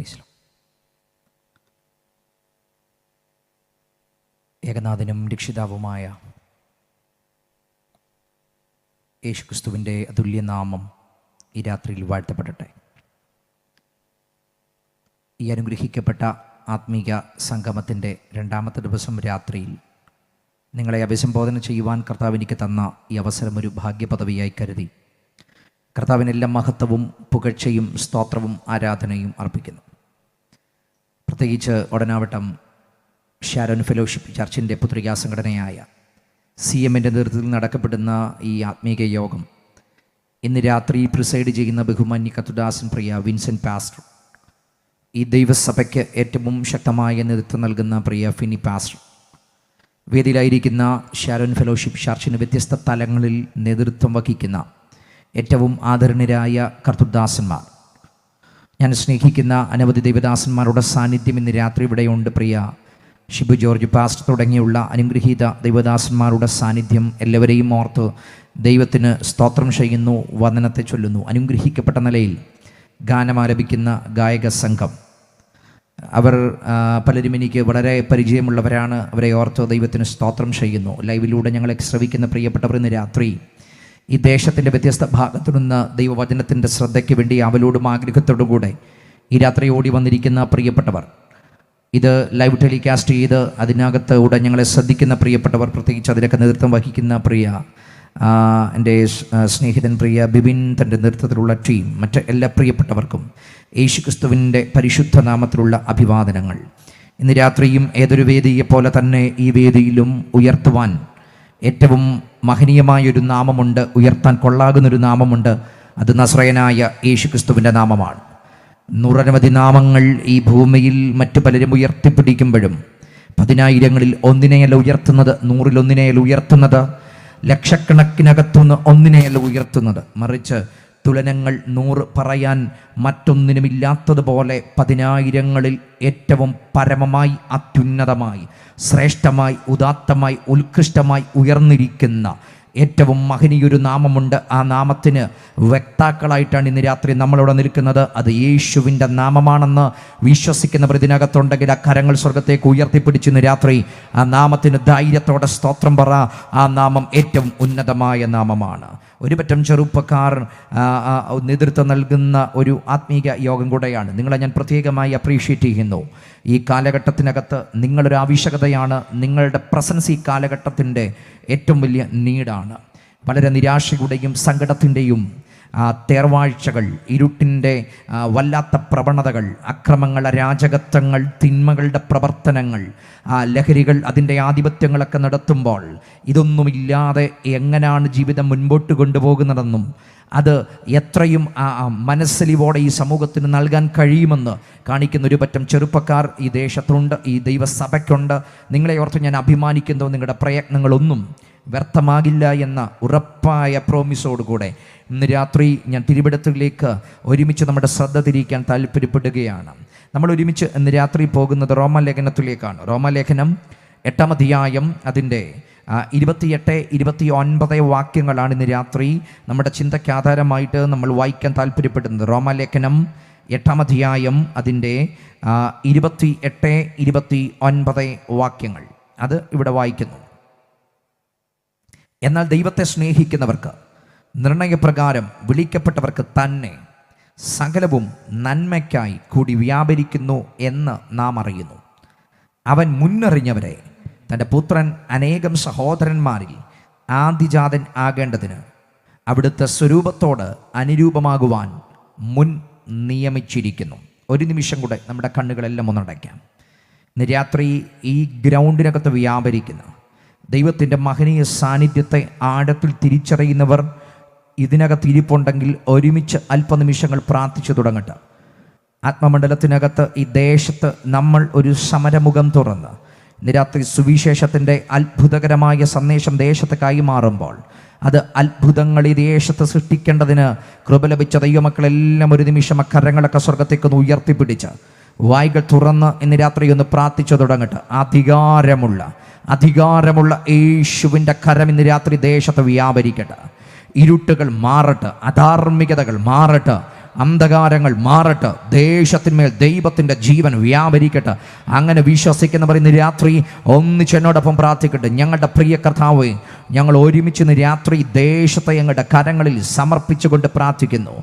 Praise Lord. ഏകനാഥനും രക്ഷിതാവുമായ യേശുക്രിസ്തുവിൻ്റെ അതുല്യനാമം ഈ രാത്രിയിൽ വാഴ്ത്തപ്പെടട്ടെ. ഈ അനുഗ്രഹിക്കപ്പെട്ട ആത്മീക സംഗമത്തിൻ്റെ രണ്ടാമത്തെ ദിവസം രാത്രിയിൽ നിങ്ങളെ അഭിസംബോധന ചെയ്യുവാൻ കർത്താവ് എനിക്ക് തന്ന ഈ അവസരം ഒരു ഭാഗ്യപദവിയായി കരുതി കർത്താവിനെല്ലാം മഹത്വവും പുകഴ്ചയും സ്തോത്രവും ആരാധനയും അർപ്പിക്കുന്നു. പ്രത്യേകിച്ച് ഒടനാവട്ടം ഷാരോൺ ഫെലോഷിപ്പ് ചർച്ചിൻ്റെ പുത്രികാ സംഘടനയായ CMൻ്റെ നേതൃത്വത്തിൽ നടക്കപ്പെടുന്ന ഈ ആത്മീക യോഗം ഇന്ന് രാത്രി പ്രിസൈഡ് ചെയ്യുന്ന ബഹുമാന്യ കത്തുദാസൻ പ്രിയ വിൻസെൻ്റ് പാസ്റ്റർ, ഈ ദൈവസഭയ്ക്ക് ഏറ്റവും ശക്തമായ നേതൃത്വം നൽകുന്ന പ്രിയ ഫിനി പാസ്റ്റർ, വേദിയിലായിരിക്കുന്ന ഷാരോൺ ഫെലോഷിപ്പ് ചർച്ചിന് വ്യത്യസ്ത തലങ്ങളിൽ നേതൃത്വം വഹിക്കുന്ന ഏറ്റവും ആദരണീയരായ കർത്തൃദാസന്മാർ, ഞാൻ സ്നേഹിക്കുന്ന അനവധി ദൈവദാസന്മാരുടെ സാന്നിധ്യം ഇന്ന് രാത്രി ഇവിടെയുണ്ട്. പ്രിയ ഷിബു ജോർജ് പാസ്റ്റർ തുടങ്ങിയുള്ള അനുഗ്രഹീത ദൈവദാസന്മാരുടെ സാന്നിധ്യം എല്ലാവരെയും ഓർത്ത് ദൈവത്തിന് സ്തോത്രം ചെയ്യുന്നു, വന്ദനത്തെ ചൊല്ലുന്നു. അനുഗ്രഹിക്കപ്പെട്ട നിലയിൽ ഗാനമാലപിക്കുന്ന ഗായക സംഘം, അവർ പലരും എനിക്ക് വളരെ പരിചയമുള്ളവരാണ്. അവരെ ഓർത്ത് ദൈവത്തിന് സ്തോത്രം ചെയ്യുന്നു. ലൈവിലൂടെ ഞങ്ങളെ ശ്രവിക്കുന്ന പ്രിയപ്പെട്ടവർ ഇന്ന് രാത്രി ഈ ദേശത്തിൻ്റെ വ്യത്യസ്ത ഭാഗത്തു നിന്ന് ദൈവവചനത്തിൻ്റെ ശ്രദ്ധയ്ക്ക് വേണ്ടി അവലോടും ആഗ്രഹത്തോടുകൂടെ ഈ രാത്രി ഓടി വന്നിരിക്കുന്ന പ്രിയപ്പെട്ടവർ, ഇത് ലൈവ് ടെലികാസ്റ്റ് ചെയ്ത് അതിനകത്ത് ഉടൻ ഞങ്ങളെ ശ്രദ്ധിക്കുന്ന പ്രിയപ്പെട്ടവർ, പ്രത്യേകിച്ച് അതിലൊക്കെ നേതൃത്വം വഹിക്കുന്ന പ്രിയ എൻ്റെ സ്നേഹിതൻ പ്രിയ ബിബിൻ, തൻ്റെ നേതൃത്വത്തിലുള്ള ടീം, മറ്റ് എല്ലാ പ്രിയപ്പെട്ടവർക്കും യേശുക്രിസ്തുവിൻ്റെ പരിശുദ്ധ നാമത്തിലുള്ള അഭിവാദനങ്ങൾ. ഇന്ന് രാത്രിയും ഏതൊരു വേദിയെപ്പോലെ തന്നെ ഈ വേദിയിലും ഉയർത്തുവാൻ ഏറ്റവും മഹനീയമായൊരു നാമമുണ്ട്, ഉയർത്താൻ കൊള്ളാകുന്നൊരു നാമമുണ്ട്. അത് നസ്രയനായ യേശുക്രിസ്തുവിൻ്റെ നാമമാണ്. നൂറനവധി നാമങ്ങൾ ഈ ഭൂമിയിൽ മറ്റു പലരും ഉയർത്തിപ്പിടിക്കുമ്പോഴും പതിനായിരങ്ങളിൽ ഒന്നിനെയല്ല ഉയർത്തുന്നത്, നൂറിലൊന്നിനെയല്ല ഉയർത്തുന്നത്, ലക്ഷക്കണക്കിനകത്തുനിന്ന് ഒന്നിനെയല്ല ഉയർത്തുന്നത്, മറിച്ച് തുലനങ്ങൾ 100 പറയാൻ മറ്റൊന്നിനുമില്ലാത്തതുപോലെ പതിനായിരങ്ങളിൽ ഏറ്റവും പരമമായി, അത്യുന്നതമായി, ശ്രേഷ്ഠമായി, ഉദാത്തമായി, ഉത്കൃഷ്ടമായി ഉയർന്നിരിക്കുന്ന ഏറ്റവും മഹനീയൊരു നാമമുണ്ട്. ആ നാമത്തിന് വ്യക്താക്കളായിട്ടാണ് ഇന്ന് രാത്രി നമ്മളിവിടെ നിൽക്കുന്നത്. അത് യേശുവിൻ്റെ നാമമാണെന്ന് വിശ്വസിക്കുന്നവർ ഇതിനകത്തുണ്ടെങ്കിൽ ആ കരങ്ങൾ സ്വർഗത്തേക്ക് ഉയർത്തിപ്പിടിച്ച് ഇന്ന് രാത്രി ആ നാമത്തിന് ധൈര്യത്തോടെ സ്തോത്രം പറ. ആ നാമം ഏറ്റവും ഉന്നതമായ നാമമാണ്. ഒരുപറ്റം ചെറുപ്പക്കാർ നേതൃത്വം നൽകുന്ന ഒരു ആത്മീക യോഗം കൂടെയാണ്. നിങ്ങളെ ഞാൻ പ്രത്യേകമായി അപ്രീഷിയേറ്റ് ചെയ്യുന്നു. ഈ കാലഘട്ടത്തിനകത്ത് നിങ്ങളൊരു ആവശ്യകതയാണ്. നിങ്ങളുടെ പ്രസൻസ് ഈ കാലഘട്ടത്തിൻ്റെ ഏറ്റവും വലിയ നീഡാണ്. വളരെ നിരാശയുടെയും സങ്കടത്തിൻ്റെയും തേർവാഴ്ചകൾ, ഇരുട്ടിൻ്റെ വല്ലാത്ത പ്രവണതകൾ, അക്രമങ്ങൾ, അരാജകത്വങ്ങൾ, തിന്മകളുടെ പ്രവർത്തനങ്ങൾ, ലഹരികൾ, അതിൻ്റെ ആധിപത്യങ്ങളൊക്കെ നടത്തുമ്പോൾ ഇതൊന്നുമില്ലാതെ എങ്ങനെയാണ് ജീവിതം മുൻപോട്ട് കൊണ്ടുപോകുന്നതെന്നും അത് എത്രയും മനസ്സലിവോടെ ഈ സമൂഹത്തിന് നൽകാൻ കഴിയുമെന്ന് കാണിക്കുന്ന ഒരു പറ്റം ചെറുപ്പക്കാർ ഈ ദേശത്തുണ്ട്, ഈ ദൈവസഭയ്ക്കുണ്ട്. നിങ്ങളെ ഓർത്ത് ഞാൻ അഭിമാനിക്കുന്നു. നിങ്ങളുടെ പ്രയത്നങ്ങളൊന്നും വ്യർത്ഥമാകില്ല എന്ന ഉറപ്പായ പ്രോമിസോടുകൂടെ ഇന്ന് രാത്രി ഞാൻ തിരുവിടത്തിലേക്ക് ഒരുമിച്ച് നമ്മുടെ ശ്രദ്ധ തിരിക്കാൻ താല്പര്യപ്പെടുകയാണ്. നമ്മൾ ഒരുമിച്ച് ഇന്ന് രാത്രി പോകുന്നത് റോമാലേഖനത്തിലേക്കാണ്. റോമാലേഖനം 8-ാം അധ്യായം അതിൻ്റെ 28-29 വാക്യങ്ങളാണ് ഇന്ന് രാത്രി നമ്മുടെ ചിന്തയ്ക്ക് ആധാരമായിട്ട് നമ്മൾ വായിക്കാൻ താല്പര്യപ്പെടുന്നത്. റോമാലേഖനം 8-ാം അധ്യായം അതിൻ്റെ 28-29 വാക്യങ്ങൾ അത് ഇവിടെ വായിക്കുന്നു. എന്നാൽ ദൈവത്തെ സ്നേഹിക്കുന്നവർക്ക്, നിർണയപ്രകാരം വിളിക്കപ്പെട്ടവർക്ക് തന്നെ സകലവും നന്മയ്ക്കായി കൂടി വ്യാപരിക്കുന്നു എന്ന് നാം അറിയുന്നു. അവൻ മുന്നറിഞ്ഞവരെ തൻ്റെ പുത്രൻ അനേകം സഹോദരന്മാരിൽ ആദിജാതൻ ആകേണ്ടതിന് അവിടുത്തെ സ്വരൂപത്തോട് അനുരൂപമാകുവാൻ മുൻ നിയമിച്ചിരിക്കുന്നു. ഒരു നിമിഷം കൂടെ നമ്മുടെ കണ്ണുകളെല്ലാം ഒന്നടയ്ക്കാം. ഇന്ന് രാത്രി ഈ ഗ്രൗണ്ടിനകത്ത് വ്യാപരിക്കുന്ന ദൈവത്തിൻ്റെ മഹനീയ സാന്നിധ്യത്തെ ആഴത്തിൽ തിരിച്ചറിയുന്നവർ ഇതിനകത്ത് ഇരിപ്പുണ്ടെങ്കിൽ ഒരുമിച്ച് അല്പനിമിഷങ്ങൾ പ്രാർത്ഥിച്ചു തുടങ്ങട്ടെ. ആത്മമണ്ഡലത്തിനകത്ത് ഈ ദേശത്ത് നമ്മൾ ഒരു സമരമുഖം തുറന്ന് ഇന്ന് രാത്രി സുവിശേഷത്തിൻ്റെ അത്ഭുതകരമായ സന്ദേശം ദേശത്ത് കൈമാറുമ്പോൾ അത് അത്ഭുതങ്ങൾ ഈ ദേശത്ത് സൃഷ്ടിക്കേണ്ടതിന് കൃപ ലഭിച്ച ദൈവമക്കളെല്ലാം ഒരു നിമിഷം അക്കരങ്ങളൊക്കെ സ്വർഗത്തേക്കൊന്ന് ഉയർത്തിപ്പിടിച്ച് വായ്കൾ തുറന്ന് ഇന്ന് രാത്രി ഒന്ന് പ്രാർത്ഥിച്ചു തുടങ്ങട്ടെ. അധികാരമുള്ള യേശുവിൻ്റെ കരം ഇന്ന് രാത്രി ദേശത്ത് വ്യാപരിക്കട്ടെ. ഇരുട്ടുകൾ മാറട്ടെ, അധാർമികതകൾ മാറട്ടെ, അന്ധകാരങ്ങൾ മാറട്ടെ, ദേശത്തിന്മേൽ ദൈവത്തിൻ്റെ ജീവൻ വ്യാപരിക്കട്ടെ. അങ്ങനെ വിശ്വസിക്കുന്നവർ ഇന്ന് രാത്രി ഒന്നിച്ച് എന്നോടൊപ്പം പ്രാർത്ഥിക്കട്ടെ. ഞങ്ങളുടെ പ്രിയ കർത്താവേ, ഞങ്ങൾ ഒരുമിച്ച് ഇന്ന് രാത്രി ദേശത്തെ ഞങ്ങളുടെ കരങ്ങളിൽ സമർപ്പിച്ചുകൊണ്ട് പ്രാർത്ഥിക്കുന്നു.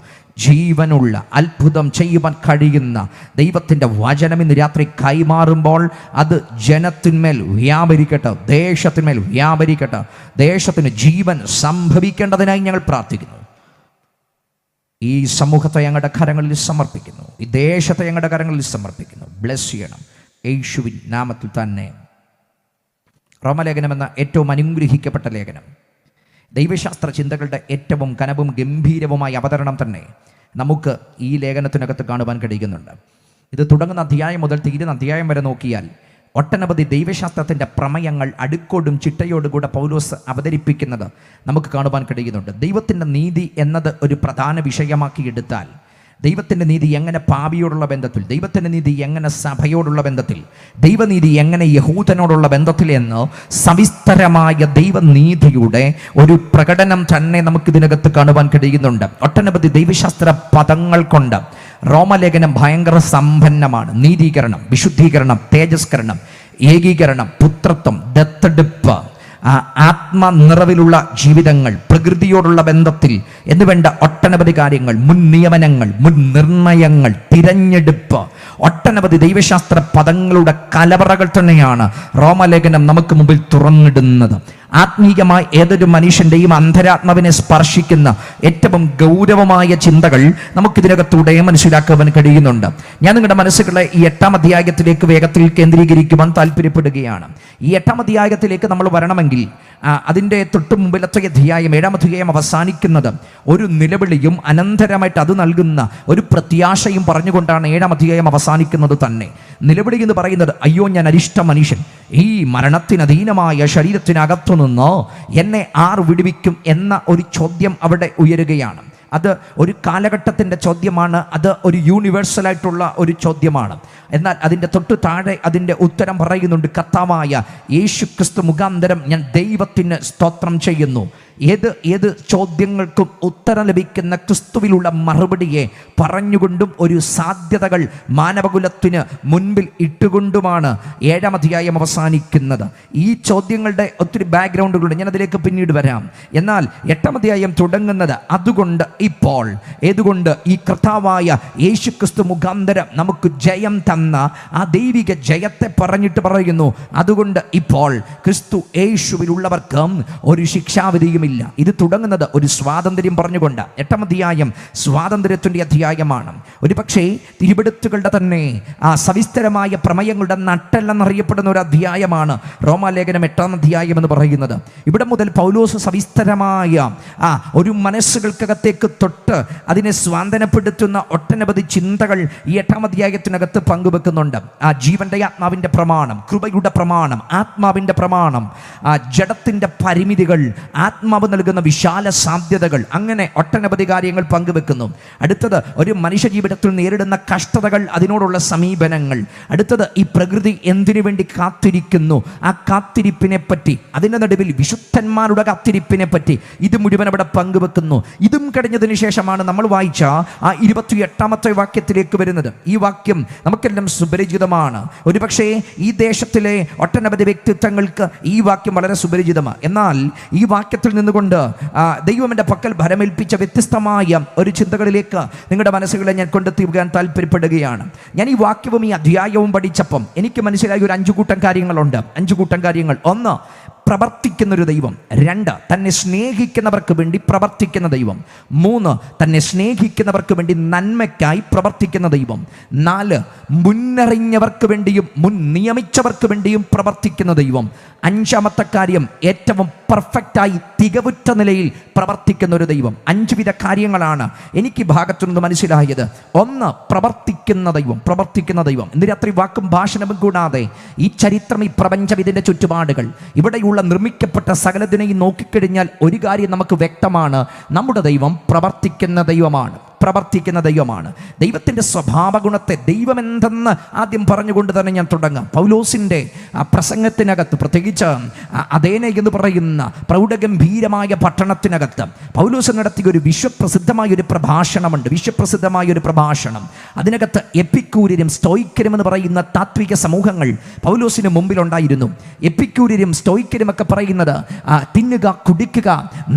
ജീവനുള്ള അത്ഭുതം ചെയ്യുവാൻ കഴിയുന്ന ദൈവത്തിൻ്റെ വചനം ഇന്ന് രാത്രി കൈമാറുമ്പോൾ അത് ജനത്തിന്മേൽ വ്യാപരിക്കട്ടെ, ദേശത്തിന്മേൽ വ്യാപരിക്കട്ടെ. ദേശത്തിന് ജീവൻ സംഭവിക്കേണ്ടതിനായി ഞങ്ങൾ പ്രാർത്ഥിക്കുന്നു. ഈ സമൂഹത്തെ ഞങ്ങളുടെ കരങ്ങളിൽ സമർപ്പിക്കുന്നു, ഈ ദേശത്തെ ഞങ്ങളുടെ കരങ്ങളിൽ സമർപ്പിക്കുന്നു. ബ്ലെസ് ചെയ്യണം യേശുവിൻ നാമത്തിൽ തന്നെ. റോമലേഖനം എന്ന ഏറ്റവും അനുഗ്രഹിക്കപ്പെട്ട ലേഖനം, ദൈവശാസ്ത്ര ചിന്തകളുടെ ഏറ്റവും കനവും ഗംഭീരവുമായ അവതരണം തന്നെ നമുക്ക് ഈ ലേഖനത്തിനകത്ത് കാണുവാൻ കഴിയുന്നുണ്ട്. ഇത് തുടങ്ങുന്ന അധ്യായം മുതൽ തീരുന്ന അധ്യായം വരെ നോക്കിയാൽ ഒട്ടനവധി ദൈവശാസ്ത്രത്തിൻ്റെ പ്രമേയങ്ങൾ അടുക്കോടും ചിട്ടയോടുകൂടെ പൗലോസ് അവതരിപ്പിക്കുന്നത് നമുക്ക് കാണുവാൻ കഴിയുന്നുണ്ട്. ദൈവത്തിൻ്റെ നീതി എന്നത് ഒരു പ്രധാന വിഷയമാക്കി എടുത്താൽ ദൈവത്തിൻ്റെ നീതി എങ്ങനെ പാപിയോടുള്ള ബന്ധത്തിൽ, ദൈവത്തിൻ്റെ നീതി എങ്ങനെ സഭയോടുള്ള ബന്ധത്തിൽ, ദൈവനീതി എങ്ങനെ യഹൂദനോടുള്ള ബന്ധത്തിൽ എന്ന് സവിസ്തരമായ ദൈവനീതിയുടെ ഒരു പ്രകടനം തന്നെ നമുക്കിതിനകത്ത് കാണുവാൻ കഴിയുന്നുണ്ട്. ഒട്ടനവധി ദൈവശാസ്ത്ര പദങ്ങൾ കൊണ്ട് റോമലേഖനം ഭയങ്കര സമ്പന്നമാണ്. നീതീകരണം, വിശുദ്ധീകരണം, തേജസ്കരണം, ഏകീകരണം, പുത്രത്വം, ദത്തെടുപ്പ്, ആത്മനിറവിലുള്ള ജീവിതങ്ങൾ, പ്രകൃതിയോടുള്ള ബന്ധത്തിൽ എന്നുവേണ്ട ഒട്ടനവധി കാര്യങ്ങൾ, മുൻ നിയമനങ്ങൾ, മുൻ നിർണയങ്ങൾ, തിരഞ്ഞെടുപ്പ്, ഒട്ടനവധി ദൈവശാസ്ത്ര പദങ്ങളുടെ കലവറകൾ തന്നെയാണ് റോമലേഖനം നമുക്ക് മുമ്പിൽ തുറന്നിടുന്നത്. ആത്മീയമായ ഏതൊരു മനുഷ്യൻ്റെയും അന്തരാത്മാവിനെ സ്പർശിക്കുന്ന ഏറ്റവും ഗൗരവമായ ചിന്തകൾ നമുക്കിതിനകത്തൂടെ മനസ്സിലാക്കുവാൻ കഴിയുന്നുണ്ട്. ഞാൻ നിങ്ങളുടെ മനസ്സുകളെ ഈ 8-ാം അധ്യായത്തിലേക്ക് വേഗത്തിൽ കേന്ദ്രീകരിക്കുവാൻ താല്പര്യപ്പെടുകയാണ്. ഈ 8-ാം അധ്യായത്തിലേക്ക് നമ്മൾ വരണമെങ്കിൽ അതിൻ്റെ തൊട്ട് മുമ്പിലത്തെ അധ്യായം 7-ാം അധ്യായം അവസാനിക്കുന്നത് ഒരു നിലവിളിയും അനന്തരമായിട്ട് അത് നൽകുന്ന ഒരു പ്രത്യാശയും പറഞ്ഞുകൊണ്ടാണ് 7-ാം അധ്യായം അവസാനിക്കുന്നത് തന്നെ. നിലവിളി എന്ന് പറയുന്നത്, അയ്യോ ഞാൻ അരിഷ്ട മനുഷ്യൻ, ഈ മരണത്തിനധീനമായ ശരീരത്തിനകത്തു നിന്ന് എന്നെ ആർ വിടുവിക്കും എന്ന ഒരു ചോദ്യം അവിടെ ഉയരുകയാണ്. അത് ഒരു കാലഘട്ടത്തിൻ്റെ ചോദ്യമാണ്, അത് ഒരു യൂണിവേഴ്സലായിട്ടുള്ള ഒരു ചോദ്യമാണ്. എന്നാൽ അതിൻ്റെ തൊട്ടു താഴെ അതിൻ്റെ ഉത്തരം പറയുന്നുണ്ട്, കർത്താവായ യേശു ക്രിസ്തു മുഖാന്തരം ഞാൻ ദൈവത്തിന് സ്തോത്രം ചെയ്യുന്നു. ഏത് ചോദ്യങ്ങൾക്കും ഉത്തരം ലഭിക്കുന്ന ക്രിസ്തുവിലുള്ള മറുപടിയെ പറഞ്ഞുകൊണ്ടും ഒരു സാധ്യതകൾ മാനവകുലത്തിന് മുൻപിൽ ഇട്ടുകൊണ്ടുമാണ് 7-ാം അധ്യായം അവസാനിക്കുന്നത്. ഈ ചോദ്യങ്ങളുടെ ഒത്തിരി ബാക്ക്ഗ്രൗണ്ടുകളുണ്ട്, ഞാൻ അതിലേക്ക് പിന്നീട് വരാം. എന്നാൽ 8-ാം അധ്യായം തുടങ്ങുന്നത് അതുകൊണ്ട് ഇപ്പോൾ, ഏതുകൊണ്ട് ഈ കർത്താവായ യേശു ക്രിസ്തു മുഖാന്തരം നമുക്ക് ജയം തന്ന ആ ദൈവിക ജയത്തെ പറഞ്ഞിട്ട് പറയുന്നു, അതുകൊണ്ട് ഇപ്പോൾ ക്രിസ്തു യേശുവിലുള്ളവർക്ക് ഒരു ശിക്ഷാവിധിയും. ഇത് തുടങ്ങുന്നത് ഒരു സ്വാതന്ത്ര്യം പറഞ്ഞുകൊണ്ട്. 8-ാം അധ്യായം സ്വാതന്ത്ര്യത്തിൻ്റെ അധ്യായമാണ്. ഒരു പക്ഷേ തിരുവെടുത്തുകളുടെ തന്നെ ആ സവിസ്തരമായ പ്രമേയങ്ങളുടെ നട്ടെല്ലെന്നറിയപ്പെടുന്ന ഒരു അധ്യായമാണ് റോമാലേഖനം 8-ാം അധ്യായം എന്ന് പറയുന്നത്. ഇവിടെ മുതൽ പൗലോസ് സവിസ്തരമായ ഒരു മനസ്സുകൾക്കകത്തേക്ക് തൊട്ട് അതിനെ സ്വാന്തനപ്പെടുത്തുന്ന ഒട്ടനവധി ചിന്തകൾ ഈ 8-ാം അധ്യായത്തിനകത്ത് പങ്കുവെക്കുന്നുണ്ട്. ആ ജീവന്റെ ആത്മാവിൻ്റെ പ്രമാണം, കൃപയുടെ പ്രമാണം, ആത്മാവിൻ്റെ പ്രമാണം, ജഡത്തിൻ്റെ പരിമിതികൾ, ആത്മാവ് നൽകുന്ന വിശാല സാധ്യതകൾ, അങ്ങനെ ഒട്ടനവധി കാര്യങ്ങൾ പങ്കുവെക്കുന്നു. അടുത്തത് ഒരു മനുഷ്യ ജീവിതത്തിൽ നേരിടുന്ന കഷ്ടതകൾ, അതിനോടുള്ള സമീപനങ്ങൾ. അടുത്തത് ഈ പ്രകൃതി എന്തിനു വേണ്ടി കാത്തിരിക്കുന്നു, ആ കാത്തിരിപ്പിനെ പറ്റി, അതിൻ്റെ നടുവിൽ വിശുദ്ധന്മാരുടെ കാത്തിരിപ്പിനെ പറ്റി ഇത് മുഴുവൻ അവിടെ പങ്കുവെക്കുന്നു. ഇതും കഴിഞ്ഞതിന് ശേഷമാണ് നമ്മൾ വായിച്ച ആ 28-ാമത്തെ വാക്യത്തിലേക്ക് വരുന്നത്. ഈ വാക്യം നമുക്കെല്ലാം സുപരിചിതമാണ്. ഒരുപക്ഷേ ഈ ദേശത്തിലെ ഒട്ടനവധി വ്യക്തിത്വങ്ങൾക്ക് ഈ വാക്യം വളരെ സുപരിചിതമാണ്. എന്നാൽ ഈ വാക്യത്തിൽ നിന്നുകൊണ്ട് ദൈവം എൻ്റെ പക്കൽ ഭരമേൽപ്പിച്ച വ്യത്യസ്തമായ ഒരു ചിന്തകളിലേക്ക് നിങ്ങളുടെ മനസ്സുകളെ ഞാൻ കൊണ്ടെത്തിക്കാൻ താല്പര്യപ്പെടുകയാണ്. ഞാൻ ഈ വാക്യവും ഈ അധ്യായവും പഠിച്ചപ്പം എനിക്ക് മനസ്സിലായ ഒരു 5 കൂട്ടം കാര്യങ്ങളുണ്ട്. 5 കൂട്ടം കാര്യങ്ങൾ. 1, പ്രവർത്തിക്കുന്നൊരു ദൈവം. 2, തന്നെ സ്നേഹിക്കുന്നവർക്ക് വേണ്ടി പ്രവർത്തിക്കുന്ന ദൈവം. 3, തന്നെ സ്നേഹിക്കുന്നവർക്ക് വേണ്ടി നന്മയ്ക്കായി പ്രവർത്തിക്കുന്ന ദൈവം. 4, മുന്നറിഞ്ഞവർക്ക് വേണ്ടിയും മുൻ നിയമിച്ചവർക്ക് വേണ്ടിയും പ്രവർത്തിക്കുന്ന ദൈവം. 5-ാമത്തെ കാര്യം, ഏറ്റവും പെർഫെക്റ്റായി തികവുറ്റ നിലയിൽ പ്രവർത്തിക്കുന്ന ഒരു ദൈവം. 5 വിധ കാര്യങ്ങളാണ് എനിക്ക് ഭാഗത്തു നിന്ന് മനസ്സിലായത്. 1, പ്രവർത്തിക്കുന്ന ദൈവം. പ്രവർത്തിക്കുന്ന ദൈവം. ഇന്ന് രാത്രി വാക്കും ഭാഷണവും കൂടാതെ ഈ ചരിത്രം, ഈ പ്രപഞ്ചം, ഇതിൻ്റെ ചുറ്റുപാടുകൾ, ഇവിടെയുള്ള നിർമ്മിക്കപ്പെട്ട സകലതിനെയും നോക്കിക്കഴിഞ്ഞാൽ ഒരു കാര്യം നമുക്ക് വ്യക്തമാണ്, നമ്മുടെ ദൈവം പ്രവർത്തിക്കുന്ന ദൈവമാണ്. പ്രവർത്തിക്കുന്ന ദൈവമാണ്. ദൈവത്തിൻ്റെ സ്വഭാവ ഗുണത്തെ ദൈവമെന്തെന്ന് ആദ്യം പറഞ്ഞുകൊണ്ട് തന്നെ ഞാൻ തുടങ്ങാം. പൗലോസിൻ്റെ പ്രസംഗത്തിനകത്ത്, പ്രത്യേകിച്ച് അഥേന എന്ന് പറയുന്ന പ്രൗഢഗംഭീരമായ പട്ടണത്തിനകത്ത് പൗലോസ് നടത്തിയ ഒരു വിശ്വപ്രസിദ്ധമായൊരു പ്രഭാഷണം. അതിനകത്ത് എപ്പിക്കൂര്യരും സ്റ്റോയിക്കരും എന്ന് പറയുന്ന താത്വിക സമൂഹങ്ങൾ പൗലോസിന് മുമ്പിലുണ്ടായിരുന്നു. എപ്പിക്കൂര്യരും സ്റ്റോയിക്കരും ഒക്കെ പറയുന്നത് തിന്നുക, കുടിക്കുക,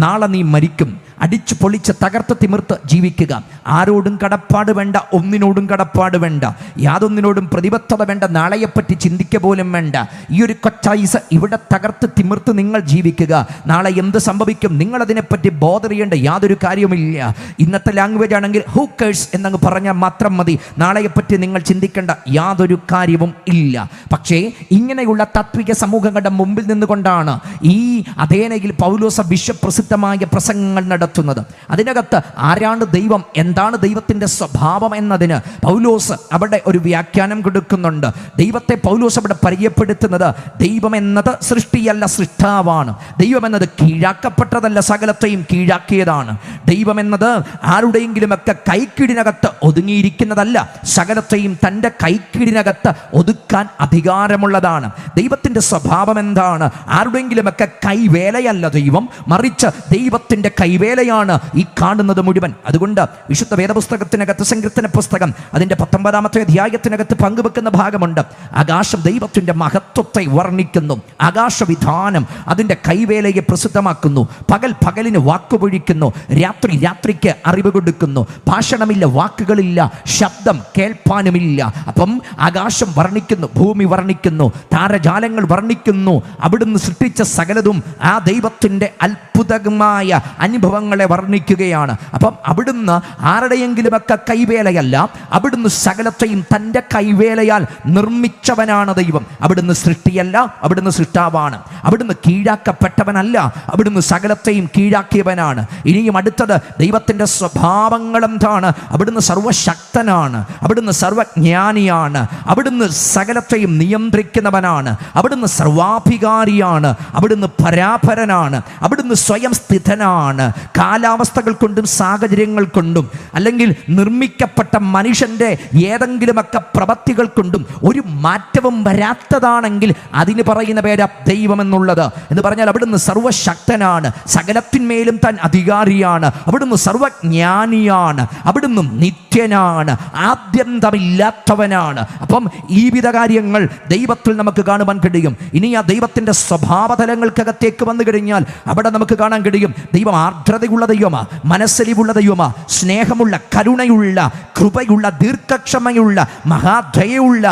നാളെ നീ മരിക്കും, അടിച്ചു പൊളിച്ച് തകർത്ത് തിമിർത്ത് ജീവിക്കുക, ആരോടും കടപ്പാട് വേണ്ട, ഒന്നിനോടും കടപ്പാട് വേണ്ട, യാതൊന്നിനോടും പ്രതിബദ്ധത വേണ്ട, നാളെയെപ്പറ്റി ചിന്തിക്കുക പോലും വേണ്ട. ഈ ഒരു കൊച്ചായിസ് ഇവിടെ തകർത്ത് തിമിർത്ത് നിങ്ങൾ ജീവിക്കുക, നാളെ എന്ത് സംഭവിക്കും നിങ്ങളതിനെപ്പറ്റി ബോധറിയേണ്ട യാതൊരു കാര്യവുമില്ല. ഇന്നത്തെ ലാംഗ്വേജ് ആണെങ്കിൽ ഹൂ കേഴ്സ് എന്നങ്ങ് പറഞ്ഞാൽ മാത്രം മതി, നാളെയെപ്പറ്റി നിങ്ങൾ ചിന്തിക്കേണ്ട യാതൊരു കാര്യവും ഇല്ല. പക്ഷേ ഇങ്ങനെയുള്ള താത്വിക സമൂഹങ്ങളുടെ മുമ്പിൽ നിന്നുകൊണ്ടാണ് ഈ അഥേനയിൽ പൗലോസ് വിശ്വപ്രസിദ്ധമായ പ്രസംഗങ്ങൾ നടത്തുന്നത്. അതിനകത്ത് ആരാണ് ദൈവം, എന്താണ് ദൈവത്തിൻ്റെ സ്വഭാവം എന്നതിന് പൗലോസ് അവിടെ ഒരു വ്യാഖ്യാനം കൊടുക്കുന്നുണ്ട്. ദൈവത്തെ പൗലോസ് അവിടെ പരിചയപ്പെടുത്തുന്നത് ദൈവം എന്നത് സൃഷ്ടിയല്ല, സൃഷ്ടാവാണ്. ദൈവം എന്നത് കീഴാക്കപ്പെട്ടതല്ല, സകലത്തെയും കീഴാക്കിയതാണ്. ദൈവം എന്നത് ആരുടെയെങ്കിലുമൊക്കെ കൈക്കീടിനകത്ത് ഒതുങ്ങിയിരിക്കുന്നതല്ല, സകലത്തെയും തൻ്റെ കൈക്കീടിനകത്ത് ഒതുക്കാൻ അധികാരമുള്ളതാണ്. ദൈവത്തിൻ്റെ സ്വഭാവം എന്താണ്? ആരുടെയെങ്കിലുമൊക്കെ കൈവേലയല്ല ദൈവം, മറിച്ച് ദൈവത്തിൻ്റെ കൈവേലയാണ് ഈ കാണുന്നത് മുഴുവൻ. അതുകൊണ്ട് വിശുദ്ധ വേദപുസ്തകത്തിനകത്ത്, സങ്കീർത്തന പുസ്തകം അതിൻ്റെ 19-ാമത്തെ അധ്യായത്തിനകത്ത് പങ്കുവെക്കുന്ന ഭാഗമുണ്ട്. ആകാശം ദൈവത്തിൻ്റെ മഹത്വത്തെ വർണ്ണിക്കുന്നു, ആകാശവിധാനം അതിൻ്റെ കൈവേലയെ പ്രസിദ്ധമാക്കുന്നു, പകൽ പകലിന് വാക്കുപൊഴിക്കുന്നു, രാത്രി രാത്രിക്ക് അറിവ് കൊടുക്കുന്നു, ഭാഷണമില്ല, വാക്കുകളില്ല, ശബ്ദം കേൾപ്പാനുമില്ല. അപ്പം ആകാശം വർണ്ണിക്കുന്നു, ഭൂമി വർണ്ണിക്കുന്നു, താരജാലങ്ങൾ വർണ്ണിക്കുന്നു, അവിടുന്ന് സൃഷ്ടിച്ച സകലതും ആ ദൈവത്തിൻ്റെ അത്ഭുതമായ അനുഭവങ്ങളെ വർണ്ണിക്കുകയാണ്. അപ്പം അവിടുന്ന് ആരുടെയെങ്കിലുമൊക്കെ കൈവേലയല്ല, അവിടുന്ന് സകലത്തെയും തൻ്റെ കൈവേലയാൽ നിർമ്മിച്ചവനാണ് ദൈവം. അവിടുന്ന് സൃഷ്ടിയല്ല, അവിടുന്ന് സൃഷ്ടാവാണ്. അവിടുന്ന് കീഴാക്കപ്പെട്ടവനല്ല, അവിടുന്ന് സകലത്തെയും കീഴാക്കിയവനാണ്. ഇനിയും അടുത്തത് ദൈവത്തിൻ്റെ സ്വഭാവങ്ങൾ എന്താണ്? അവിടുന്ന് സർവശക്തനാണ്, അവിടുന്ന് സർവജ്ഞാനിയാണ്, അവിടുന്ന് സകലത്തെയും നിയന്ത്രിക്കുന്നവനാണ്, അവിടുന്ന് സർവാധികാരിയാണ്, അവിടുന്ന് പരാപരനാണ്, അവിടുന്ന് സ്വയം സ്ഥിതനാണ്. കാലാവസ്ഥകൾ കൊണ്ടും സാഹചര്യങ്ങൾ കൊണ്ടും അല്ലെങ്കിൽ നിർമ്മിക്കപ്പെട്ട മനുഷ്യൻ്റെ ഏതെങ്കിലുമൊക്കെ പ്രവൃത്തികൾ കൊണ്ടും ഒരു മാറ്റവും വരാത്തതാണെങ്കിൽ അതിന് പറയുന്ന പേരാ ദൈവമെന്നുള്ളത്. എന്ന് പറഞ്ഞാൽ അവിടുന്ന് സർവശക്തനാണ്, സകലത്തിന്മേലും താൻ അധികാരിയാണ്, അവിടുന്ന് സർവജ്ഞാനിയാണ്, അവിടുന്ന് നിത്യനാണ്, ആദ്യന്തമില്ലാത്തവനാണ്. അപ്പം ഈ വിധ കാര്യങ്ങൾ ദൈവത്തിൽ നമുക്ക് കാണുവാൻ കഴിയും. ഇനി ആ ദൈവത്തിൻ്റെ സ്വഭാവതലങ്ങൾക്കകത്തേക്ക് വന്നു കഴിഞ്ഞാൽ അവിടെ നമുക്ക് കാണാൻ കഴിയും ദൈവം ആർദ്രതയുള്ള ദൈവമാ, മനസ്സലിവുള്ള ദൈവമാ, സ്നേഹമുള്ള, കരുണയുള്ള, കൃപയുള്ള, ദീർഘക്ഷമയുള്ള, മഹാദയുള്ള,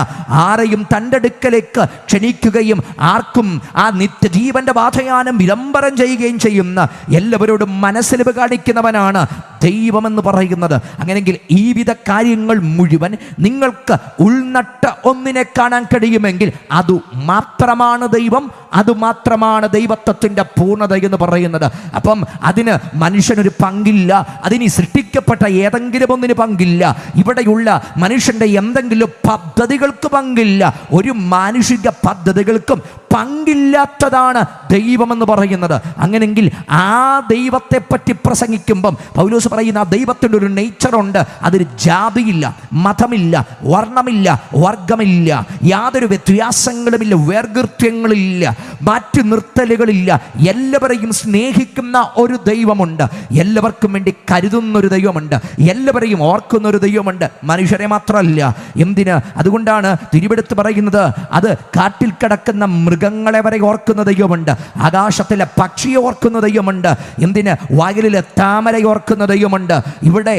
ആരെയും തൻ്റെ അടുക്കലേക്ക് ക്ഷണിക്കുകയും ആർക്കും ആ നിത്യജീവന്റെ വാതയാനം വിളംബരം ചെയ്യുകയും ചെയ്യുന്ന എല്ലാവരോടും മനസ്സലിവ് കാണിക്കുന്നവനാണ് ദൈവമെന്ന് പറയുന്നത്. അങ്ങനെയെങ്കിൽ ഈ വിധ കാര്യങ്ങൾ മുഴുവൻ നിങ്ങൾക്ക് ഉൾനട്ട ഒന്നിനെ കാണാൻ കഴിയുമെങ്കിൽ അതു മാത്രമാണ് ദൈവം, അതുമാത്രമാണ് ദൈവത്വത്തിൻ്റെ പൂർണ്ണത എന്ന് പറയുന്നത്. അപ്പം അതിന് മനുഷ്യനൊരു പങ്കില്ല, അതിന് സൃഷ്ടിക്കപ്പെട്ട ഏതെങ്കിലും ഒന്നിന് പങ്കില്ല, ഇവിടെയുള്ള മനുഷ്യൻ്റെ എന്തെങ്കിലും പദ്ധതികൾക്ക് പങ്കില്ല, ഒരു മാനുഷിക പദ്ധതികൾക്കും പങ്കില്ലാത്തതാണ് ദൈവമെന്ന് പറയുന്നത്. അങ്ങനെങ്കിൽ ആ ദൈവത്തെ പറ്റി പ്രസംഗിക്കുമ്പം പൗലോസ് പറയുന്ന ആ ദൈവത്തിൻ്റെ ഒരു നേച്ചറുണ്ട്. അതിന് ജാതിയില്ല, മതമില്ല, വർണ്ണമില്ല, വർഗമില്ല, യാതൊരു വ്യത്യാസങ്ങളുമില്ല, വേർകൃത്യങ്ങളില്ല, മാറ്റി നിർത്തലുകളില്ല. എല്ലാവരെയും സ്നേഹിക്കുന്ന ഒരു ദൈവമുണ്ട്, എല്ലാവർക്കും വേണ്ടി കരുതുന്നൊരു ദൈവമുണ്ട്, എല്ലാവരെയും ഓർക്കുന്നൊരു ദൈവമുണ്ട്, മനുഷ്യരെ മാത്രമല്ല. എന്തിന്? അതുകൊണ്ടാണ് തിരുവെടുത്ത് പറയുന്നത് അത് കാട്ടിൽ കിടക്കുന്ന മൃഗങ്ങളെ വരെ ഓർക്കുന്ന ദൈവമുണ്ട്, ആകാശത്തിലെ പക്ഷിയെ ഓർക്കുന്ന ദൈവമുണ്ട്, എന്തിന്? വയലിലെ താമരയെ ഓർക്കുന്ന ദൈവമുണ്ട്. ഇവിടെ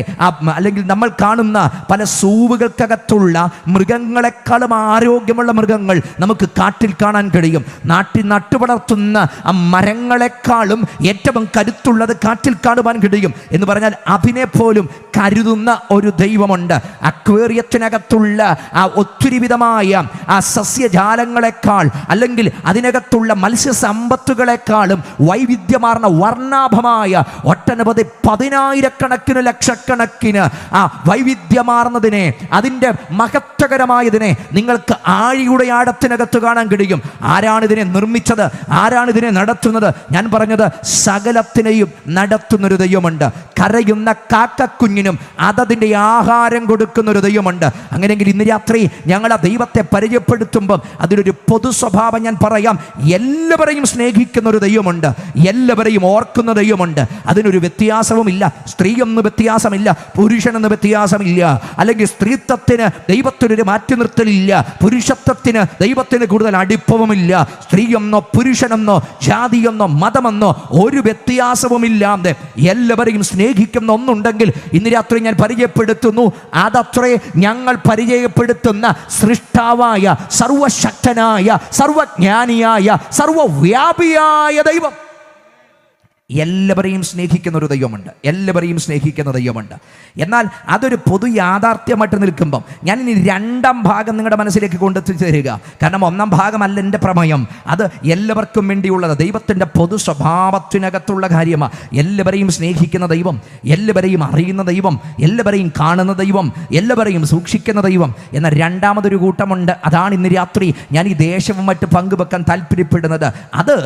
അല്ലെങ്കിൽ നമ്മൾ കാണുന്ന പല സൂവുകൾക്കകത്തുള്ള മൃഗങ്ങളെക്കാളും ആരോഗ്യമുള്ള മൃഗങ്ങൾ നമുക്ക് കാട്ടിൽ കാണാൻ കഴിയും. നാട്ടിൽ നട്ടുവളർത്തുന്ന ആ മരങ്ങളെക്കാളും ഏറ്റവും കരുത്തുള്ളത് കാട്ടിൽ കാണുവാൻ കഴിയും. എന്ന് പറഞ്ഞാൽ അതിനെ പോലും കരുതുന്ന ഒരു ദൈവമുണ്ട്. അക്വേറിയത്തിനകത്തുള്ള ആ ഒത്തിരി വിധമായ ആ സസ്യജാലങ്ങളെക്കാൾ അല്ലെങ്കിൽ അതിനകത്തുള്ള മത്സ്യസമ്പത്തുകളെക്കാളും വൈവിധ്യമാർന്ന വർണ്ണാഭമായ ഒട്ടനവധി 10,000-കണക്കിന് ലക്ഷക്കണക്കിന് ആ വൈവിധ്യമാർന്നതിനെ, അതിൻ്റെ മഹത്വകരമായതിനെ നിങ്ങൾക്ക് ആഴിയുടെ ആഴത്തിനകത്ത് കാണാൻ കഴിയും. ആരാണ് ഇതിനെ നിർമ്മിച്ചത്? ആരാണ് ഇതിനെ നടത്തുന്നത്? ഞാൻ പറഞ്ഞത് സകലത്തിനെയും നടത്തുന്നൊരു ദൈവമുണ്ട്. കരയുന്ന കാക്കക്കുഞ്ഞിനും അതതിൻ്റെ ആഹാരം കൊടുക്കുന്നൊരു ദൈവമുണ്ട്. അങ്ങനെയെങ്കിൽ ഇന്ന് രാത്രി ഞങ്ങൾ ആ ദൈവത്തെ പരിചയപ്പെടുത്തുമ്പം അതിനൊരു പൊതു സ്വഭാവം ഞാൻ പറയാം. എല്ലാവരെയും സ്നേഹിക്കുന്ന ഒരു ദൈവമുണ്ട്, എല്ലാവരെയും ഓർക്കുന്ന ദൈവമുണ്ട്. അതിനൊരു വ്യത്യാസവുമില്ല. സ്ത്രീയെന്ന് വ്യത്യാസമില്ല, പുരുഷനെന്ന് വ്യത്യാസമില്ല. അല്ലെങ്കിൽ സ്ത്രീത്വത്തിന് ദൈവത്തിനൊരു മാറ്റി നിർത്തലില്ല, പുരുഷത്വത്തിന് ദൈവത്തിന് കൂടുതൽ അടുപ്പവുമില്ല. സ്ത്രീയെന്നോ പുരുഷനെന്നോ ജാതിയെന്നോ മതമെന്നോ ഒരു വ്യത്യാസവുമില്ലാതെ എല്ലാവരെയും സ്നേഹിക്കുന്ന ഒന്നുണ്ടെങ്കിൽ ഇന്ന് രാത്രി ഞാൻ പരിചയപ്പെടുത്തുന്നു. അതത്രേ ഞങ്ങൾ പരിചയപ്പെടുത്തുന്ന സൃഷ്ടാവായ, സർവശക്തനായ, സർവജ്ഞാനിയായ, സർവവ്യാപിയായ ദൈവം. എല്ലാവരെയും സ്നേഹിക്കുന്ന ഒരു ദൈവമുണ്ട്, എല്ലാവരെയും സ്നേഹിക്കുന്ന ദൈവമുണ്ട്. എന്നാൽ അതൊരു പൊതു യാഥാർത്ഥ്യമായിട്ട് നിൽക്കുമ്പം ഞാൻ ഇനി രണ്ടാം ഭാഗം നിങ്ങളുടെ മനസ്സിലേക്ക് കൊണ്ടെത്തിച്ചു തരിക. കാരണം ഒന്നാം ഭാഗമല്ല എൻ്റെ പ്രമേയം. അത് എല്ലാവർക്കും വേണ്ടിയുള്ളത്, ദൈവത്തിൻ്റെ പൊതു സ്വഭാവത്തിനകത്തുള്ള കാര്യമാണ്. എല്ലാവരെയും സ്നേഹിക്കുന്ന ദൈവം, എല്ലാവരെയും അറിയുന്ന ദൈവം, എല്ലാവരെയും കാണുന്ന ദൈവം, എല്ലാവരെയും സൂക്ഷിക്കുന്ന ദൈവം എന്ന രണ്ടാമതൊരു കൂട്ടമുണ്ട്. അതാണ് ഇന്ന് രാത്രി ഞാൻ ഈ ദേശവുമായിട്ട് പങ്കുവെക്കാൻ താല്പര്യപ്പെടുന്നത്. അത്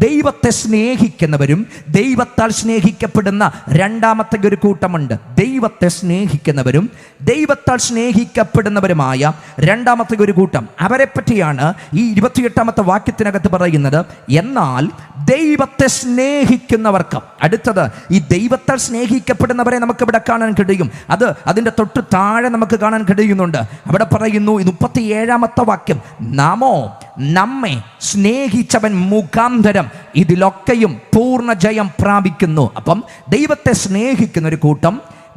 ദൈവത്തെ സ്നേഹിക്കുന്നവരും ദൈവത്താൽ സ്നേഹിക്കപ്പെടുന്ന രണ്ടാമത്തെ ഒരു കൂട്ടമുണ്ട്. ദൈവത്തെ സ്നേഹിക്കുന്നവരും ദൈവത്താൽ സ്നേഹിക്കപ്പെടുന്നവരുമായ രണ്ടാമത്തെ ഒരു കൂട്ടം. അവരെ പറ്റിയാണ് ഈ 28-ാമത്തെ വാക്യത്തിനകത്ത് പറയുന്നത്. എന്നാൽ ദൈവത്തെ സ്നേഹിക്കുന്നവർക്ക്, അടുത്തത് ഈ ദൈവത്താൽ സ്നേഹിക്കപ്പെടുന്നവരെ നമുക്ക് ഇവിടെ കാണാൻ കഴിയും. അത് അതിൻ്റെ തൊട്ട് താഴെ നമുക്ക് കാണാൻ കഴിയുന്നുണ്ട്. അവിടെ പറയുന്നു 37-ാമത്തെ വാക്യം, നാമോ നമ്മെ സ്നേഹിച്ചവൻ മുഖാന്തരം ഇതിലൊക്കെയും പൂർണ്ണ ജയം പ്രാപിക്കുന്നു. അപ്പം ദൈവത്തെ സ്നേഹിക്കുന്ന ഒരു കൂട്ടം,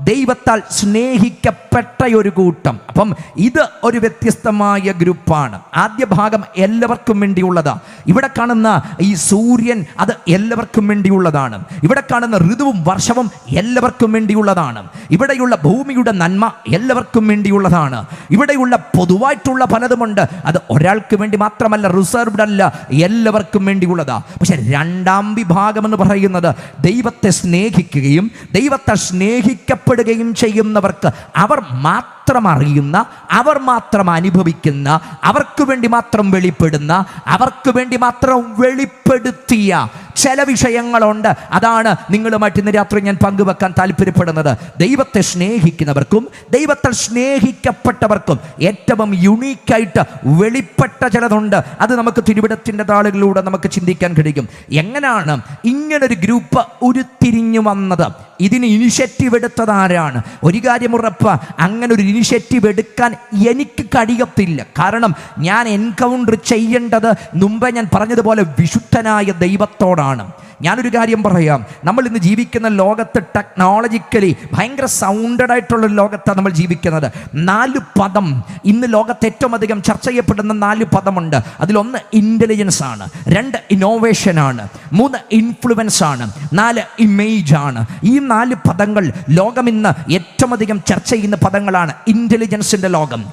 ദൈവത്താൽ സ്നേഹിക്കപ്പെട്ട ഒരു കൂട്ടം. അപ്പം ഇത് ഒരു വ്യത്യസ്തമായ ഗ്രൂപ്പാണ്. ആദ്യ ഭാഗം എല്ലാവർക്കും വേണ്ടിയുള്ളതാണ്. ഇവിടെ കാണുന്ന ഈ സൂര്യൻ അത് എല്ലാവർക്കും വേണ്ടിയുള്ളതാണ്. ഇവിടെ കാണുന്ന ഋതുവും വർഷവും എല്ലാവർക്കും വേണ്ടിയുള്ളതാണ്. ഇവിടെയുള്ള ഭൂമിയുടെ നന്മ എല്ലാവർക്കും വേണ്ടിയുള്ളതാണ്. ഇവിടെയുള്ള പൊതുവായിട്ടുള്ള പലതുമുണ്ട്, അത് ഒരാൾക്ക് വേണ്ടി മാത്രമല്ല, റിസർവ്ഡ് അല്ല, എല്ലാവർക്കും വേണ്ടിയുള്ളതാണ്. പക്ഷെ രണ്ടാം വിഭാഗം എന്ന് പറയുന്നത് ദൈവത്തെ സ്നേഹിക്കുകയും ദൈവത്തെ സ്നേഹിക്കപ്പെടുകയും ചെയ്യുന്നവർക്ക്, അവർ മാത്രം അറിയുന്ന, അവർ മാത്രം അനുഭവിക്കുന്ന, അവർക്ക് വേണ്ടി മാത്രം വെളിപ്പെടുന്ന, അവർക്ക് വേണ്ടി മാത്രം വെളിപ്പെടുത്തിയ ചില വിഷയങ്ങളുണ്ട്. അതാണ് നിങ്ങളുമായിട്ട് ഇന്ന് രാത്രി ഞാൻ പങ്കുവെക്കാൻ താല്പര്യപ്പെടുന്നത്. ദൈവത്തെ സ്നേഹിക്കുന്നവർക്കും ദൈവത്താൽ സ്നേഹിക്കപ്പെട്ടവർക്കും ഏറ്റവും യുണീക്കായിട്ട് വെളിപ്പെട്ട ചിലതുണ്ട്. അത് നമുക്ക് തിരുവിടത്തിൻ്റെ താളുകളിലൂടെ നമുക്ക് ചിന്തിക്കാൻ കഴിയും. എങ്ങനെയാണ് ഇങ്ങനൊരു ഗ്രൂപ്പ് ഉരുത്തിരിഞ്ഞു വന്നത്? ഇതിന് ഇനിഷ്യേറ്റീവ് എടുത്തത് ആരാണ്? ഒരു കാര്യം ഉറപ്പ്, അങ്ങനെ ഒരു ഇനിഷ്യേറ്റീവ് എടുക്കാൻ എനിക്ക് കഴിയത്തില്ല. കാരണം ഞാൻ എൻകൗണ്ടർ ചെയ്യേണ്ടത് മുമ്പേ ഞാൻ പറഞ്ഞതുപോലെ വിശുദ്ധനായ ദൈവത്തോടാണ്. ഞാനൊരു കാര്യം പറയാം, നമ്മൾ ഇന്ന് ജീവിക്കുന്ന ലോകത്ത് ടെക്നോളജിക്കലി ഭയങ്കര സൗണ്ടഡ് ആയിട്ടുള്ളൊരു ലോകത്താണ് നമ്മൾ ജീവിക്കുന്നത്. 4 പദം ഇന്ന് ലോകത്ത് ഏറ്റവും അധികം ചർച്ച ചെയ്യപ്പെടുന്ന 4 പദമുണ്ട്. അതിലൊന്ന് ഇൻ്റലിജൻസ് ആണ്, 2 ഇന്നോവേഷൻ ആണ്, 3 ഇൻഫ്ലുവൻസ് ആണ്, 4 ഇമേജ് ആണ്. ഈ 4 പദങ്ങൾ ലോകം ഇന്ന് ഏറ്റവും അധികം ചർച്ച ചെയ്യുന്ന പദങ്ങളാണ്. ഇൻ്റലിജൻസിൻ്റെ ലോകം,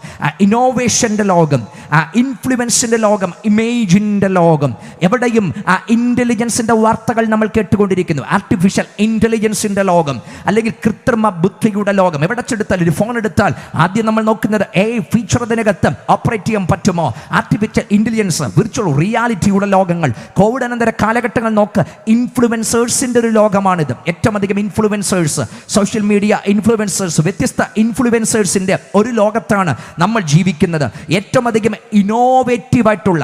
ഇന്നോവേഷൻ്റെ ലോകം, ഇൻഫ്ലുവൻസിൻ്റെ ലോകം, ഇമേജിൻ്റെ ലോകം. എവിടെയും ഇൻ്റലിജൻസിൻ്റെ വാർത്തകൾ നമ്മൾ കേട്ടുകൊണ്ടിരിക്കുന്നു. ആർട്ടിഫിഷ്യൽ ഇൻ്റലിജൻസിൻ്റെ ലോകം, അല്ലെങ്കിൽ കൃത്രിമ ബുദ്ധിയുടെ ലോകം. എവിടെ ചെടുത്താൽ, ഒരു ഫോൺ എടുത്താൽ ആദ്യം നമ്മൾ നോക്കുന്നത് ഫീച്ചർ അതിനകത്ത് ഓപ്പറേറ്റ് ചെയ്യാൻ പറ്റുമോ? ആർട്ടിഫിഷ്യൽ ഇൻ്റലിജൻസ്, വിർച്വൽ റിയാലിറ്റിയുടെ ലോകങ്ങൾ. കോവിഡ് അനന്തര കാലഘട്ടങ്ങൾ നോക്ക്, ഇൻഫ്ലുവൻസേഴ്സിൻ്റെ ഒരു ലോകമാണിത്. ഏറ്റവും അധികം ഇൻഫ്ലുവൻസേഴ്സ്, സോഷ്യൽ മീഡിയ ഇൻഫ്ലുവൻസേഴ്സ്, വ്യത്യസ്ത ഇൻഫ്ലുവൻസേഴ്സിൻ്റെ ഒരു ലോകത്താണ് നമ്മൾ ജീവിക്കുന്നത്. ഏറ്റവും അധികം ഇന്നോവേറ്റീവായിട്ടുള്ള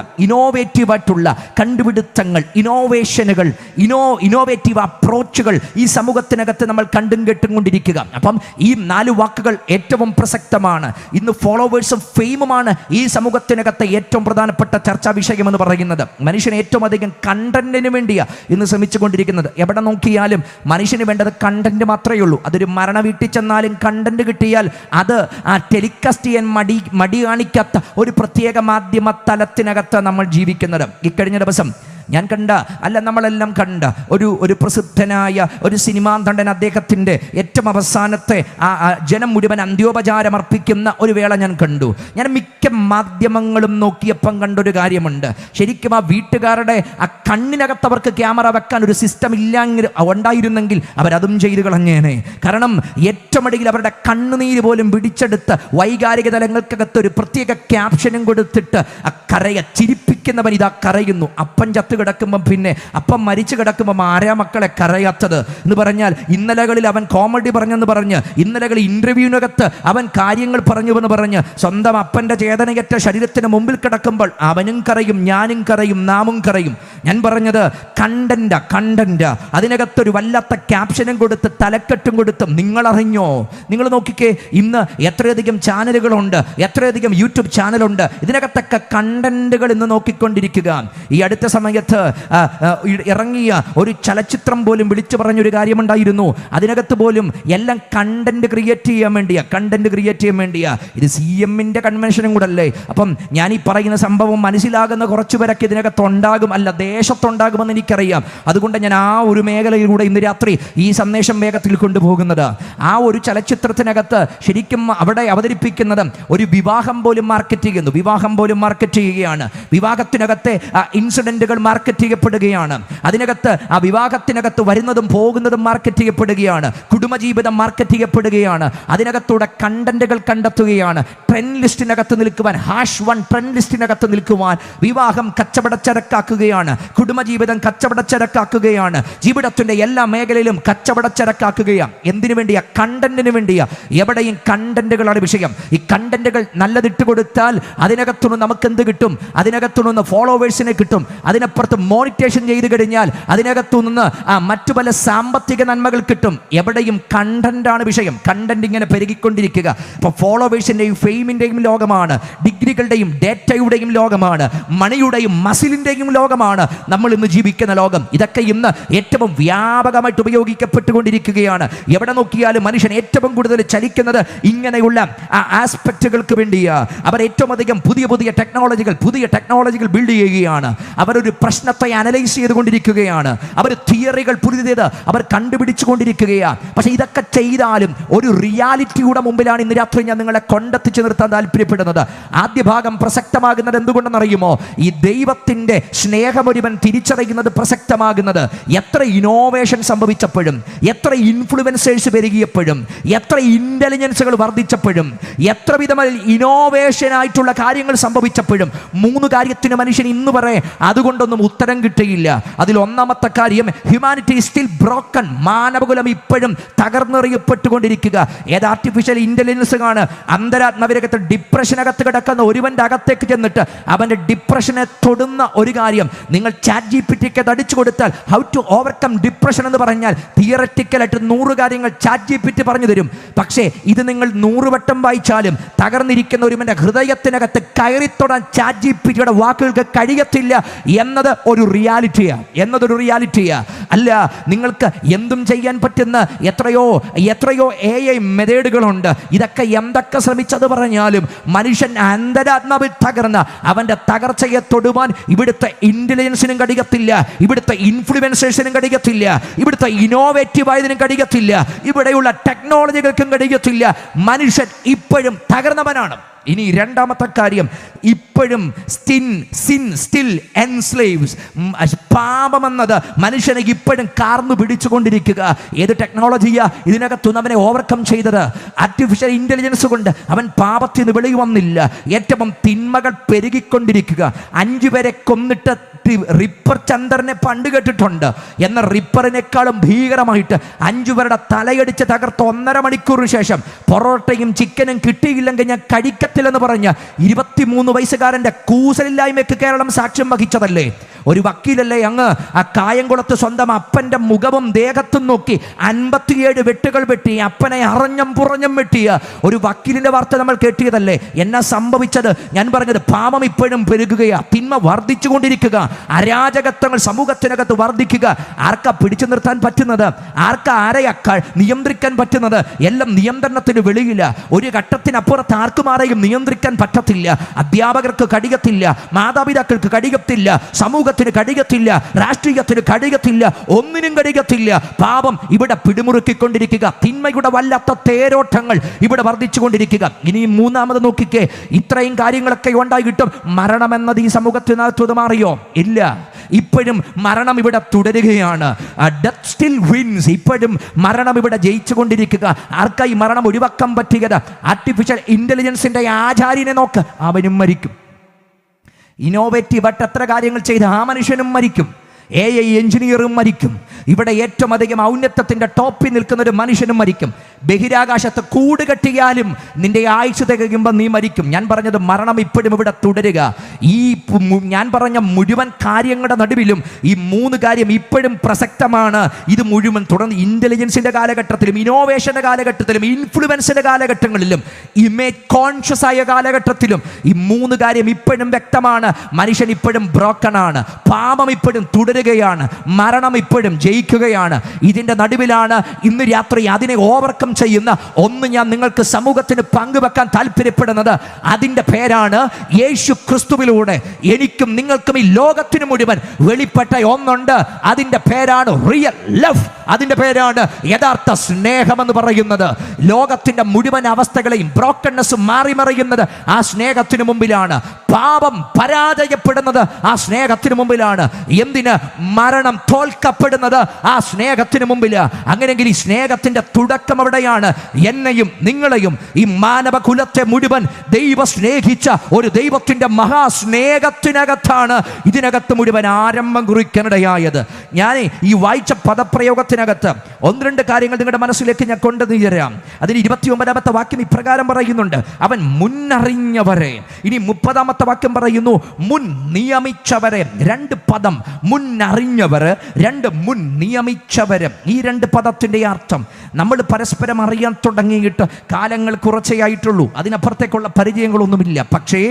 കണ്ടുപിടുത്തങ്ങൾ, ഇന്നോവേഷനുകൾ, ഇന്നോവേറ്റീവ് അപ്രോച്ചുകൾ ഈ സമൂഹത്തിനകത്ത് നമ്മൾ കണ്ടും കേട്ടുകൊണ്ടിരിക്കുക. അപ്പം ഈ 4 വാക്കുകൾ ഏറ്റവും പ്രസക്തമാണ്. ഇന്ന് ഫോളോവേഴ്സും ഫെയിമുമാണ് ഈ സമൂഹത്തിനകത്ത് ഏറ്റവും പ്രധാനപ്പെട്ട ചർച്ചാ വിഷയമെന്ന് പറയുന്നത്. മനുഷ്യന് ഏറ്റവും അധികം കണ്ടന്റിന് വേണ്ടിയാണ് ഇന്ന് ശ്രമിച്ചുകൊണ്ടിരിക്കുന്നത്. എവിടെ നോക്കിയാലും മനുഷ്യന് വേണ്ടത് കണ്ടന്റ് മാത്രമേ ഉള്ളൂ. അതൊരു മരണ വീട്ടിൽ ചെന്നാലും കണ്ടന്റ് കിട്ടിയാൽ അത് ടെലികാസ്റ്റ് ചെയ്യാൻ മടി കാണിക്കാത്ത ഒരു പ്രത്യേക മാധ്യമ തലത്തിനകത്ത് നമ്മൾ ജീവിക്കുന്നത്. ഇക്കഴിഞ്ഞ ദിവസം ഞാൻ നമ്മളെല്ലാം കണ്ട ഒരു പ്രസിദ്ധനായ ഒരു സിനിമാ നടൻ, അദ്ദേഹത്തിൻ്റെ ഏറ്റവും അവസാനത്തെ ജനം മുഴുവൻ അന്ത്യോപചാരം അർപ്പിക്കുന്ന ഒരു വേള ഞാൻ കണ്ടു. ഞാൻ മിക്ക മാധ്യമങ്ങളും നോക്കിയപ്പം കണ്ടൊരു കാര്യമുണ്ട്. ശരിക്കും ആ വീട്ടുകാരുടെ കണ്ണിനകത്ത് അവർക്ക് ക്യാമറ വെക്കാൻ ഒരു സിസ്റ്റം ഉണ്ടായിരുന്നെങ്കിൽ അവരതും ചെയ്തു കളഞ്ഞേനെ. കാരണം ഏറ്റവും അടിയിൽ അവരുടെ കണ്ണുനീര് പോലും പിടിച്ചെടുത്ത് വൈകാരിക തലങ്ങൾക്കകത്ത് ഒരു പ്രത്യേക ക്യാപ്ഷനും കൊടുത്തിട്ട് കരയെ ചിരിപ്പിക്കും ജീവിക്കുന്നവൻ ഇതാ കരയുന്നു. അപ്പൻ ചത്ത് കിടക്കുമ്പം പിന്നെ അപ്പം മരിച്ചു കിടക്കുമ്പം ആരാ മക്കളെ കരയാത്തത് എന്ന് പറഞ്ഞാൽ, ഇന്നലകളിൽ അവൻ കോമഡി പറഞ്ഞെന്ന് പറഞ്ഞ്, ഇന്നലകളിൽ ഇൻ്റർവ്യൂവിനകത്ത് അവൻ കാര്യങ്ങൾ പറഞ്ഞുവെന്ന് പറഞ്ഞ്, സ്വന്തം അപ്പൻ്റെ ചേതനയറ്റ ശരീരത്തിന് മുമ്പിൽ കിടക്കുമ്പോൾ അവനും കരയും, ഞാനും കരയും, നാമും കരയും. ഞാൻ പറഞ്ഞത് കണ്ടന്റ് അതിനകത്തൊരു വല്ലാത്ത ക്യാപ്ഷനും കൊടുത്ത് തലക്കെട്ടും കൊടുത്ത് നിങ്ങളറിഞ്ഞോ? നിങ്ങൾ നോക്കിക്കേ, ഇന്ന് എത്രയധികം ചാനലുകളുണ്ട്, എത്രയധികം യൂട്യൂബ് ചാനലുണ്ട്. ഇതിനകത്തൊക്കെ കണ്ടന്റുകൾ ഇന്ന് നോക്കിക്കൊണ്ടിരിക്കുക. ഈ അടുത്ത സമയത്ത് ഇറങ്ങിയ ഒരു ചലച്ചിത്രം പോലും വിളിച്ചു പറഞ്ഞൊരു കാര്യമുണ്ടായിരുന്നു. അതിനകത്ത് പോലും എല്ലാം കണ്ടന്റ് ക്രിയേറ്റ് ചെയ്യാൻ വേണ്ടിയാ. ഇത് CM-ന്റെ കൺവെൻഷനും കൂടെ അല്ലേ? അപ്പം ഞാൻ ഈ പറയുന്ന സംഭവം മനസ്സിലാകുന്ന കുറച്ചു പേരൊക്കെ ഇതിനകത്ത് ഉണ്ടാകും, അല്ല ദേശത്തുണ്ടാകുമെന്ന് എനിക്കറിയാം. അതുകൊണ്ട് ഞാൻ ആ ഒരു മേഖലയിലൂടെ ഇന്ന് രാത്രി ഈ സന്ദേശം വേഗത്തിൽ കൊണ്ടുപോകുന്നത്. ആ ഒരു ചലച്ചിത്രത്തിനകത്ത് ശരിക്കും അവിടെ അവതരിപ്പിക്കുന്നത് ഒരു വിവാഹം പോലും മാർക്കറ്റ് ചെയ്യുകയാണ്. വിവാഹത്തിനകത്തെ ഇൻസിഡന്റുകൾ മാർക്കറ്റ് ചെയ്യപ്പെടുകയാണ്. അതിനകത്ത് ആ വിവാഹത്തിനകത്ത് വരുന്നതും പോകുന്നതും മാർക്കറ്റ് ചെയ്യപ്പെടുകയാണ്. കുടുംബജീവിതം മാർക്കറ്റ് ചെയ്യപ്പെടുകയാണ്. അതിനകത്തൂടെ കണ്ടന്റുകൾ കണ്ടെത്തുകയാണ്. ട്രെൻഡ് ലിസ്റ്റിനകത്ത് നിൽക്കുവാൻ, #1 ട്രെൻഡ് ലിസ്റ്റിനകത്ത് നിൽക്കുവാൻ വിവാഹം കച്ചവടച്ചരക്കാക്കുകയാണ്. കുടുംബജീവിതം കച്ചവടച്ചരക്കാക്കുകയാണ്. ജീവിതത്തിന്റെ എല്ലാ മേഖലയിലും കച്ചവടച്ചരക്കാക്കുകയാണ്. എന്തിനു വേണ്ടിയാ? കണ്ടന്റിന് വേണ്ടിയാ. എവിടെയും കണ്ടന്റുകളാണ് വിഷയം. ഈ കണ്ടന്റുകൾ നല്ലതിട്ട് കൊടുത്താൽ അതിനകത്തുനിന്ന് നമുക്ക് എന്ത് കിട്ടും? അതിനകത്തുനിന്ന് ഫോളോവേഴ്സിനെ കിട്ടും. അതിനപ്പുറത്ത് മോണിറ്റേഷൻ ചെയ്ത് കഴിഞ്ഞാൽ അതിനകത്തുനിന്ന് മറ്റു പല സാമ്പത്തിക നന്മകൾ കിട്ടും. എവിടെയും കണ്ടന്റാണ് വിഷയം. കണ്ടന്റ് ഇങ്ങനെ പെരുകിക്കൊണ്ടിരിക്കുക. ഇപ്പോൾ ഫോളോവേഴ്സിൻ്റെയും ഫെയിമിൻ്റെയും ലോകമാണ്, ഡിഗ്രികളുടെയും ഡേറ്റയുടെയും ലോകമാണ്, മണിയുടെയും മസിലിൻ്റെയും ലോകമാണ് നമ്മൾ ഇന്ന് ജീവിക്കുന്ന ലോകം. ഇതൊക്കെ ഇന്ന് ഏറ്റവും വ്യാപകമായിട്ട് ഉപയോഗിക്കപ്പെട്ടുകൊണ്ടിരിക്കുകയാണ്. എവിടെ നോക്കിയാലും മനുഷ്യൻ ഏറ്റവും കൂടുതൽ ചലിക്കുന്നത് ഇങ്ങനെയുള്ള ആസ്പെക്റ്റുകൾക്ക് വേണ്ടിയാ. അവർ ഏറ്റവും അധികം പുതിയ ടെക്നോളജികൾ ബിൽഡ് ചെയ്യുകയാണ്. അവരൊരു പ്രശ്നത്തെ അനലൈസ് ചെയ്തുകൊണ്ടിരിക്കുകയാണ്. അവർ തിയറികൾ പുതിയത് അവർ കണ്ടുപിടിച്ചുകൊണ്ടിരിക്കുകയാണ്. പക്ഷെ ഇതൊക്കെ ചെയ്താലും ഒരു റിയാലിറ്റിയുടെ മുമ്പിലാണ് ഇന്ന് രാത്രി ഞാൻ നിങ്ങളെ കൊണ്ടെത്തിച്ചു നിർത്താൻ താല്പര്യപ്പെടുന്നത്. ആദ്യ ഭാഗം പ്രസക്തമാകുന്നത് എന്തുകൊണ്ടെന്നറിയുമോ? ഈ ദൈവത്തിൻ്റെ സ്നേഹമൊരുവൻ തിരിച്ചറിയുന്നത് പ്രസക്തമാകുന്നത് എത്ര ഇന്നോവേഷൻ സംഭവിച്ചപ്പോഴും, എത്ര ഇൻഫ്ലുവൻസേഴ്സ് പെരുകിയപ്പോഴും, എത്ര ഇന്റലിജൻസുകൾ വർദ്ധിച്ചപ്പോഴും, എത്ര വിധമായ ഇന്നോവേഷനായിട്ടുള്ള കാര്യങ്ങൾ സംഭവിച്ചപ്പോഴും 3 കാര്യത്തിന് മനുഷ്യൻ ഇന്ന് പറയേ അതുകൊണ്ടൊന്നും ഉത്തരം കിട്ടിയില്ല. അതിൽ ഒന്നാമത്തെ കാര്യം, ഹ്യൂമാനിറ്റി സ്റ്റിൽ ബ്രോക്കൺ. മാനവകുലം ഇപ്പോഴും തകർന്നെറിയപ്പെട്ടുകൊണ്ടിരിക്കുക. ഏത് ആർട്ടിഫിഷ്യൽ ഇന്റലിജൻസ് ആണ് അന്തരാത്മവിരകത്ത് ഡിപ്രഷനകത്ത് കിടക്കുന്ന ഒരുവന്റെ അകത്തേക്ക് ചെന്നിട്ട് അവന്റെ ഡിപ്രഷനെ തൊടുന്ന ഒരു കാര്യം നിങ്ങൾ ChatGPT-ക്ക് അടിച്ചു കൊടുത്താൽ ഹൗ ടു ഓവർകം ഡിപ്രഷൻ എന്ന് പറഞ്ഞാൽ തിയററ്റിക്കലായിട്ട് 100 കാര്യങ്ങൾ ChatGPT പറഞ്ഞു തരും. പക്ഷേ ഇത് നിങ്ങൾ 100 വട്ടം വായിച്ചാലും തകർന്നിരിക്കുന്ന ഒരുവന്റെ ഹൃദയത്തിനകത്ത് കയറിത്തൊടാൻ ChatGPT-യുടെ വാക്കുകൾക്ക് കഴിയത്തില്ല എന്നത് ഒരു റിയാലിറ്റിയാ. അല്ല, നിങ്ങൾക്ക് എന്തും ചെയ്യാൻ പറ്റുന്ന എത്രയോ AI മെത്തേഡുകളുണ്ട്. ഇതൊക്കെ എന്തൊക്കെ ശ്രമിച്ചത് പറഞ്ഞാലും മനുഷ്യൻ അന്തരാത്മാവിൽ തകർന്ന അവന്റെ തകർച്ചയെ തൊടുവാൻ ഇവിടുത്തെ ഇന്റലിജൻസിനും കഴിയത്തില്ല, ഇവിടുത്തെ ഇൻഫ്ലുവൻസേഴ്സിനും കഴിയത്തില്ല, ഇവിടുത്തെ ഇന്നോവേറ്റീവ് ആയതിനും കഴിയത്തില്ല, ഇവിടെയുള്ള ടെക്നോളജികൾക്കും കഴിയത്തില്ല. മനുഷ്യൻ ഇപ്പോഴും തകർന്നവനാണ്. ഇനി രണ്ടാമത്തെ കാര്യം, ഇപ്പോഴും സ്റ്റിൽ എൻസ്ലേവ്സ്. പാപമെന്നത് മനുഷ്യനെ ഇപ്പോഴും കാർന്നു പിടിച്ചുകൊണ്ടിരിക്കുക. ഏത് ടെക്നോളജിയാ ഇതിനകത്തുനിന്ന് അവനെ ഓവർകം ചെയ്തത്? ആർട്ടിഫിഷ്യൽ ഇന്റലിജൻസ് കൊണ്ട് അവൻ പാപത്തിന് വെളിയിൽ വന്നില്ല. ഏറ്റവും തിന്മകൾ പെരുകിക്കൊണ്ടിരിക്കുക. 5 പേരെ കൊന്നിട്ട് റിപ്പർ ചന്ദ്രനെ പണ്ട് കേട്ടിട്ടുണ്ട്. എന്നാൽ റിപ്പറിനേക്കാളും ഭീകരമായിട്ട് 5 പേരുടെ തലയടിച്ച് തകർത്ത് 1.5 മണിക്കൂറിന് ശേഷം പൊറോട്ടയും ചിക്കനും കിട്ടിയില്ലെങ്കിൽ ഞാൻ കഴിക്കത്തില്ലെന്ന് പറഞ്ഞ 23 വയസ്സുകാരൻ്റെ കൂസലില്ലായ്മയ്ക്ക് കേരളം സാക്ഷ്യം വഹിച്ചതല്ലേ? ഒരു വക്കീലല്ലേ അങ്ങ് ആ കായംകുളത്ത് സ്വന്തം അപ്പൻ്റെ മുഖവും ദേഹത്തും നോക്കി 57 വെട്ടുകൾ വെട്ടി അപ്പനെ അറിഞ്ഞം പുറഞ്ഞം വെട്ടിയ ഒരു വക്കീലിൻ്റെ വാർത്ത നമ്മൾ കേട്ടിയതല്ലേ? എന്നാ സംഭവിച്ചത്? ഞാൻ പറഞ്ഞത് പാപം ഇപ്പോഴും പെരുകുകയാ, തിന്മ വർദ്ധിച്ചു കൊണ്ടിരിക്കുക, അരാജകത്വങ്ങൾ സമൂഹത്തിനകത്ത് വർദ്ധിക്കുക. ആർക്കാ പിടിച്ചു നിർത്താൻ പറ്റുന്നത്? ആരെയൊക്കെ നിയന്ത്രിക്കാൻ പറ്റുന്നത്? എല്ലാം നിയന്ത്രണത്തിന് വെളിയില്ല. ഒരു ഘട്ടത്തിനപ്പുറത്ത് ആർക്കും ആരെയും നിയന്ത്രിക്കാൻ പറ്റത്തില്ല. അധ്യാപകർക്ക് കഴിയത്തില്ല, മാതാപിതാക്കൾക്ക് കഴിയത്തില്ല, സമൂഹത്തിന് കഴിയത്തില്ല, രാഷ്ട്രീയത്തിന് കഴിയത്തില്ല, ഒന്നിനും കഴിയത്തില്ല. പാപം ഇവിടെ പിടിമുറുക്കിക്കൊണ്ടിരിക്കുക. തിന്മയുടെ വല്ലാത്ത തേരോട്ടങ്ങൾ ഇവിടെ വർദ്ധിച്ചു കൊണ്ടിരിക്കുക. ഇനി 3ാമത് നോക്കിക്കേ, ഇത്രയും കാര്യങ്ങളൊക്കെ ഉണ്ടായിട്ടും മരണമെന്നത് ഈ സമൂഹത്തിനകത്ത് മാറിയോ? ഇല്ല. ഇപ്പോഴും മരണം ഇവിടെ തുടരുകയാണ്. Death still wins. ഇപ്പോഴും മരണം ഇവിടെ ജയിച്ചു കൊണ്ടിരിക്കുക. ആർക്കായി മരണം ഒഴിവാക്കാൻ പറ്റിയത്? ആർട്ടിഫിഷ്യൽ ഇന്റലിജൻസിന്റെ ആചാര്യനെ നോക്ക്, അവനും മരിക്കും. ഇന്നോവേറ്റീവ് ആയിട്ട് എത്ര കാര്യങ്ങൾ ചെയ്ത് ആ മനുഷ്യനും മരിക്കും. AI എഞ്ചിനീയറും മരിക്കും. ഇവിടെ ഏറ്റവും അധികം ഔന്നത്യത്തിൻ്റെ ടോപ്പിൽ നിൽക്കുന്ന ഒരു മനുഷ്യനും മരിക്കും. ബഹിരാകാശത്ത് കൂട് കെട്ടിയാലും നിന്റെ ആയുസ് തികയുമ്പോൾ നീ മരിക്കും. ഞാൻ പറഞ്ഞത് മരണം ഇപ്പോഴും ഇവിടെ തുടരുക. ഈ ഞാൻ പറഞ്ഞ മുഴുവൻ കാര്യങ്ങളുടെ നടുവിലും ഈ 3 കാര്യം ഇപ്പോഴും പ്രസക്തമാണ്. ഇത് മുഴുവൻ തുടർന്ന് ഇൻ്റലിജൻസിൻ്റെ കാലഘട്ടത്തിലും ഇന്നോവേഷൻ്റെ കാലഘട്ടത്തിലും ഇൻഫ്ലുവൻസിൻ്റെ കാലഘട്ടങ്ങളിലും ഇമേജ് കോൺഷ്യസ് ആയ കാലഘട്ടത്തിലും ഈ 3 കാര്യം ഇപ്പോഴും വ്യക്തമാണ്. മനുഷ്യൻ ഇപ്പോഴും ബ്രോക്കണാണ്. പാപം ഇപ്പോഴും തുടരുകയാണ്. മരണം ഇപ്പോഴും ജയിക്കുകയാണ്. ഇതിൻ്റെ നടുവിലാണ് ഇന്ന് രാത്രി അതിനെ ഓവർകം ചെയ്യുന്ന ഒന്ന് ഞാൻ നിങ്ങൾക്ക് സമൂഹത്തിന് പങ്കുവെക്കാൻ താല്പര്യപ്പെടുന്നത്. അതിൻ്റെ പേരാണ് യേശു ക്രിസ്തുവിലൂടെ എനിക്കും നിങ്ങൾക്കും ഈ ലോകത്തിന് മുഴുവൻ വെളിപ്പെട്ട ഒന്നുണ്ട്. അതിൻ്റെ പേരാണ് റിയൽ ലവ്. അതിൻ്റെ പേരാണ് യഥാർത്ഥ സ്നേഹമെന്ന് പറയുന്നത്. ലോകത്തിൻ്റെ മുഴുവൻ അവസ്ഥകളെയും ബ്രോക്കൺനെസ് മാറിമറിയുന്നത് ആ സ്നേഹത്തിന് മുമ്പിലാണ്. പാപം പരാജയപ്പെടുന്നത് ആ സ്നേഹത്തിന് മുമ്പിലാണ്. എന്തിന്? മരണം തോൽക്കപ്പെടുന്നത് ആ സ്നേഹത്തിന് മുമ്പിൽ. അങ്ങനെയെങ്കിൽ ഈ സ്നേഹത്തിൻ്റെ തുടക്കം എവിടെയാണ്? എന്നെയും നിങ്ങളെയും ഈ മാനവ കുലത്തെ മുഴുവൻ ദൈവം സ്നേഹിച്ച ഒരു ദൈവത്തിൻ്റെ മഹാസ്നേഹത്തിനകത്താണ് ഇതിനകത്ത് മുഴുവൻ ആരംഭം കുറിക്കാനിടയായത്. ഞാൻ ഈ വായിച്ച പദപ്രയോഗത്തിനകത്ത് 1-2 കാര്യങ്ങൾ നിങ്ങളുടെ മനസ്സിലേക്ക് ഞാൻ കൊണ്ടുതരാം. അതിന് 29-ാമത്തെ വാക്യം ഇപ്രകാരം പറയുന്നുണ്ട്, അവൻ മുന്നറിഞ്ഞവരെ. ഇനി 30-ാമത്തെ വാക്യം പറയുന്നു, മുൻ നിയമിച്ചവരെ. 2 പദം, മുന്നറിഞ്ഞവർ, 2 മുൻ നിയമിച്ചവര്. ഈ 2 പദത്തിൻ്റെ അർത്ഥം നമ്മൾ പരസ്പരം അറിയാൻ തുടങ്ങിയിട്ട് കാലങ്ങൾ കുറച്ചേ ആയിട്ടുള്ളൂ. അതിനപ്പുറത്തേക്കുള്ള പരിചയങ്ങളൊന്നുമില്ല. പക്ഷേ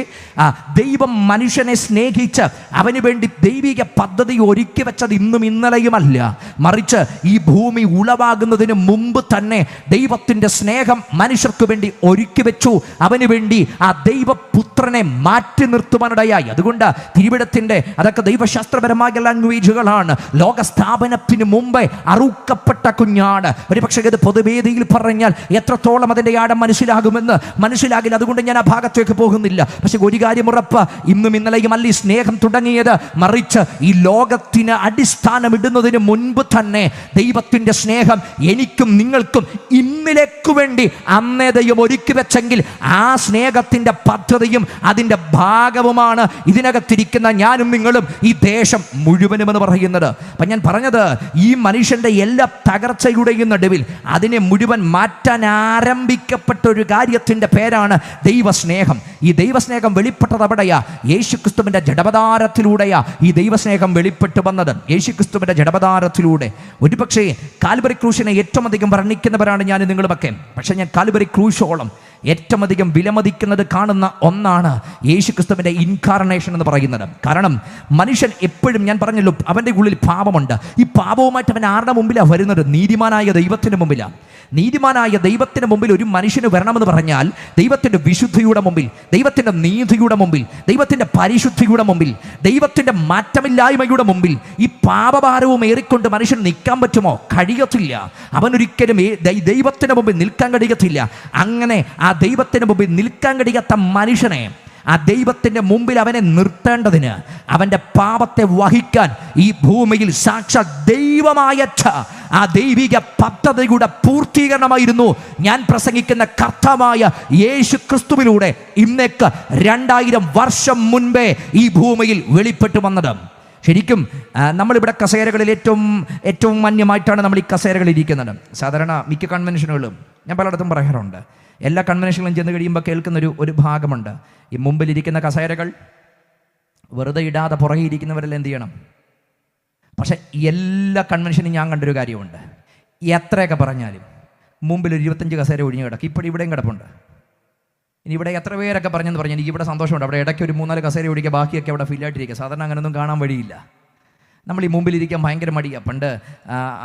ദൈവം മനുഷ്യനെ സ്നേഹിച്ച് അവന് വേണ്ടി ദൈവിക പദ്ധതി ഒരുക്കി വെച്ചത് ഇന്നും ഇന്നലെയുമല്ല. മറിച്ച് ഈ ഭൂമി ഉളവാകുന്നതിന് മുമ്പ് തന്നെ ദൈവത്തിൻ്റെ സ്നേഹം മനുഷ്യർക്ക് വേണ്ടി ഒരുക്കി വെച്ചു. അവന് വേണ്ടി ആ ദൈവപുത്രനെ മാറ്റി നിർത്തുവാനിടയായി. അതുകൊണ്ട് തിരുവിടത്തിൻ്റെ അതൊക്കെ ദൈവശാസ്ത്രപരമായ ലാംഗ്വേജുകളാണ്. ലോകസ്ഥാപനത്തിന് മുമ്പേ അറുക്കപ്പെട്ട കുഞ്ഞാട്. ഒരു പക്ഷേ ഇത് പൊതുവേദിയിൽ പറഞ്ഞാൽ എത്രത്തോളം അതിൻ്റെ ആഴം മനസ്സിലാകില്ല. അതുകൊണ്ട് ഞാൻ ആ ഭാഗത്തേക്ക് പോകുന്നില്ല. പക്ഷെ ഒരു കാര്യം ഉറപ്പ്, ഇന്നും ഇന്നലെയും അല്ല ഈ സ്നേഹം തുടങ്ങിയത്. മറിച്ച് ഈ ലോകത്തിന് അടിസ്ഥാനം ഇടുന്നതിന് മുൻപ് തന്നെ ദൈവത്തിൻ്റെ സ്നേഹം എനിക്കും നിങ്ങൾക്കും ഇന്നിലേക്ക് വേണ്ടി അന്നേ ദൈവം ഒരുക്കി വെച്ചെങ്കിൽ ആ സ്നേഹത്തിൻ്റെ പദ്ധതിയും അതിൻ്റെ ഭാഗവുമാണ് ഇതിനകത്തിരിക്കുന്ന ഞാനും നിങ്ങളും ഈ ദേശം മുഴുവനും എന്ന് പറയുന്നത്. അപ്പം ഞാൻ പറഞ്ഞത്, ഈ മനുഷ്യൻ്റെ എല്ലാ തകർച്ചയുടെയും നടുവിൽ അതിനെ മുഴുവൻ മാറ്റാൻ ആരംഭിക്കപ്പെട്ട ഒരു കാര്യത്തിൻ്റെ പേരാണ് ദൈവസ്നേഹം. ഈ ദൈവസ്നേഹം വെളിപ്പെട്ടത് എവിടെയാ? യേശുക്രിസ്തുവിൻ്റെ ജഡവതാരത്തിലൂടെയാ ഈ ദൈവസ്നേഹം വെളിപ്പെട്ടു വന്നത്. യേശുക്രിസ്തുവിൻ്റെ ജഡവതാരത്തിലൂടെ. ഒരുപക്ഷേ കാൽവരി ക്രൂശിനെ ഏറ്റവും അധികം വർണ്ണിക്കുന്നവരാണ് ഞാൻ നിങ്ങളുമൊക്കെ. പക്ഷേ ഞാൻ കാൽവരി ക്രൂശോളം ഏറ്റവും അധികം വിലമതിക്കുന്നത് കാണുന്ന ഒന്നാണ് യേശുക്രിസ്തുവിൻ്റെ ഇൻകാർണേഷൻ എന്ന് പറയുന്നത്. കാരണം മനുഷ്യൻ എപ്പോഴും, ഞാൻ പറഞ്ഞല്ലോ, അവൻ്റെ ഉള്ളിൽ പാപമുണ്ട്. ഈ പാപവുമായിട്ട് അവൻ ആരുടെ മുമ്പിലാണ് വരുന്നത്? നീതിമാനായ ദൈവത്തിൻ്റെ മുമ്പിലാണ്. നീതിമാനായ ദൈവത്തിന് മുമ്പിൽ ഒരു മനുഷ്യന് വരണമെന്ന് പറഞ്ഞാൽ ദൈവത്തിൻ്റെ വിശുദ്ധിയുടെ മുമ്പിൽ, ദൈവത്തിൻ്റെ നീതിയുടെ മുമ്പിൽ, ദൈവത്തിൻ്റെ പരിശുദ്ധിയുടെ മുമ്പിൽ, ദൈവത്തിൻ്റെ മാറ്റമില്ലായ്മയുടെ മുമ്പിൽ ഈ പാപഭാരവും ഏറിക്കൊണ്ട് മനുഷ്യൻ നിൽക്കാൻ പറ്റുമോ? കഴിയത്തില്ല. അവനൊരിക്കലും ദൈവത്തിൻ്റെ മുമ്പിൽ നിൽക്കാൻ കഴിയത്തില്ല. അങ്ങനെ ആ ദൈവത്തിൻ്റെ മുമ്പിൽ നിൽക്കാൻ കഴിയാത്ത മനുഷ്യനെ ആ ദൈവത്തിൻ്റെ മുമ്പിൽ അവനെ നിർത്തേണ്ടതിന്, അവൻ്റെ പാപത്തെ വഹിക്കാൻ ഈ ഭൂമിയിൽ സാക്ഷാൽ ദൈവമായ ആ ദൈവിക പദ്ധതിയുടെ പൂർത്തീകരണമായിരുന്നു ഞാൻ പ്രസംഗിക്കുന്ന കർത്താവായ യേശു ക്രിസ്തുവിലൂടെ ഇന്നേക്ക് 2000 വർഷം മുൻപേ ഈ ഭൂമിയിൽ വെളിപ്പെട്ടു വന്നത്. ശരിക്കും നമ്മളിവിടെ കസേരകളിൽ ഏറ്റവും മാന്യമായിട്ടാണ് നമ്മൾ ഈ കസേരകളിൽ ഇരിക്കുന്നത്. സാധാരണ മിക്ക കൺവെൻഷനുകളും ഞാൻ പലയിടത്തും പറയാറുണ്ട്, എല്ലാ കൺവെൻഷനുകളും ചെന്ന് കഴിയുമ്പോൾ കേൾക്കുന്ന ഒരു ഭാഗമുണ്ട്, ഈ മുമ്പിലിരിക്കുന്ന കസേരകൾ വെറുതെ ഇടാതെ പുറകെ ഇരിക്കുന്നവരെല്ലാം എന്ത് ചെയ്യണം? പക്ഷേ എല്ലാ കൺവെൻഷനും ഞാൻ കണ്ടൊരു കാര്യമുണ്ട്, എത്രയൊക്കെ പറഞ്ഞാലും മുമ്പിൽ ഒരു 25 കസേര ഒഴിഞ്ഞു കിടക്കും. ഇപ്പോൾ ഇവിടെയും കിടപ്പുണ്ട്. ഇനി ഇവിടെ എത്ര പേരൊക്കെ പറഞ്ഞെന്ന് പറഞ്ഞാൽ എനിക്ക് ഇവിടെ സന്തോഷമുണ്ട്. അവിടെ ഇടയ്ക്ക് ഒരു 3-4 കസേര ഒഴിക്കുക, ബാക്കിയൊക്കെ അവിടെ ഫില്ലായിട്ടിരിക്കുക. സാധാരണ അങ്ങനെയൊന്നും കാണാൻ വഴിയില്ല. നമ്മൾ ഈ മുമ്പിലിരിക്കാൻ ഭയങ്കര മടിയാണ്. പണ്ട്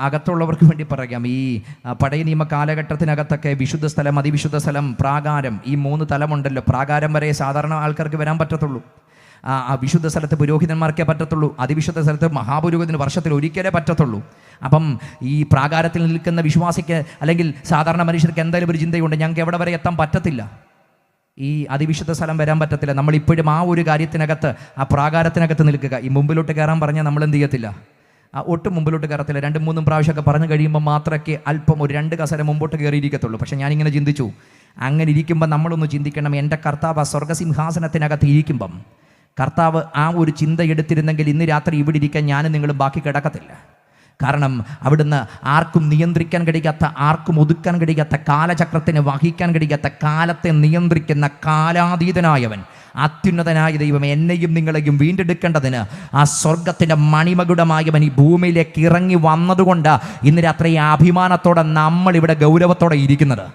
അകത്തുള്ളവർക്ക് വേണ്ടി പറയാം, ഈ പഴയ നിയമ കാലഘട്ടത്തിനകത്തൊക്കെ വിശുദ്ധ സ്ഥലം, അതിവിശുദ്ധ സ്ഥലം, പ്രാകാരം, ഈ 3 തലമുണ്ടല്ലോ. പ്രാകാരം വരെ സാധാരണ ആൾക്കാർക്ക് വരാൻ പറ്റത്തുള്ളൂ. ആ വിശുദ്ധ സ്ഥലത്ത് പുരോഹിതന്മാർക്കേ പറ്റത്തുള്ളൂ. അതിവിശുദ്ധ സ്ഥലത്ത് മഹാപുരോഹിതന് വർഷത്തിൽ ഒരിക്കലേ പറ്റത്തുള്ളൂ. അപ്പം ഈ പ്രാകാരത്തിൽ നിൽക്കുന്ന വിശ്വാസിക്ക് അല്ലെങ്കിൽ സാധാരണ മനുഷ്യർക്ക് എന്തായാലും ഒരു ചിന്തയുണ്ട്, ഞങ്ങൾക്ക് എവിടെ വരെ എത്താൻ പറ്റത്തില്ല, ഈ അതിവിശുദ്ധ സ്ഥലം വരാൻ പറ്റത്തില്ല. നമ്മളിപ്പോഴും ആ ഒരു കാര്യത്തിനകത്ത്, ആ പ്രാകാരത്തിനകത്ത് നിൽക്കുക. ഈ മുമ്പിലോട്ട് കയറാൻ പറഞ്ഞാൽ നമ്മൾ എന്ത് ചെയ്യത്തില്ല? ഒട്ടും മുമ്പിലോട്ട് കയറത്തില്ല. 2-3 പ്രാവശ്യമൊക്കെ പറഞ്ഞു കഴിയുമ്പോൾ മാത്രമേ അല്പം ഒരു 2 കസേര മുമ്പോട്ട് കയറിയിരിക്കത്തുള്ളൂ. പക്ഷേ ഞാനിങ്ങനെ ചിന്തിച്ചു, അങ്ങനെ ഇരിക്കുമ്പോൾ നമ്മളൊന്ന് ചിന്തിക്കണം, എൻ്റെ കർത്താവ് സ്വർഗസിംഹാസനത്തിനകത്ത് ഇരിക്കുമ്പം കർത്താവ് ആ ഒരു ചിന്ത എടുത്തിരുന്നെങ്കിൽ ഇന്ന് രാത്രി ഇവിടെ ഇരിക്കാൻ ഞാനും നിങ്ങളും ബാക്കി കിടക്കത്തില്ല. കാരണം അവിടുന്ന് ആർക്കും നിയന്ത്രിക്കാൻ കഴിയാത്ത, ആർക്കും ഒതുക്കാൻ കഴിയാത്ത, കാലചക്രത്തിന് വഹിക്കാൻ കഴിയാത്ത, കാലത്തെ നിയന്ത്രിക്കുന്ന കാലാതീതനായവൻ, അത്യുന്നതനായ ദൈവം എന്നെയും നിങ്ങളെയും വീണ്ടെടുക്കേണ്ടതിന് ആ സ്വർഗത്തിൻ്റെ മണിമകുടമായവൻ ഈ ഭൂമിയിലേക്ക് ഇറങ്ങി വന്നതുകൊണ്ട് ഇന്ന് രാത്രി അഭിമാനത്തോടെ നമ്മളിവിടെ ഗൗരവത്തോടെ ഇരിക്കുന്നത്.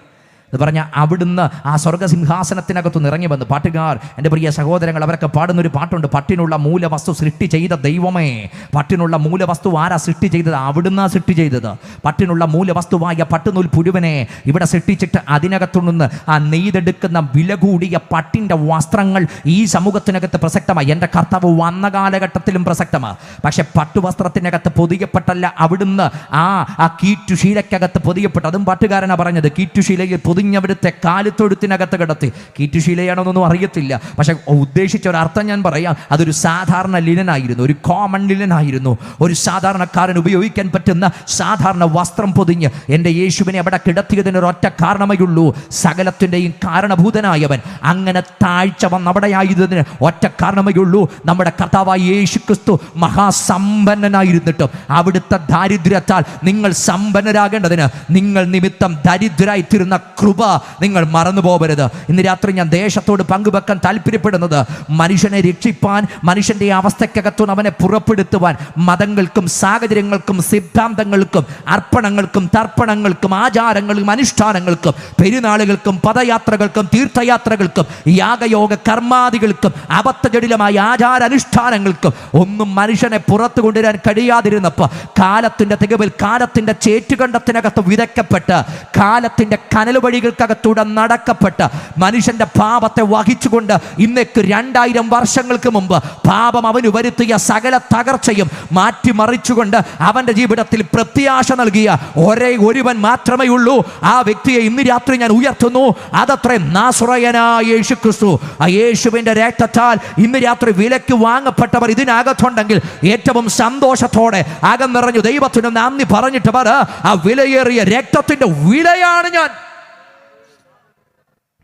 എന്ന് പറഞ്ഞാൽ അവിടുന്ന് ആ സ്വർഗസിംഹാസനത്തിനകത്തുനിന്ന് ഇറങ്ങി വന്ന് പാട്ടുകാർ, എൻ്റെ പ്രിയ സഹോദരങ്ങൾ, അവരൊക്കെ പാടുന്നൊരു പാട്ടുണ്ട്. പട്ടിനുള്ള മൂലവസ്തു സൃഷ്ടി ചെയ്ത ദൈവമേ. പട്ടിനുള്ള മൂലവസ്തു ആരാ സൃഷ്ടി ചെയ്തത്? അവിടുന്ന് സൃഷ്ടി ചെയ്തത്. പട്ടിനുള്ള മൂലവസ്തുവായ പട്ടുനൂൽ പുഴുവിനെ ഇവിടെ സൃഷ്ടിച്ചിട്ട് അതിനകത്തുനിന്ന് ആ നെയ്തെടുക്കുന്ന വില കൂടിയ പട്ടിൻ്റെ വസ്ത്രങ്ങൾ ഈ സമൂഹത്തിനകത്ത് പ്രസക്തമായി. എൻ്റെ കർത്താവ് വന്ന കാലഘട്ടത്തിലും പ്രസക്തമാണ്. പക്ഷെ പട്ടുവസ്ത്രത്തിനകത്ത് പൊതിയപ്പെട്ടല്ല, അവിടുന്ന് ആ കീറ്റുശീലയ്ക്കകത്ത് പൊതിയപ്പെട്ടു. അതും പാട്ടുകാരനാണ് പറഞ്ഞത്. കീറ്റുശീലയിൽ പൊതിഞ്ഞവിടുത്തെ കാലിത്തൊഴുത്തിനകത്ത് കിടത്തി. കീറ്റുശീലയാണെന്നൊന്നും അറിയത്തില്ല, പക്ഷെ ഉദ്ദേശിച്ച ഒരു അർത്ഥം ഞാൻ പറയാം. അതൊരു സാധാരണ ലിനനായിരുന്നു, ഒരു കോമൺ ലിനനായിരുന്നു. ഒരു സാധാരണക്കാരൻ ഉപയോഗിക്കാൻ പറ്റുന്ന സാധാരണ വസ്ത്രം പൊതിഞ്ഞ് എൻ്റെ യേശുവിനെ അവിടെ കിടത്തിയതിനൊരൊറ്റ കാരണമേയുള്ളൂ, സകലത്തിൻ്റെയും കാരണഭൂതനായവൻ അങ്ങനെ താഴ്ച വന്നവിടെയായതിന് ഒറ്റ കാരണമേയുള്ളൂ. നമ്മുടെ കർത്താവായ യേശു ക്രിസ്തു മഹാസമ്പന്നനായിരുന്നിട്ടും അവിടുത്തെ ദാരിദ്ര്യത്താൽ നിങ്ങൾ സമ്പന്നരാകേണ്ടതിന് നിങ്ങൾ നിമിത്തം ദരിദ്രരായിത്തീരുന്ന കൃപ നിങ്ങൾ മറന്നു പോകരുത്. ഇന്ന് രാത്രി ഞാൻ ദേശത്തോട് പങ്കുവെക്കാൻ താല്പര്യപ്പെടുന്നത്, മനുഷ്യനെ രക്ഷിപ്പാൻ, മനുഷ്യൻ്റെ അവസ്ഥയ്ക്കകത്തുനിന്ന് അവനെ പുറപ്പെടുത്തുവാൻ മതങ്ങൾക്കും സാഹചര്യങ്ങൾക്കും സിദ്ധാന്തങ്ങൾക്കും അർപ്പണങ്ങൾക്കും തർപ്പണങ്ങൾക്കും ആചാരങ്ങൾക്കും അനുഷ്ഠാനങ്ങൾക്കും പെരുന്നാളുകൾക്കും പദയാത്രകൾക്കും തീർത്ഥയാത്രകൾക്കും യാഗയോഗ കർമാദികൾക്കും അബദ്ധജടിലമായ ആചാരാനുഷ്ഠാനങ്ങൾക്കും ഒന്നും മനുഷ്യനെ പുറത്തു കൊണ്ടുവരാൻ കഴിയാതിരുന്നപ്പോൾ കാലത്തിൻ്റെ തികവിൽ, കാലത്തിൻ്റെ ചേറ്റുകണ്ടത്തിനകത്ത് വിതയ്ക്കപ്പെട്ട്, കാലത്തിൻ്റെ കനൽ വഴികൾക്കകത്തൂടെ നടക്കപ്പെട്ട് മനുഷ്യന്റെ പാപത്തെ വഹിച്ചുകൊണ്ട് ഇന്നേക്ക് 2000 വർഷങ്ങൾക്ക് മുമ്പ് പാപം അവന് വരുത്തിയ സകല തകർച്ചയും മാറ്റിമറിച്ചുകൊണ്ട് അവന്റെ ജീവിതത്തിൽ പ്രത്യാശ നൽകിയ ഒരേ ഒരുവൻ മാത്രമേ ഉള്ളൂ. ആ വ്യക്തിയെ ഇന്ന് രാത്രി ഞാൻ ഉയർത്തുന്നു. അതത്രേ നാസറയനായ യേശു ക്രിസ്തു. ആ യേശുവിന്റെ രക്തത്താൽ ഇന്ന് രാത്രി വിലയ്ക്ക് വാങ്ങപ്പെട്ടവർ ഇതിനകത്തുണ്ടെങ്കിൽ ഏറ്റവും സന്തോഷത്തോടെ അകം നിറഞ്ഞു ദൈവത്തിന് നന്ദി പറഞ്ഞിട്ട് പറ, ആ വിലയേറിയ രക്തത്തിന്റെ വിലയാണ് ഞാൻ.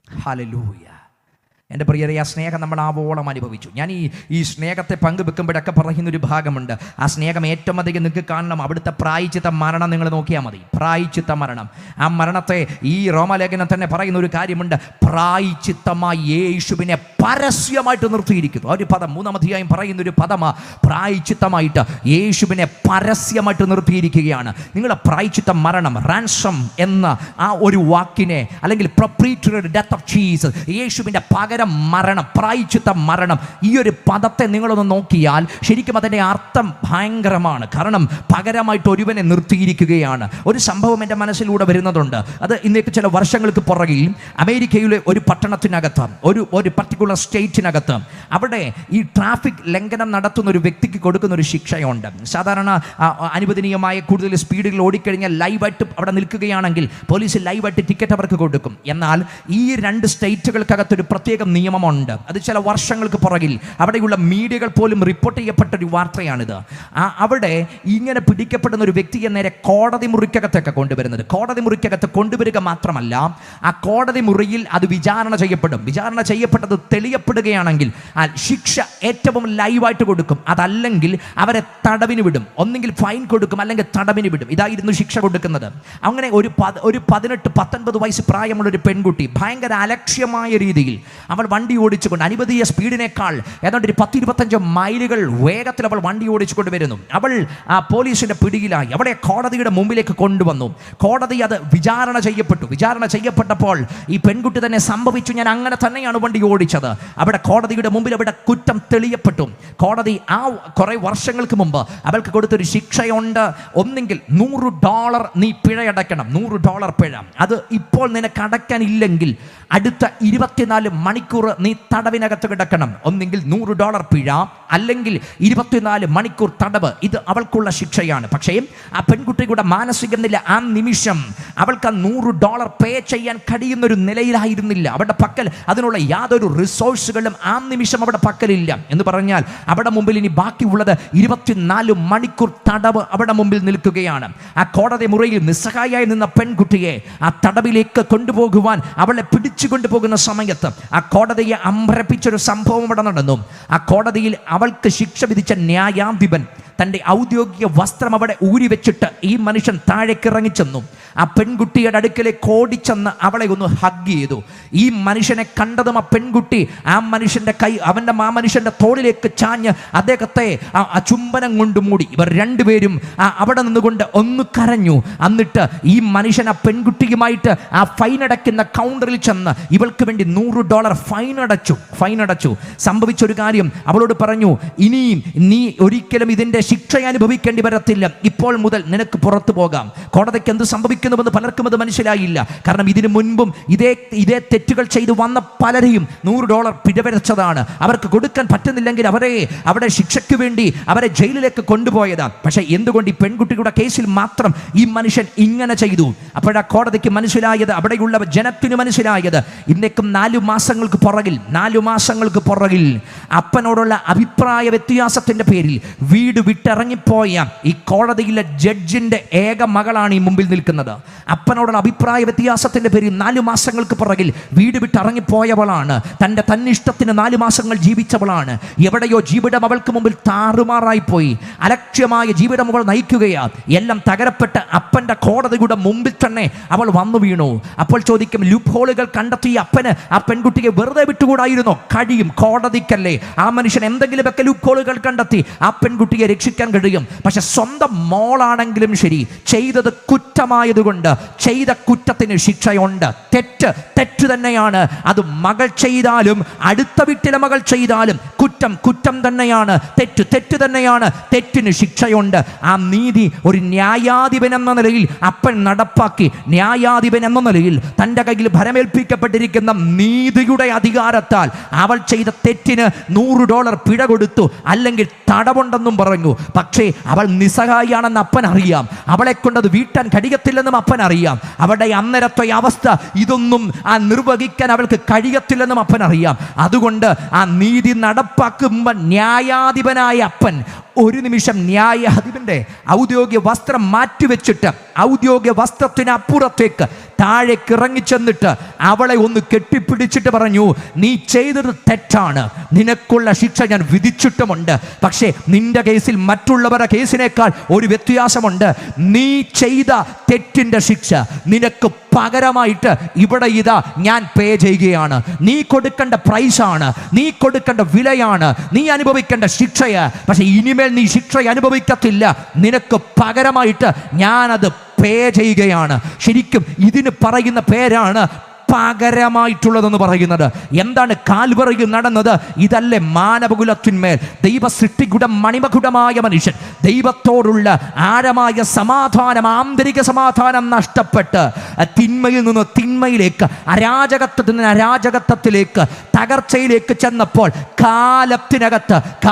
ഹല്ലേലൂയ. എൻ്റെ പ്രിയരെ, ആ സ്നേഹം നമ്മൾ ആവോളം അനുഭവിച്ചു. ഞാൻ ഈ സ്നേഹത്തെ പങ്കുവെക്കുമ്പോഴൊക്കെ പറയുന്നൊരു ഭാഗമുണ്ട്. ആ സ്നേഹം ഏറ്റവും അധികം നിങ്ങൾക്ക് കാണണം അവിടുത്തെ പ്രായശ്ചിത്ത മരണം. നിങ്ങൾ നോക്കിയാൽ മതി, പ്രായശ്ചിത്ത മരണം. ആ മരണത്തെ ഈ റോമാലേഖനം തന്നെ പറയുന്ന ഒരു കാര്യമുണ്ട്. പ്രായശ്ചിത്തമായി യേശുവിനെ പരസ്യമായിട്ട് നിർത്തിയിരിക്കുന്നു. ഒരു പദം 3-ാം അധ്യായം പറയുന്നൊരു പദമാണ് പ്രായശ്ചിത്തമായിട്ട് യേശുവിനെ പരസ്യമായിട്ട് നിർത്തിയിരിക്കുകയാണ്. നിങ്ങളെ പ്രായശ്ചിത്ത മരണം, റാൻസം എന്ന ആ ഒരു വാക്കിനെ, അല്ലെങ്കിൽ പ്രൊപ്രീറ്ററി ഡെത്ത് ഓഫ് ജീസസ്, യേശുവിൻ്റെ പകരം മരണം, പ്രായശ്ചിത്ത മരണം, ഈ ഒരു പദത്തെ നിങ്ങളൊന്ന് നോക്കിയാൽ ശരിക്കും അതിൻ്റെ അർത്ഥം ഭയങ്കരമാണ്. കാരണം പകരമായിട്ട് ഒരുവനെ നിർത്തിയിരിക്കുകയാണ്. ഒരു സംഭവം എൻ്റെ മനസ്സിലൂടെ വരുന്നതുണ്ട്. അത് ഇന്നേക്ക് ചില വർഷങ്ങൾക്ക് പുറകിൽ അമേരിക്കയിലെ ഒരു പട്ടണത്തിനകത്ത്, ഒരു പർട്ടിക്കുലർ സ്റ്റേറ്റിനകത്ത്, അവിടെ ഈ ട്രാഫിക് ലംഘനം നടത്തുന്ന ഒരു വ്യക്തിക്ക് കൊടുക്കുന്ന ഒരു ശിക്ഷയുണ്ട്. സാധാരണ അനുവദനീയമായ കൂടുതൽ സ്പീഡിൽ ഓടിക്കഴിഞ്ഞാൽ ലൈവായിട്ട് അവിടെ നിൽക്കുകയാണെങ്കിൽ പോലീസ് ലൈവായിട്ട് ടിക്കറ്റ് അവർക്ക് കൊടുക്കും. എന്നാൽ ഈ 2 സ്റ്റേറ്റുകൾക്കകത്തൊരു പ്രത്യേക നിയമമുണ്ട്. അത് ചില വർഷങ്ങൾക്ക് പുറകിൽ അവിടെയുള്ള മീഡിയകൾ പോലും റിപ്പോർട്ട് ചെയ്യപ്പെട്ടൊരു വാർത്തയാണിത്. അവിടെ ഇങ്ങനെ പിടിക്കപ്പെടുന്ന ഒരു വ്യക്തിയെ നേരെ കോടതി മുറിക്കകത്തൊക്കെ കൊണ്ടുവരുന്നത്. കോടതി മുറിക്കകത്ത് കൊണ്ടുവരിക മാത്രമല്ല, ആ കോടതി മുറിയിൽ അത് വിചാരണ ചെയ്യപ്പെടും. വിചാരണ ചെയ്യപ്പെട്ടത് തെളിയപ്പെടുകയാണെങ്കിൽ ആ ശിക്ഷ ഏറ്റവും ലൈവായിട്ട് കൊടുക്കും. അതല്ലെങ്കിൽ അവരെ തടവിന് വിടും. ഒന്നെങ്കിൽ ഫൈൻ കൊടുക്കും, അല്ലെങ്കിൽ തടവിന് വിടും. ഇതായിരുന്നു ശിക്ഷ കൊടുക്കുന്നത്. അങ്ങനെ ഒരു 18-19 വയസ്സ് പ്രായമുള്ളൊരു പെൺകുട്ടി ഭയങ്കര അലക്ഷ്യമായ രീതിയിൽ അവൾ വണ്ടി ഓടിച്ചുകൊണ്ട് അനുവദീയ സ്പീഡിനേക്കാൾ ഏതാണ്ട് ഒരു 10-25 മൈലുകൾ വേഗത്തിൽ അവൾ വണ്ടി ഓടിച്ചുകൊണ്ട് വരുന്നു. അവൾ ആ പോലീസിൻ്റെ പിടിയിലായി. അവളെ കോടതിയുടെ മുമ്പിലേക്ക് കൊണ്ടുവന്നു. കോടതി അത് വിചാരണ ചെയ്യപ്പെട്ടു. വിചാരണ ചെയ്യപ്പെട്ടപ്പോൾ ഈ പെൺകുട്ടി തന്നെ സംഭവിച്ചു, ഞാൻ അങ്ങനെ തന്നെയാണ് വണ്ടി ഓടിച്ചത്. അവിടെ കോടതിയുടെ മുമ്പിൽ അവിടെ കുറ്റം തെളിയപ്പെട്ടു. കോടതി ആ കുറേ വർഷങ്ങൾക്ക് മുമ്പ് അവൾക്ക് കൊടുത്തൊരു ശിക്ഷയുണ്ട്. ഒന്നെങ്കിൽ $100 നീ പിഴയടയ്ക്കണം. $100 പിഴ. അത് ഇപ്പോൾ നിനക്ക് അടയ്ക്കാനില്ലെങ്കിൽ അടുത്ത 24 മണിക്കൂർ നീ തടവിനകത്ത് കിടക്കണം. ഒന്നെങ്കിൽ $100 പിഴ, അല്ലെങ്കിൽ 24 മണിക്കൂർ തടവ്. ഇത് അവൾക്കുള്ള ശിക്ഷയാണ്. പക്ഷേ ആ പെൺകുട്ടിയുടെ മാനസിക നില ആ നിമിഷം അവൾക്ക് ആ $100 പേ ചെയ്യാൻ കഴിയുന്നൊരു നിലയിലായിരുന്നില്ല. അവരുടെ പക്കൽ അതിനുള്ള യാതൊരു റിസോഴ്സുകളും ആ നിമിഷം അവിടെ പക്കലില്ല. എന്ന് പറഞ്ഞാൽ അവിടെ മുമ്പിൽ ഇനി ബാക്കിയുള്ളത് 24 മണിക്കൂർ തടവ് അവിടെ മുമ്പിൽ നിൽക്കുകയാണ്. ആ കോടതി മുറിയിൽ നിസ്സഹായായി നിന്ന പെൺകുട്ടിയെ ആ തടവിലേക്ക് കൊണ്ടുപോകുവാൻ അവളെ പിടിച്ചു കൊണ്ടുപോകുന്ന സമയത്ത് ആ കോടതിയെ അമ്പരപ്പിച്ചൊരു സംഭവം ഇവിടെ നടന്നു. ആ കോടതിയിൽ അവൾക്ക് ശിക്ഷ വിധിച്ച ന്യായാധിപൻ തൻ്റെ ഔദ്യോഗിക വസ്ത്രം അവിടെ ഊരി വെച്ചിട്ട് ഈ മനുഷ്യൻ താഴേക്കിറങ്ങി ചെന്നു. ആ പെൺകുട്ടിയുടെ അടുക്കലേക്ക് ഓടിച്ചെന്ന് അവളെ ഒന്ന് ഹഗ് ചെയ്തു. ഈ മനുഷ്യനെ കണ്ടതും ആ പെൺകുട്ടി ആ മനുഷ്യൻ്റെ കൈ ആ മനുഷ്യൻ്റെ തോളിലേക്ക് ചാഞ്ഞ് അദ്ദേഹത്തെ ആ ചുംബനം കൊണ്ട് മൂടി. ഇവർ രണ്ടുപേരും അവിടെ നിന്നുകൊണ്ട് ഒന്ന് കരഞ്ഞു. എന്നിട്ട് ഈ മനുഷ്യൻ ആ പെൺകുട്ടിയുമായിട്ട് ആ ഫൈൻ അടയ്ക്കുന്ന കൗണ്ടറിൽ ചെന്ന് ഇവൾക്ക് വേണ്ടി $100 ഫൈൻ അടച്ചു. സംഭവിച്ചൊരു കാര്യം അവളോട് പറഞ്ഞു, ഇനിയും നീ ഒരിക്കലും ഇതിൻ്റെ ശിക്ഷ അനുഭവിക്കേണ്ടി വരത്തില്ല, ഇപ്പോൾ മുതൽ നിനക്ക് പുറത്തു പോകാം. കോടതിക്ക് എന്ത് സംഭവിക്കുന്നുവെന്ന് പലർക്കും അത് മനസ്സിലായില്ല. കാരണം ഇതിനു മുൻപും ഇതേ തെറ്റുകൾ ചെയ്തു വന്ന പലരെയും $100 പിഴവരച്ചതാണ്. അവർക്ക് കൊടുക്കാൻ പറ്റുന്നില്ലെങ്കിൽ അവരെ അവിടെ ശിക്ഷയ്ക്ക് വേണ്ടി അവരെ ജയിലിലേക്ക് കൊണ്ടുപോയതാണ്. പക്ഷേ എന്തുകൊണ്ട് ഈ പെൺകുട്ടിയുടെ കേസിൽ മാത്രം ഈ മനുഷ്യൻ ഇങ്ങനെ ചെയ്തു? അപ്പോഴാ കോടതിക്ക് മനസ്സിലായത്, അവിടെയുള്ള ജനത്തിന് മനസ്സിലായത്, ഇന്നേക്കും 4 മാസങ്ങൾക്ക് പുറകിൽ അപ്പനോടുള്ള അഭിപ്രായ വ്യത്യാസത്തിന്റെ പേരിൽ വീട് വിട്ടിറങ്ങിപ്പോയ ഈ കോടതിയിലെ ജഡ്ജിന്റെ ഏക മകളാണ് ഈ മുമ്പിൽ നിൽക്കുന്നത്. അപ്പനോടുള്ള അഭിപ്രായ വ്യത്യാസത്തിന്റെ പേരിൽ 4 മാസങ്ങൾക്ക് പുറകിൽ വീട് വിട്ടിറങ്ങിപ്പോയവളാണ്. തന്നിഷ്ടത്തിന് 4 മാസങ്ങൾ ജീവിച്ചവളാണ്. എവിടെയോ ജീവിതം അവൾക്ക് മുമ്പിൽ താറുമാറായി പോയി. അലക്ഷ്യമായ ജീവിതം അവൾ നയിക്കുകയാണ്. എല്ലാം തകരപ്പെട്ട് അപ്പന്റെ കോടതിയുടെ മുമ്പിൽ തന്നെ അവൾ വന്നു വീണു. അപ്പോൾ ചോദിക്കും, ലൂപ്പ് ഹോളുകൾ കണ്ടെത്തിയ അപ്പന് ആ പെൺകുട്ടിയെ വെറുതെ വിട്ടുകൂടായിരുന്നോ? കഴിയും, കോടതിക്കല്ലേ. ആ മനുഷ്യൻ എന്തെങ്കിലുമൊക്കെ ലൂപ്പ് ഹോളുകൾ കണ്ടെത്തി ആ പെൺകുട്ടിയെ രക്ഷിക്കാൻ കഴിയും. പക്ഷെ സ്വന്തം മോളാണെങ്കിലും ശരി, ചെയ്തത് കുറ്റമായതുകൊണ്ട് ചെയ്ത കുറ്റത്തിന് ശിക്ഷയുണ്ട്. തെറ്റ് തന്നെയാണ്. അത് മകൾ ചെയ്താലും അടുത്ത വീട്ടിലെ മകൾ ചെയ്താലും കുറ്റം തന്നെയാണ്. തെറ്റ് തന്നെയാണ്. തെറ്റിന് ശിക്ഷയുണ്ട്. ആ നീതി ഒരു ന്യായാധിപൻ എന്ന നിലയിൽ അപ്പൻ നടപ്പാക്കി. ന്യായാധിപൻ എന്ന നിലയിൽ തൻ്റെ കയ്യിൽ ഭരമേൽപ്പിക്കപ്പെട്ടിരിക്കുന്ന നീതിയുടെ അധികാരത്താൽ അവൾ ചെയ്ത തെറ്റിന് $100 പിഴ കൊടുത്തു, അല്ലെങ്കിൽ തടവുണ്ടെന്നും പറഞ്ഞു. പക്ഷേ അവൾ നിസ്സഹായിയാണെന്ന് അപ്പൻ അറിയാം. അവളെ കൊണ്ടത് വീട്ടാൻ കഴിയത്തില്ലെന്നും അപ്പൻ അറിയാം. അവളുടെ അന്നേരത്തെ അവസ്ഥ ഇതൊന്നും നിർവഹിക്കാൻ അവൾക്ക് കഴിയത്തില്ലെന്നും അപ്പൻ അറിയാം. അതുകൊണ്ട് ആ നീതി നടപ്പാക്കുമ്പോൾ ന്യായാധിപനായ അപ്പൻ ഒരു നിമിഷം ന്യായാധിപന്റെ ഔദ്യോഗിക വസ്ത്രം മാറ്റിവെച്ചിട്ട് ഔദ്യോഗിക വസ്ത്രത്തിനപ്പുറത്തേക്ക് താഴേക്ക് ഇറങ്ങിച്ചെന്നിട്ട് അവളെ ഒന്ന് കെട്ടിപ്പിടിച്ചിട്ട് പറഞ്ഞു, നീ ചെയ്തത് തെറ്റാണ്, നിനക്കുള്ള ശിക്ഷ ഞാൻ വിധിച്ചിട്ടുമുണ്ട്. പക്ഷേ നിന്റെ കേസിൽ മറ്റുള്ളവരുടെ കേസിനേക്കാൾ ഒരു വ്യത്യാസമുണ്ട്. നീ ചെയ്ത തെറ്റിൻ്റെ ശിക്ഷ നിനക്ക് പകരമായിട്ട് ഇവിടെ ഇതാ ഞാൻ പേ ചെയ്യുകയാണ്. നീ കൊടുക്കേണ്ട പ്രൈസാണ്, നീ കൊടുക്കേണ്ട വിലയാണ്, നീ അനുഭവിക്കേണ്ട ശിക്ഷയാണ്. പക്ഷെ ഇനിമേൽ നീ ശിക്ഷ അനുഭവിക്കത്തില്ല, നിനക്ക് പകരമായിട്ട് ഞാനത് പേ ചെയ്യുകയാണ്. ശരിക്കും ഇതിന് പറയുന്ന പേരാണ് പകരമായിട്ടുള്ളതെന്ന് പറയുന്നത്. എന്താണ് കാൽവറിയിൽ നടന്നത്? ഇതല്ലേ മാനവകുലത്തിന്മേൽ ദൈവ സൃഷ്ടിയുടെ മണിമകുടമായ മനുഷ്യൻ ദൈവത്തോടുള്ള ആഴമായ സമാധാനം, ആന്തരിക സമാധാനം നഷ്ടപ്പെട്ട് തിന്മയിൽ നിന്ന് തിന്മയിലേക്ക്, അരാജകത്വത്തിൽ നിന്ന് അരാജകത്വത്തിലേക്ക്, തകർച്ചയിലേക്ക് ചെന്നപ്പോൾ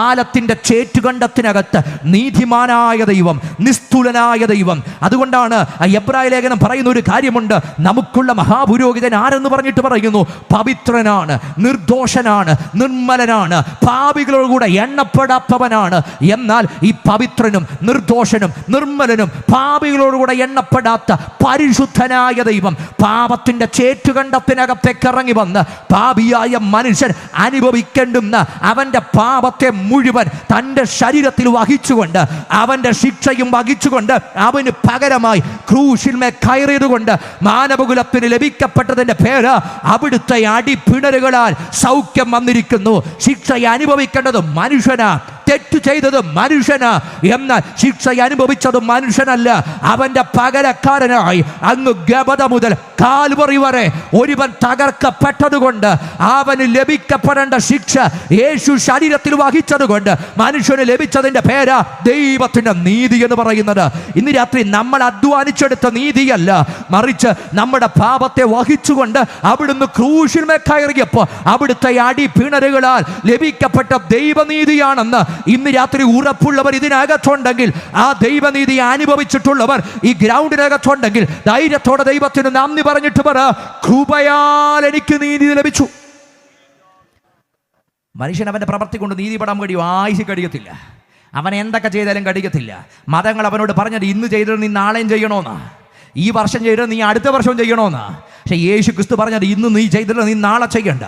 കാലത്തിൻ്റെ ചേറ്റുകണ്ടത്തിനകത്ത് നീതിമാനായ ദൈവം, നിസ്തുലനായ ദൈവം. അതുകൊണ്ടാണ് എബ്രായ ലേഖനം പറയുന്ന ഒരു കാര്യമുണ്ട്, നമുക്കുള്ള മഹാപുരോഹിതൻ ആരെന്ന് പറഞ്ഞിട്ട് പറയുന്നു, പവിത്രനാണ്, നിർദോഷനാണ്, നിർമ്മലനാണ്, പാപികളോടുകൂടെ എണ്ണപ്പെടാത്തവനാണ്. എന്നാൽ ഈ പവിത്രനും നിർദോഷനും നിർമ്മലനും പാപികളോടുകൂടെ എണ്ണപ്പെടാത്ത പരിശുദ്ധനായ ദൈവം പാപത്തിന്റെ ചേറ്റുകണ്ടത്തിനകത്തേക്ക് ഇറങ്ങി വന്ന് പാപിയായ മനുഷ്യൻ അനുഭവിക്കേണ്ടുന്ന അവന്റെ പാപത്തെ മുഴുവൻ തൻ്റെ ശരീരത്തിൽ വഹിച്ചുകൊണ്ട് അവന്റെ ശിക്ഷയും വഹിച്ചുകൊണ്ട് അവന് പകരമായി ക്രൂശിന്മേൽ കയറിയതുകൊണ്ട് മാനവകുലത്തിന് ലഭിക്കപ്പെട്ടതിന്റെ പേര് അവിടുത്തെ അടിപ്പിണരുകളാൽ സൗഖ്യം വന്നിരിക്കുന്നു. ശിക്ഷ അനുഭവിക്കേണ്ടത് മനുഷ്യനാ, തെറ്റ് ചെയ്തത് മനുഷ്യനാ, എന്നാൽ ശിക്ഷ അനുഭവിച്ചത് മനുഷ്യനല്ല. അവന്റെ പകരക്കാരനായി അങ്ങ് ഗബദ മുതൽ കാൽവറി വരെ ഒരുവൻ തകർക്കപ്പെട്ടതുകൊണ്ട് അവന് ലഭിക്കപ്പെടേണ്ട ശിക്ഷ യേശു ശരീരത്തിൽ വഹിച്ചതുകൊണ്ട് മനുഷ്യന് ലഭിച്ചതിന്റെ പേരാ ദൈവത്തിന്റെ നീതി എന്ന് പറയുന്നത്. ഇന്ന് രാത്രി നമ്മൾ അധ്വാനിച്ചെടുത്ത നീതിയല്ല, മറിച്ച് നമ്മുടെ പാപത്തെ വഹിച്ചുകൊണ്ട് അവിടുന്ന് ക്രൂശിന്മേൽ കയറിയപ്പോൾ അവിടുത്തെ അടിപ്പിണരുകളാൽ ലഭിക്കപ്പെട്ട ദൈവനീതിയാണെന്ന് ഇന്ന് രാത്രി ഉറപ്പുള്ളവർ ഇതിനകത്തുണ്ടെങ്കിൽ, ആ ദൈവനീതി അനുഭവിച്ചിട്ടുള്ളവർ ഈ ഗ്രൗണ്ടിനകത്തുണ്ടെങ്കിൽ ധൈര്യത്തോടെ ദൈവത്തിന് നന്ദി പറഞ്ഞിട്ട് പറ, കൃപയാൽ എനിക്ക് നീതി ലഭിച്ചു. മനുഷ്യൻ അവന്റെ പ്രവൃത്തി കൊണ്ട് നീതിപ്പെടാൻ കഴിയും, ആയുസ് കഴിയത്തില്ല. അവൻ എന്തൊക്കെ ചെയ്താലും കഴിയത്തില്ല. മതങ്ങൾ അവനോട് പറഞ്ഞത് ഇന്ന് ചെയ്തത് നീ നാളെയും ചെയ്യണമെന്നാ, ഈ വർഷം ചെയ്തത് നീ അടുത്ത വർഷവും ചെയ്യണമെന്നാ. പക്ഷെ യേശു ക്രിസ്തു പറഞ്ഞത് ഇന്ന് നീ ചെയ്തത് നീ നാളെ ചെയ്യണ്ട,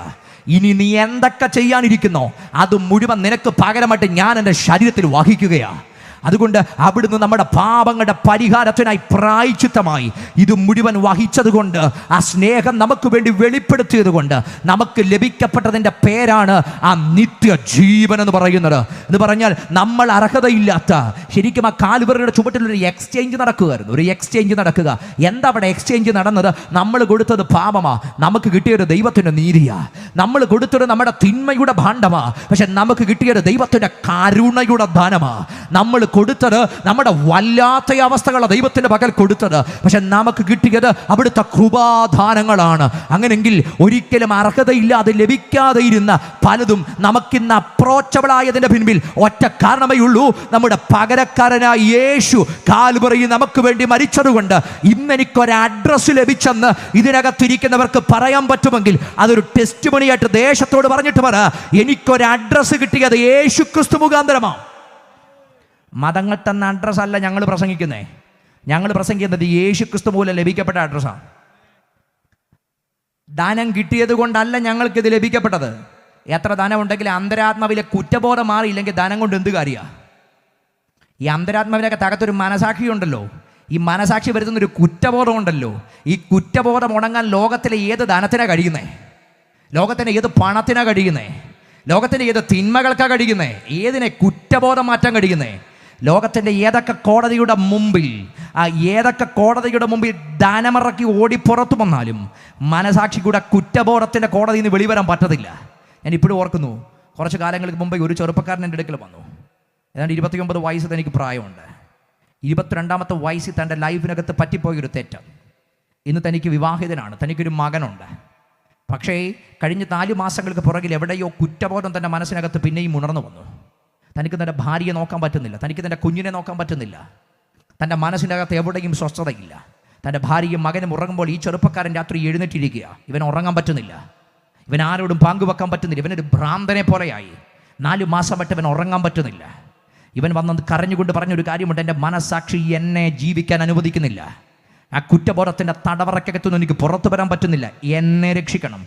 ഇനി നീ എന്തൊക്കെ ചെയ്യാനിരിക്കുന്നോ അത് മുഴുവൻ നിനക്ക് പകരമായിട്ട് ഞാൻ എൻ്റെ ശരീരത്തിൽ വഹിക്കുകയാണ്. അതുകൊണ്ട് അവിടുന്ന് നമ്മുടെ പാപങ്ങളുടെ പരിഹാരത്തിനായി പ്രായശ്ചിത്തമായി ഇത് മുഴുവൻ വഹിച്ചതുകൊണ്ട്, ആ സ്നേഹം നമുക്ക് വേണ്ടി വെളിപ്പെടുത്തിയത് കൊണ്ട് നമുക്ക് ലഭിക്കപ്പെട്ടതിൻ്റെ പേരാണ് ആ നിത്യജീവൻ എന്ന് പറയുന്നത്. എന്ന് പറഞ്ഞാൽ നമ്മൾ അർഹതയില്ലാത്ത, ശരിക്കും ആ കാൽവറിയുടെ ചുവട്ടിലൊരു എക്സ്ചേഞ്ച് നടക്കുകയായിരുന്നു. ഒരു എക്സ്ചേഞ്ച് നടക്കുക. എന്താ അവിടെ എക്സ്ചേഞ്ച് നടന്നത്? നമ്മൾ കൊടുത്തത് പാപമാ, നമുക്ക് കിട്ടിയൊരു ദൈവത്തിൻ്റെ നീതിയാ. നമ്മൾ കൊടുത്തത് നമ്മുടെ തിന്മയുടെ ഭാണ്ഡമാ, പക്ഷെ നമുക്ക് കിട്ടിയത് ദൈവത്തിൻ്റെ കരുണയുടെ ദാനമാ. നമ്മൾ കൊടുത്തത് നമ്മുടെ വല്ലാത്ത അവസ്ഥകളാണ് ദൈവത്തിൻ്റെ പകൽ കൊടുത്തത്, പക്ഷെ നമുക്ക് കിട്ടിയത് അവിടുത്തെ കൃപാദാനങ്ങളാണ്. അങ്ങനെങ്കിൽ ഒരിക്കലും അർഹതയില്ലാതെ ലഭിക്കാതെ ഇരുന്ന പലതും നമുക്കിന്ന് അപ്രോച്ചബിൾ ആയതിൻ്റെ പിൻപിൽ ഒറ്റ കാരണമേ ഉള്ളൂ. നമ്മുടെ പകരക്കാരനായ യേശു കാൽവറിയിൽ നമുക്ക് വേണ്ടി മരിച്ചതുകൊണ്ട് ഇന്ന് എനിക്കൊരു അഡ്രസ്സ് ലഭിച്ചെന്ന് ഇതിനകത്തിരിക്കുന്നവർക്ക് പറയാൻ പറ്റുമെങ്കിൽ അതൊരു ടെസ്റ്റിമണിയായിട്ട് ദേശത്തോട് പറഞ്ഞിട്ട് പറ, എനിക്കൊരു അഡ്രസ്സ് കിട്ടിയത് യേശു ക്രിസ്തു മുഖാന്തരമാണ്. മതങ്ങൾ തന്ന അഡ്രസ്സല്ല ഞങ്ങൾ പ്രസംഗിക്കുന്നത്. ഞങ്ങൾ പ്രസംഗിക്കുന്നത് യേശു ക്രിസ്തു മൂലം ലഭിക്കപ്പെട്ട അഡ്രസ്സാണ്. ധനം കിട്ടിയത് കൊണ്ടല്ല ഞങ്ങൾക്കിത് ലഭിക്കപ്പെട്ടത്. എത്ര ധനം ഉണ്ടെങ്കിൽ അന്തരാത്മാവിലെ കുറ്റബോധം മാറിയില്ലെങ്കിൽ ധനം കൊണ്ട് എന്ത് കാര്യമാണ്? ഈ അന്തരാത്മാവിനൊക്കെ തകർത്തൊരു മനസാക്ഷി ഉണ്ടല്ലോ, ഈ മനസാക്ഷി വരുത്തുന്നൊരു കുറ്റബോധം ഉണ്ടല്ലോ. ഈ കുറ്റബോധം ഉണങ്ങാൻ ലോകത്തിലെ ഏത് ധനത്തിനാണ് കഴിയുന്നേ? ലോകത്തിൻ്റെ ഏത് പണത്തിനാണ് കഴിയുന്നേ? ലോകത്തിൻ്റെ ഏത് തിന്മകൾക്കാണ് കഴിയുന്നേ? ഏതിനെ കുറ്റബോധം മാറ്റാൻ കഴിയുന്നേ? ലോകത്തിൻ്റെ ഏതൊക്കെ കോടതിയുടെ മുമ്പിൽ ധനമിറക്കി ഓടി പുറത്തു വന്നാലും മനസാക്ഷിക്കൂടെ കുറ്റബോധത്തിൻ്റെ കോടതിയിൽ നിന്ന് വെളിവരാൻ പറ്റത്തില്ല. ഞാൻ ഇപ്പോഴും ഓർക്കുന്നു, കുറച്ച് കാലങ്ങൾക്ക് മുമ്പേ ഒരു ചെറുപ്പക്കാരൻ എൻ്റെ അടുക്കൽ വന്നു. ഏതാണ്ട് 29 വയസ്സ് തനിക്ക് പ്രായമുണ്ട്. 22ാമത്തെ വയസ്സിൽ തൻ്റെ ലൈഫിനകത്ത് പറ്റിപ്പോയൊരു തെറ്റ്. ഇന്ന് തനിക്ക് വിവാഹിതനാണ്, തനിക്കൊരു മകനുണ്ട്. പക്ഷേ കഴിഞ്ഞ 4 മാസങ്ങൾക്ക് പുറകിൽ എവിടെയോ കുറ്റബോധം തൻ്റെ മനസ്സിനകത്ത് പിന്നെയും ഉണർന്നു വന്നു. തനിക്ക് തൻ്റെ ഭാര്യയെ നോക്കാൻ പറ്റുന്നില്ല, തനിക്ക് തൻ്റെ കുഞ്ഞിനെ നോക്കാൻ പറ്റുന്നില്ല, തൻ്റെ മനസ്സിനകത്ത് എവിടെയും സ്വസ്ഥതയില്ല. തൻ്റെ ഭാര്യയും മകനും ഉറങ്ങുമ്പോൾ ഈ ചെറുപ്പക്കാരൻ രാത്രി എഴുന്നേറ്റിരിക്കുക. ഇവൻ ഉറങ്ങാൻ പറ്റുന്നില്ല, ഇവൻ ആരോടും പങ്കുവെക്കാൻ പറ്റുന്നില്ല. ഇവനൊരു ഭ്രാന്തനെ പോലെയായി. 4 മാസമായിട്ട് ഇവൻ ഉറങ്ങാൻ പറ്റുന്നില്ല. ഇവൻ വന്നത് കരഞ്ഞുകൊണ്ട് പറഞ്ഞൊരു കാര്യമുണ്ട്, എൻ്റെ മനസ്സാക്ഷി എന്നെ ജീവിക്കാൻ അനുവദിക്കുന്നില്ല. ആ കുറ്റബോധത്തിൻ്റെ തടവറക്കകത്തൊന്നും എനിക്ക് പുറത്തു വരാൻ പറ്റുന്നില്ല, എന്നെ രക്ഷിക്കണം.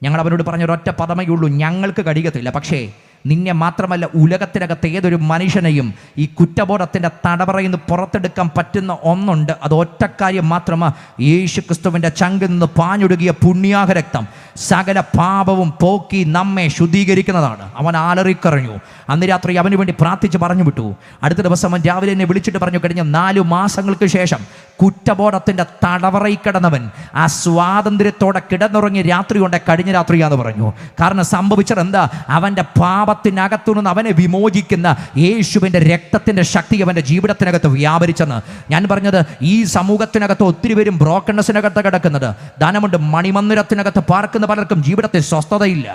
ഞങ്ങൾ അവനോട് പറഞ്ഞൊരൊറ്റ പദമേ ഉള്ളൂ, ഞങ്ങൾക്ക് കഴിയത്തില്ല. പക്ഷേ നിന്നെ മാത്രമല്ല, ഉലകത്തിനകത്ത് ഏതൊരു മനുഷ്യനെയും ഈ കുറ്റബോധത്തിൻ്റെ തടവറയിൽ നിന്ന് പുറത്തെടുക്കാൻ പറ്റുന്ന ഒന്നുണ്ട്. അത് ഒറ്റക്കാര്യം മാത്രമാണ്, യേശു ക്രിസ്തുവിൻ്റെ ചങ്കിൽ നിന്ന് പാഞ്ഞൊടുകിയ പുണ്യാഹ രക്തം സകല പാപവും പോക്കി നമ്മെ ശുദ്ധീകരിക്കുന്നതാണ്. അവൻ ആലറിക്കറിഞ്ഞു. അന്ന് രാത്രി അവന് വേണ്ടി പ്രാർത്ഥിച്ച് പറഞ്ഞു വിട്ടു. അടുത്ത ദിവസം അവൻ രാവിലെ എന്നെ വിളിച്ചിട്ട് പറഞ്ഞു, കഴിഞ്ഞ 4 മാസങ്ങൾക്ക് ശേഷം കുറ്റബോധത്തിൻ്റെ തടവറയിൽ കിടന്നവൻ ആ സ്വാതന്ത്ര്യത്തോടെ കിടന്നുറങ്ങി രാത്രി കൊണ്ട് കഴിഞ്ഞ രാത്രിയാന്ന് പറഞ്ഞു. കാരണം സംഭവിച്ചത് എന്താ? അവൻ്റെ പാപത്തിനകത്തുനിന്ന് അവനെ വിമോചിക്കുന്ന യേശുവിൻ്റെ രക്തത്തിൻ്റെ ശക്തി അവൻ്റെ ജീവിതത്തിനകത്ത് വ്യാപരിച്ചെന്ന് ഞാൻ പറഞ്ഞത്. ഈ സമൂഹത്തിനകത്ത് ഒത്തിരി പേരും ബ്രോക്കൺനെസ്സിനകത്ത് കിടക്കുന്നത്. ധനമുണ്ട്, മണിമന്ദിരത്തിനകത്ത് പാർക്കുന്ന പലർക്കും ജീവിതത്തിൽ സ്വസ്ഥതയില്ല.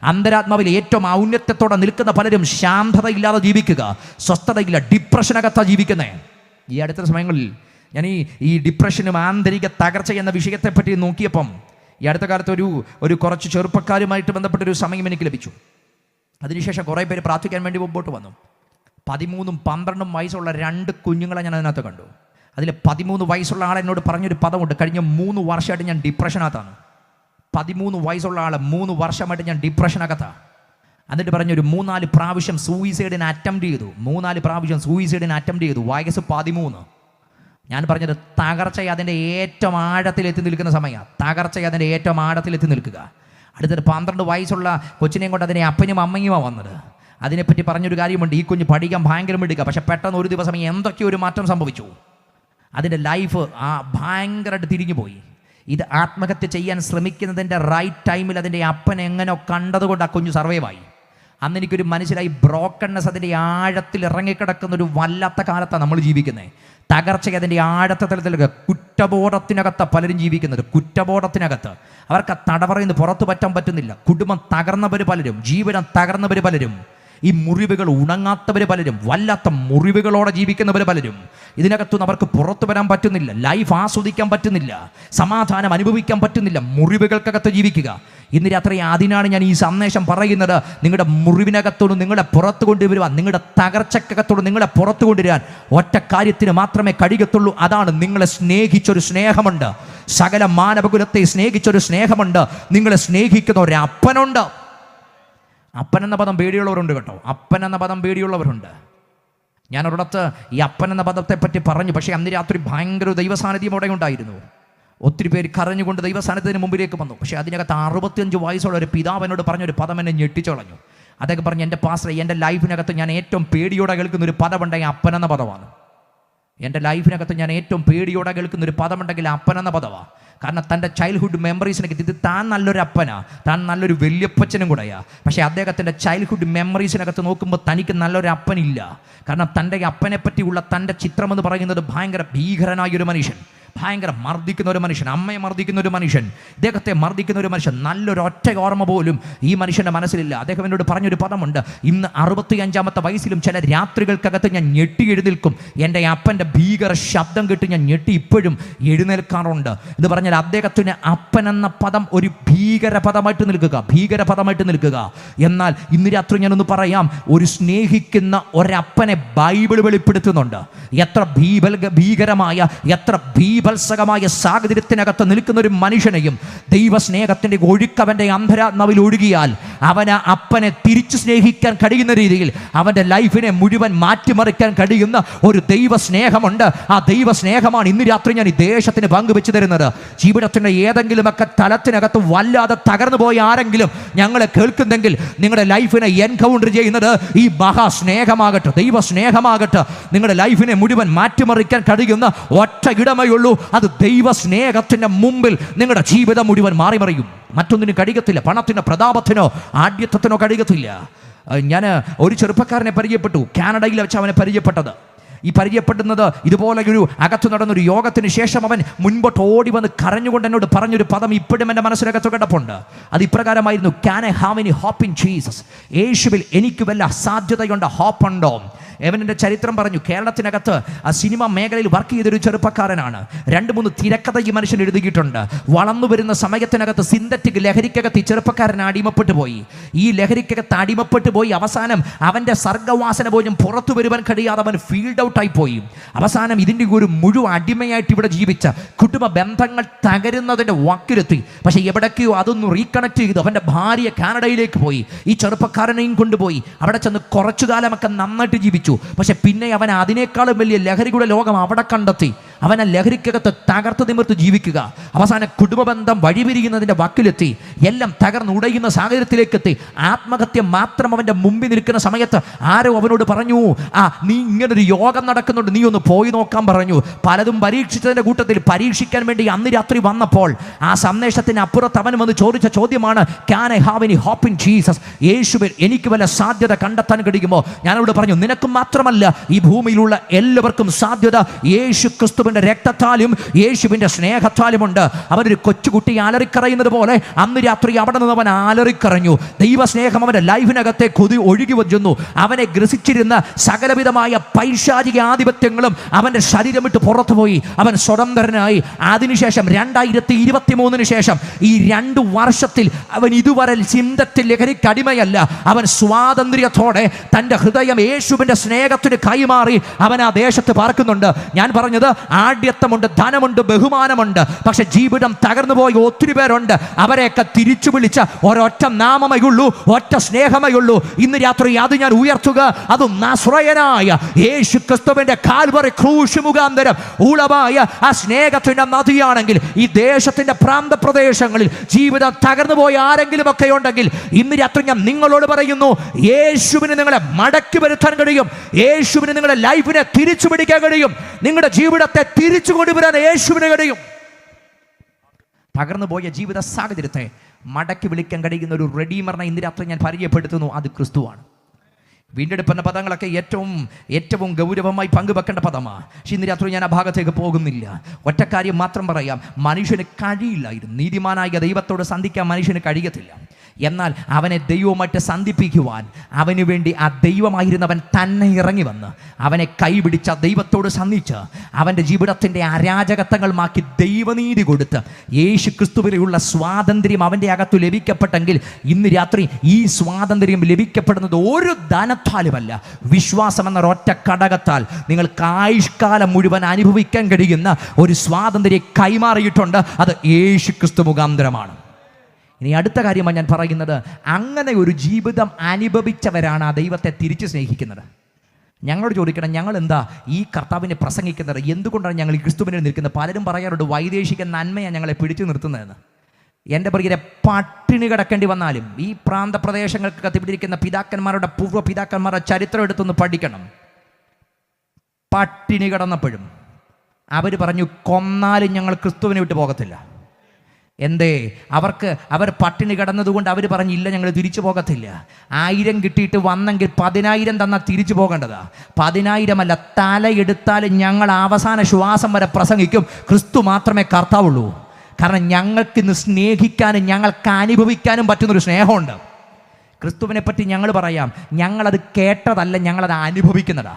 അന്തരാത്മാവിൽ ഏറ്റവും ഔന്നത്യത്തോടെ നിൽക്കുന്ന പലരും ശാന്തതയില്ലാതെ ജീവിക്കുക, സ്വസ്ഥതയില്ല, ഡിപ്രഷനകത്താണ് ജീവിക്കുന്നത്. ഈ അടുത്ത സമയങ്ങളിൽ ഞാൻ ഈ ഡിപ്രഷനും ആന്തരിക തകർച്ച എന്ന വിഷയത്തെപ്പറ്റി നോക്കിയപ്പം ഈ അടുത്ത കാലത്ത് ഒരു കുറച്ച് ചെറുപ്പക്കാരുമായിട്ട് ബന്ധപ്പെട്ടൊരു സമയം എനിക്ക് ലഭിച്ചു. അതിനുശേഷം കുറേ പേര് പ്രാർത്ഥിക്കാൻ വേണ്ടി മുമ്പോട്ട് വന്നു. 13ഉം 12ഉം വയസ്സുള്ള 2 കുഞ്ഞുങ്ങളെ ഞാൻ അതിനകത്ത് കണ്ടു. അതിൽ 13 വയസ്സുള്ള ആൾ എന്നോട് പറഞ്ഞൊരു പദമുണ്ട്, കഴിഞ്ഞ 3 വർഷമായിട്ട് ഞാൻ ഡിപ്രഷനകത്താണ്. 13 വയസ്സുള്ള ആൾ 3 വർഷമായിട്ട് ഞാൻ ഡിപ്രഷനകത്താണ്. എന്നിട്ട് പറഞ്ഞൊരു 3-4 പ്രാവശ്യം സൂയിസൈഡിന് അറ്റംപ്റ്റ് ചെയ്തു. 3-4 പ്രാവശ്യം സൂയിസൈഡിന് അറ്റംപ്റ്റ് ചെയ്തു. വയസ്സ് 13. ഞാൻ പറഞ്ഞത് തകർച്ച അതിൻ്റെ ഏറ്റവും ആഴത്തിലെത്തി നിൽക്കുന്ന സമയമാണ്. തകർച്ച അതിൻ്റെ ഏറ്റവും ആഴത്തിലെത്തി നിൽക്കുക. അടുത്തൊരു 12 വയസ്സുള്ള കൊച്ചിനെയും കൊണ്ട് അതിനെ അപ്പനും അമ്മയുമാണ് വന്നത്. അതിനെപ്പറ്റി പറഞ്ഞൊരു കാര്യമുണ്ട്, ഈ കുഞ്ഞ് പഠിക്കാൻ ഭയങ്കര മിടുക്കുക. പക്ഷെ പെട്ടെന്ന് ഒരു ദിവസം എന്തൊക്കെയോ ഒരു മാറ്റം സംഭവിച്ചു. അതിൻ്റെ ലൈഫ് ഭയങ്കരമായിട്ട് തിരിഞ്ഞു പോയി. ഇത് ആത്മഹത്യ ചെയ്യാൻ ശ്രമിക്കുന്നതിൻ്റെ റൈറ്റ് ടൈമിൽ അതിൻ്റെ അപ്പൻ എങ്ങനെയോ കണ്ടതുകൊണ്ട് ആ കുഞ്ഞ് സർവൈവായി. അന്ന് എനിക്കൊരു മനസ്സിലായി, ബ്രോക്കൺനെസ് അതിൻ്റെ ആഴത്തിൽ ഇറങ്ങിക്കിടക്കുന്ന ഒരു വല്ലാത്ത കാലത്താണ് നമ്മൾ ജീവിക്കുന്നത്. തകർച്ച അതിൻ്റെ ആഴത്തെ തലത്തിലൊക്കെ കുറ്റബോധത്തിനകത്ത് പലരും ജീവിക്കുന്നത്. കുറ്റബോധത്തിനകത്ത് അവർക്ക് ആ തടവറയിൽ നിന്ന് പുറത്തു പറ്റാൻ പറ്റുന്നില്ല. കുടുംബം തകർന്നവർ പലരും, ജീവിതം തകർന്നവർ പലരും. ഈ മുറിവുകൾ ഉണങ്ങാത്തവർ പലരും, വല്ലാത്ത മുറിവുകളോടെ ജീവിക്കുന്നവർ പലരും. ഇതിനകത്തുനിന്ന് അവർക്ക് പുറത്തു വരാൻ പറ്റുന്നില്ല, ലൈഫ് ആസ്വദിക്കാൻ പറ്റുന്നില്ല, സമാധാനം അനുഭവിക്കാൻ പറ്റുന്നില്ല, മുറിവുകൾക്കകത്ത് ജീവിക്കുക. ഇന്ന് രാത്രി അതിനാണ് ഞാൻ ഈ സന്ദേശം പറയുന്നത്. നിങ്ങളുടെ മുറിവിനകത്തോട് നിങ്ങളെ പുറത്തു കൊണ്ടുവരുവാൻ, നിങ്ങളുടെ തകർച്ചക്കകത്തോട് നിങ്ങളെ പുറത്തു കൊണ്ടുവരാൻ ഒറ്റ കാര്യത്തിന് മാത്രമേ കഴിയത്തുള്ളൂ. അതാണ് നിങ്ങളെ സ്നേഹിച്ചൊരു സ്നേഹമുണ്ട്. സകല മാനവകുലത്തെ സ്നേഹിച്ചൊരു സ്നേഹമുണ്ട്. നിങ്ങളെ സ്നേഹിക്കുന്ന ഒരു അപ്പനുണ്ട്. അപ്പൻ എന്ന പദം പേടിയുള്ളവരുണ്ട് കേട്ടോ. അപ്പൻ എന്ന പദം പേടിയുള്ളവരുണ്ട്. ഞാൻ ഒരിടത്ത് ഈ അപ്പൻ എന്ന പദത്തെ പറ്റി പറഞ്ഞു. പക്ഷേ അന്ന് രാത്രി ഭയങ്കര ദൈവസാന്നിധ്യം അവിടെ ഉണ്ടായിരുന്നു. ഒത്തിരി പേര് കരഞ്ഞുകൊണ്ട് ദൈവസാന്നിധ്യത്തിന് മുമ്പിലേക്ക് വന്നു. പക്ഷേ അതിനകത്ത് 65 വയസ്സുള്ള ഒരു പിതാവിനോട് പറഞ്ഞൊരു പദം എന്നെ ഞെട്ടിച്ചു കളഞ്ഞു. അദ്ദേഹം പറഞ്ഞു, എൻ്റെ പാസ്റ്റർ, എൻ്റെ ലൈഫിനകത്ത് ഞാൻ ഏറ്റവും പേടിയോടെ കേൾക്കുന്നൊരു പദമുണ്ടെങ്കിൽ അപ്പൻ എന്ന പദമാണ്. എൻ്റെ ലൈഫിനകത്ത് ഞാൻ ഏറ്റവും പേടിയോടെ കേൾക്കുന്നൊരു പദമുണ്ടെങ്കിൽ അപ്പൻ എന്ന പദമാണ്. കാരണം തൻ്റെ ചൈൽഡ്ഹുഡ് മെമ്മറീസിനൊക്കെ ഇത് താൻ നല്ലൊരു അപ്പനാ, താൻ നല്ലൊരു വല്യപ്പച്ചനും കൂടെയാണ്. പക്ഷേ അദ്ദേഹത്തിൻ്റെ ചൈൽഡ്ഹുഡ് മെമ്മറീസിനകത്ത് നോക്കുമ്പോൾ തനിക്ക് നല്ലൊരു അപ്പനില്ല. കാരണം തൻ്റെ അപ്പനെ പറ്റിയുള്ള തൻ്റെ ചിത്രമെന്ന് പറയുന്നത് ഭയങ്കര ഭീകരനായൊരു മനുഷ്യൻ, ഭയങ്കര മർദ്ദിക്കുന്ന ഒരു മനുഷ്യൻ, അമ്മയെ മർദ്ദിക്കുന്ന ഒരു മനുഷ്യൻ, ഇദ്ദേഹത്തെ മർദ്ദിക്കുന്ന ഒരു മനുഷ്യൻ. നല്ലൊരു ഒറ്റ ഓർമ്മ പോലും ഈ മനുഷ്യൻ്റെ മനസ്സിലില്ല. അദ്ദേഹം എന്നോട് പറഞ്ഞൊരു പദമുണ്ട്, ഇന്ന് 65-ാമത്തെ വയസ്സിലും ചില രാത്രികൾക്കകത്ത് ഞാൻ ഞെട്ടി എഴുന്നേൽക്കും. എൻ്റെ അപ്പൻ്റെ ഭീകര ശബ്ദം കേട്ട് ഞാൻ ഞെട്ടി ഇപ്പോഴും എഴുന്നേൽക്കാറുണ്ട് എന്ന് പറഞ്ഞാൽ അദ്ദേഹത്തിന് അപ്പൻ എന്ന പദം ഒരു ഭീകര പദമായിട്ട് നിൽക്കുക. എന്നാൽ ഇന്ന് രാത്രി ഞാനൊന്ന് പറയാം, ഒരു സ്നേഹിക്കുന്ന ഒരപ്പനെ ബൈബിൾ വെളിപ്പെടുത്തുന്നുണ്ട്. എത്ര ഭീകരമായ, എത്ര ഭീഭത്സകമായ സാഹചര്യത്തിനകത്ത് നിൽക്കുന്ന ഒരു മനുഷ്യനെയും ദൈവസ്നേഹത്തിൻ്റെ ഒഴുക്കവൻ്റെ അന്തരാത്മാവിൽ ഒഴുകിയാൽ അവന് അപ്പനെ തിരിച്ചു സ്നേഹിക്കാൻ കഴിയുന്ന രീതിയിൽ അവൻ്റെ ലൈഫിനെ മുഴുവൻ മാറ്റിമറിക്കാൻ കഴിയുന്ന ഒരു ദൈവസ്നേഹമുണ്ട്. ആ ദൈവസ്നേഹമാണ് ഇന്ന് രാത്രി ഞാൻ ഈ ദേശത്തിന് പങ്കുവെച്ചു തരുന്നത്. ജീവിതത്തിൻ്റെ ഏതെങ്കിലുമൊക്കെ തലത്തിനകത്ത് വല്ലാതെ തകർന്നു പോയ ആരെങ്കിലും ഞങ്ങളെ കേൾക്കുന്നെങ്കിൽ നിങ്ങളുടെ ലൈഫിനെ എൻകൗണ്ടർ ചെയ്യുന്നത് ഈ മഹാസ്നേഹമാകട്ടെ, ദൈവസ്നേഹമാകട്ടെ. നിങ്ങളുടെ ലൈഫിനെ മുഴുവൻ മാറ്റിമറിക്കാൻ കഴിയുന്ന ഒറ്റ ഇടമയുള്ളൂ. അത് ദൈവസ്നേഹത്തിൻ്റെ മുമ്പിൽ നിങ്ങളുടെ ജീവിതം മുഴുവൻ മാറിമറിയും. മറ്റൊന്നിനും കഴിയത്തില്ല. പണത്തിനോ പ്രതാപത്തിനോ ആഢ്യത്വത്തിനോ കഴിയത്തില്ല. ഞാൻ ഒരു ചെറുപ്പക്കാരനെ പരിചയപ്പെട്ടു, കാനഡയിൽ വെച്ച് അവനെ പരിചയപ്പെട്ടത്. ഈ പരിചയപ്പെടുന്നത് ഇതുപോലെ ഒരു അകത്തു നടന്നൊരു യോഗത്തിന് ശേഷം അവൻ മുൻപോട്ട് ഓടി വന്ന് കരഞ്ഞുകൊണ്ട് എന്നോട് പറഞ്ഞൊരു പദം ഇപ്പോഴും എൻ്റെ മനസ്സിനകത്ത് കിടപ്പുണ്ട്. അത് ഇപ്രകാരമായിരുന്നു, can I have any hope in Jesus? യേശുവിൽ എനിക്ക് വല്ല സാധ്യതയുണ്ട്, ഹോപ്പുണ്ടോ? എവൻ്റെ ചരിത്രം പറഞ്ഞു. കേരളത്തിനകത്ത് ആ സിനിമ മേഖലയിൽ വർക്ക് ചെയ്തൊരു ചെറുപ്പക്കാരനാണ്. 2-3 തിരക്കഥ ഈ മനുഷ്യൻ എഴുതിയിട്ടുണ്ട്. വളർന്നു വരുന്ന സമയത്തിനകത്ത് സിന്തറ്റിക് ലഹരിക്കകത്ത് ഈ ചെറുപ്പക്കാരൻ അടിമപ്പെട്ടു പോയി. ഈ ലഹരിക്കകത്ത് അടിമപ്പെട്ടു പോയി അവസാനം അവൻ്റെ സർഗവാസന പോലും പുറത്തു വരുവാൻ കഴിയാതെ അവൻ ഫീൽഡ് ഔട്ടായി പോയി. അവസാനം ഇതിൻ്റെ ഒരു മുഴുവൻ അടിമയായിട്ട് ഇവിടെ ജീവിച്ച കുടുംബ ബന്ധങ്ങൾ തകരുന്നതിൻ്റെ വാക്കിലെത്തി. പക്ഷേ എവിടേക്കോ അതൊന്ന് റീകണക്ട് ചെയ്തു. അവൻ്റെ ഭാര്യ കാനഡയിലേക്ക് പോയി. ഈ ചെറുപ്പക്കാരനെയും കൊണ്ടുപോയി അവിടെ ചെന്ന് കുറച്ചു കാലമൊക്കെ നന്നായിട്ട് ജീവിച്ചു. പക്ഷെ പിന്നെ അവൻ അതിനേക്കാളും വലിയ ലഹരിയുടെ ലോകം അവിടെ കണ്ടെത്തി. അവൻ ആ ലഹരിക്കകത്ത് തകർത്ത് നിമിർത്ത് ജീവിക്കുക. അവസാനം കുടുംബബന്ധം വഴിപിരിയുന്നതിൻ്റെ വക്കിലെത്തി. എല്ലാം തകർന്നുടയുന്ന സാഹചര്യത്തിലേക്കെത്തി. ആത്മഹത്യ മാത്രം അവൻ്റെ മുമ്പിൽ നിൽക്കുന്ന സമയത്ത് ആരോ അവനോട് പറഞ്ഞു, നീ ഇങ്ങനൊരു യോഗം നടക്കുന്നുണ്ട്, നീ ഒന്ന് പോയി നോക്കാൻ പറഞ്ഞു. പലതും പരീക്ഷിച്ചതിൻ്റെ കൂട്ടത്തിൽ പരീക്ഷിക്കാൻ വേണ്ടി അന്ന് രാത്രി വന്നപ്പോൾ ആ സന്ദേശത്തിന് അപ്പുറത്ത് അവൻ വന്ന് ചോദിച്ച ചോദ്യമാണ്, can I have any hope in Jesus? യേശുവിൽ എനിക്ക് വല്ല സാധ്യത കണ്ടെത്താൻ കഴിയുമോ? ഞാനവിടെ പറഞ്ഞു, നിനക്കും മാത്രമല്ല ഈ ഭൂമിയിലുള്ള എല്ലാവർക്കും സാധ്യത യേശു ക്രിസ്തുവിൻ്റെ രക്തത്താലും യേശുവിൻ്റെ സ്നേഹത്താലുമുണ്ട്. അവനൊരു കൊച്ചുകുട്ടി അലറിക്കറയുന്നത് പോലെ അന്ന് രാത്രി അവിടെ നിന്ന് അവൻ അലറിക്കറഞ്ഞു. ദൈവസ്നേഹം അവൻ്റെ ലൈഫിനകത്തെ കൊതി ഒഴുകി വന്നു. അവനെ ഗ്രസിച്ചിരുന്ന സകലവിധമായ പൈശാചിക ആധിപത്യങ്ങളും അവൻ്റെ ശരീരം വിട്ട് പുറത്തുപോയി. അവൻ സ്വതന്ത്രനായി. അതിനുശേഷം 2023 ശേഷം ഈ 2 വർഷത്തിൽ അവൻ ഇതുവരെ ചിന്തത്തിൽ ലഹരിക്കടിമയല്ല. അവൻ സ്വാതന്ത്ര്യത്തോടെ തൻ്റെ ഹൃദയം യേശുവിൻ്റെ സ്നേഹത്തിന് കൈമാറി അവൻ ആ ദേശത്ത് പാർക്കുന്നുണ്ട്. ഞാൻ പറഞ്ഞത്, ആഢ്യത്വമുണ്ട്, ധനമുണ്ട്, ബഹുമാനമുണ്ട്, പക്ഷെ ജീവിതം തകർന്നു പോയ ഒത്തിരി പേരുണ്ട്. അവരെയൊക്കെ തിരിച്ചു വിളിച്ച ഒരൊറ്റ നാമമേ ഉള്ളൂ, ഒറ്റ സ്നേഹമേ ഉള്ളൂ. ഇന്ന് രാത്രി അത് ഞാൻ ഉയർത്തുക. അത് നസ്രയനായ യേശു ക്രിസ്തുവിന്റെ കാൽവറി ക്രൂശ് മുഖാന്തരം ഉളവായ ആ സ്നേഹത്തിന്റെ നദിയാണെങ്കിൽ ഈ ദേശത്തിന്റെ പ്രാന്തപ്രദേശങ്ങളിൽ ജീവിതം തകർന്നു പോയ ആരെങ്കിലും ഒക്കെ ഉണ്ടെങ്കിൽ ഇന്ന് രാത്രി ഞാൻ നിങ്ങളോട് പറയുന്നു, യേശുവിന് നിങ്ങളെ മടക്കി വരുത്താൻ കഴിയും. യേശുവിന് നിങ്ങളുടെ ലൈഫിനെ തിരിച്ചു പിടിക്കാൻ കഴിയും. നിങ്ങളുടെ ജീവിതത്തെ തിരിച്ചു കൊണ്ടുവരാൻ യേശുവിന് കഴിയും. തകർന്നു പോയ ജീവിത സാഹചര്യത്തെ മടക്കി വിളിക്കാൻ കഴിയുന്ന ഒരു റെഡീമറിനെ ഇന്ന് രാത്രി ഞാൻ പരിചയപ്പെടുത്തുന്നു. അത് ക്രിസ്തുവാണ്. വീണ്ടെടുപ്പെന്ന പദങ്ങളൊക്കെ ഏറ്റവും ഗൗരവമായി പങ്കുവെക്കേണ്ട പദമാണ്. പക്ഷെ ഇന്ന് രാത്രി ഞാൻ ആ ഭാഗത്തേക്ക് പോകുന്നില്ല. ഒറ്റക്കാര്യം മാത്രം പറയാം, മനുഷ്യന് കഴിയില്ലായിരുന്നു. നീതിമാനായ ദൈവത്തോട് സന്ധിക്കാൻ മനുഷ്യന് കഴിയത്തില്ല. എന്നാൽ അവനെ ദൈവവുമായിട്ട് സന്ധിപ്പിക്കുവാൻ അവന് വേണ്ടി ആ ദൈവമായിരുന്നവൻ തന്നെ ഇറങ്ങി വന്ന് അവനെ കൈപിടിച്ച ദൈവത്തോട് സന്ധിച്ച് അവൻ്റെ ജീവിതത്തിൻ്റെ അരാജകത്വങ്ങൾ മാറ്റി ദൈവനീതി കൊടുത്ത് യേശു ക്രിസ്തുവിലുള്ള സ്വാതന്ത്ര്യം അവൻ്റെ അകത്ത് ലഭിക്കപ്പെട്ടെങ്കിൽ ഇന്ന് രാത്രി ഈ സ്വാതന്ത്ര്യം ലഭിക്കപ്പെടുന്നത് ഒരു ധനത്താലുമല്ല, വിശ്വാസം എന്ന ഒറ്റ ഘടകത്താൽ നിങ്ങൾക്ക് ആയുഷ്കാലം മുഴുവൻ അനുഭവിക്കാൻ കഴിയുന്ന ഒരു സ്വാതന്ത്ര്യം കൈമാറിയിട്ടുണ്ട്. അത് യേശു ക്രിസ്തു മുഖാന്തരമാണ്. ഇനി അടുത്ത കാര്യമാണ് ഞാൻ പറയുന്നത്, അങ്ങനെ ഒരു ജീവിതം അനുഭവിച്ചവരാണ് ആ ദൈവത്തെ തിരിച്ച് സ്നേഹിക്കുന്നത്. ഞങ്ങളോട് ചോദിക്കണം, ഞങ്ങൾ എന്താ ഈ കർത്താവിനെ പ്രസംഗിക്കുന്നത്? എന്തുകൊണ്ടാണ് ഞങ്ങൾ ഈ ക്രിസ്തുവിനെ നിൽക്കുന്നത്? പലരും പറയാറുണ്ട് വൈദേശിക നന്മയാണ് ഞങ്ങളെ പിടിച്ചു നിർത്തുന്നതെന്ന്. എൻ്റെ പ്രിയരെ, പട്ടിണി കിടക്കേണ്ടി വന്നാലും ഈ പ്രാന്തപ്രദേശങ്ങൾക്ക് കത്തിപ്പിടിച്ചിരിക്കുന്ന പിതാക്കന്മാരുടെ പൂർവ്വ പിതാക്കന്മാരുടെ ചരിത്രം എടുത്തൊന്ന് പഠിക്കണം. പട്ടിണി കിടന്നപ്പോഴും അവർ പറഞ്ഞു, കൊന്നാലും ഞങ്ങൾ ക്രിസ്തുവിനെ വിട്ട് പോകത്തില്ല. എന്തേ? അവർ പട്ടിണി കിടന്നതുകൊണ്ട് അവർ പറഞ്ഞില്ല, ഞങ്ങൾ തിരിച്ചു പോകത്തില്ല. 1000 കിട്ടിയിട്ട് വന്നെങ്കിൽ 10,000 തന്നാൽ തിരിച്ചു പോകേണ്ടതാ. 10,000 അല്ല, തലയെടുത്താലും ഞങ്ങൾ അവസാന ശ്വാസം വരെ പ്രസംഗിക്കും, ക്രിസ്തു മാത്രമേ കർത്താവുള്ളൂ. കാരണം ഞങ്ങൾക്കിന്ന് സ്നേഹിക്കാനും ഞങ്ങൾക്ക് അനുഭവിക്കാനും പറ്റുന്നൊരു സ്നേഹമുണ്ട്. ക്രിസ്തുവിനെ പറ്റി ഞങ്ങൾ പറയാം, ഞങ്ങളത് കേട്ടതല്ല, ഞങ്ങളത് അനുഭവിക്കുന്നതാ.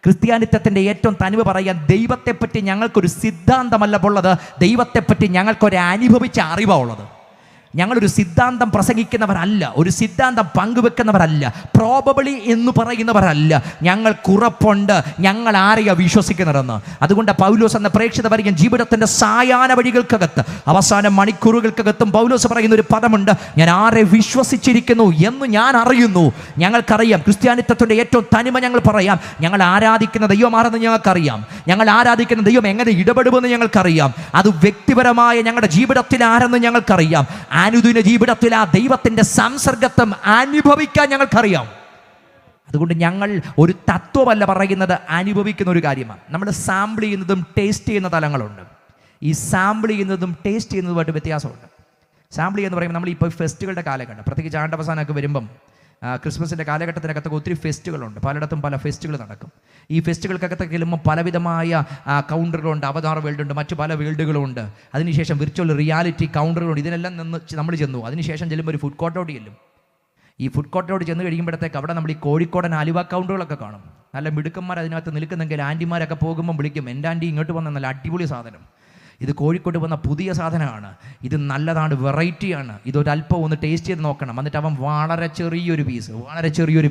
ക്രിസ്ത്യാനിത്വത്തിൻ്റെ ഏറ്റവും തനിമ പറയാൻ, ദൈവത്തെപ്പറ്റി ഞങ്ങൾക്കൊരു സിദ്ധാന്തമല്ല ഉള്ളത്, ദൈവത്തെപ്പറ്റി ഞങ്ങൾക്കൊരു അനുഭവിച്ച അറിവാണ് ഉള്ളത്. ഞങ്ങളൊരു സിദ്ധാന്തം പ്രസംഗിക്കുന്നവരല്ല, ഒരു സിദ്ധാന്തം പങ്കുവെക്കുന്നവരല്ല, പ്രോബബിളി എന്ന് പറയുന്നവരല്ല. ഞങ്ങൾക്കുറപ്പുണ്ട് ഞങ്ങൾ ആരെയാണ് വിശ്വസിക്കുന്നതെന്ന്. അതുകൊണ്ട് പൗലോസ് എന്ന പ്രേക്ഷിത വരികൻ ജീവിതത്തിൻ്റെ സായാഹ്ന വഴികൾക്കകത്ത് അവസാന മണിക്കൂറുകൾക്കകത്തും പൗലോസ് പറയുന്ന ഒരു പദമുണ്ട്, ഞാൻ ആരെ വിശ്വസിച്ചിരിക്കുന്നു എന്ന് ഞാൻ അറിയുന്നു. ഞങ്ങൾക്കറിയാം ക്രിസ്ത്യാനിത്വത്തിൻ്റെ ഏറ്റവും തനിമ ഞങ്ങൾ പറയാം, ഞങ്ങൾ ആരാധിക്കുന്ന ദൈവമാണെന്ന് ഞങ്ങൾക്കറിയാം, ഞങ്ങൾ ആരാധിക്കുന്ന ദൈവം എങ്ങനെ ഇടപെടുമെന്ന് ഞങ്ങൾക്കറിയാം, അത് വ്യക്തിപരമായ ഞങ്ങളുടെ ജീവിതത്തിൽ ആരെന്ന് ഞങ്ങൾക്കറിയാം. അനുദിന ജീവിതത്തിൽ ആ ദൈവത്തിൻ്റെ സംസർഗത്വം അനുഭവിക്കാൻ ഞങ്ങൾക്കറിയാം. അതുകൊണ്ട് ഞങ്ങൾ ഒരു തത്വമല്ല പറയുന്നത്, അനുഭവിക്കുന്ന ഒരു കാര്യമാണ്. നമ്മൾ സാമ്പിൾ ചെയ്യുന്നതും ടേസ്റ്റ് ചെയ്യുന്ന തലങ്ങളുണ്ട്. ഈ സാമ്പിൾ ചെയ്യുന്നതും ടേസ്റ്റ് ചെയ്യുന്നതുമായിട്ട് വ്യത്യാസമുണ്ട്. സാമ്പിൾ ചെയ്യുന്ന പറയുമ്പോൾ നമ്മളിപ്പോൾ ഫെസ്റ്റുകളുടെ കാലഘട്ടം, പ്രത്യേകിച്ച് ആണ്ടവസാനമൊക്കെ വരുമ്പം ക്രിസ്മസിൻ്റെ കാലഘട്ടത്തിനകത്തൊക്കെ ഒത്തിരി ഫെസ്റ്റുകളുണ്ട്. പലയിടത്തും പല ഫെസ്റ്റുകൾ നടക്കും. ഈ ഫെസ്റ്റുകൾക്കകത്തൊക്കെ ചെല്ലുമ്പോൾ പലവിധമായ കൗണ്ടറുകളുണ്ട്, അവതാർ വേൾഡ് ഉണ്ട്, മറ്റു പല വേൾഡുകളുണ്ട്. അതിനുശേഷം വിർച്വൽ റിയാലിറ്റി കൗണ്ടറുകളുണ്ട്. ഇതിനെല്ലാം നിന്ന് നമ്മൾ ചെന്നു. അതിനുശേഷം ചെല്ലുമ്പോൾ ഒരു ഫുഡ് കോർട്ടോട് ചെല്ലും. ഈ ഫുഡ് കോർട്ടോട് ചെന്ന് കഴിയുമ്പോഴത്തേക്ക് അവിടെ നമ്മൾ ഈ കോഴിക്കോടൻ ആലുവ കൗണ്ടറുകളൊക്കെ കാണും. നല്ല മിടുക്കന്മാർ അതിനകത്ത് നിൽക്കുന്നെങ്കിൽ ആൻറ്റിമാരൊക്കെ പോകുമ്പോൾ വിളിക്കും, എൻ്റെ ആൻറ്റി ഇങ്ങോട്ട് വന്ന നല്ല അടിപൊളി സാധനം, ഇത് കോഴിക്കോട് വന്ന പുതിയ സാധനമാണ്, ഇത് നല്ലതാണ്, വെറൈറ്റിയാണ്, ഇതൊരല്പം ഒന്ന് ടേസ്റ്റ് ചെയ്ത് നോക്കണം. എന്നിട്ട് അവൻ വളരെ ചെറിയൊരു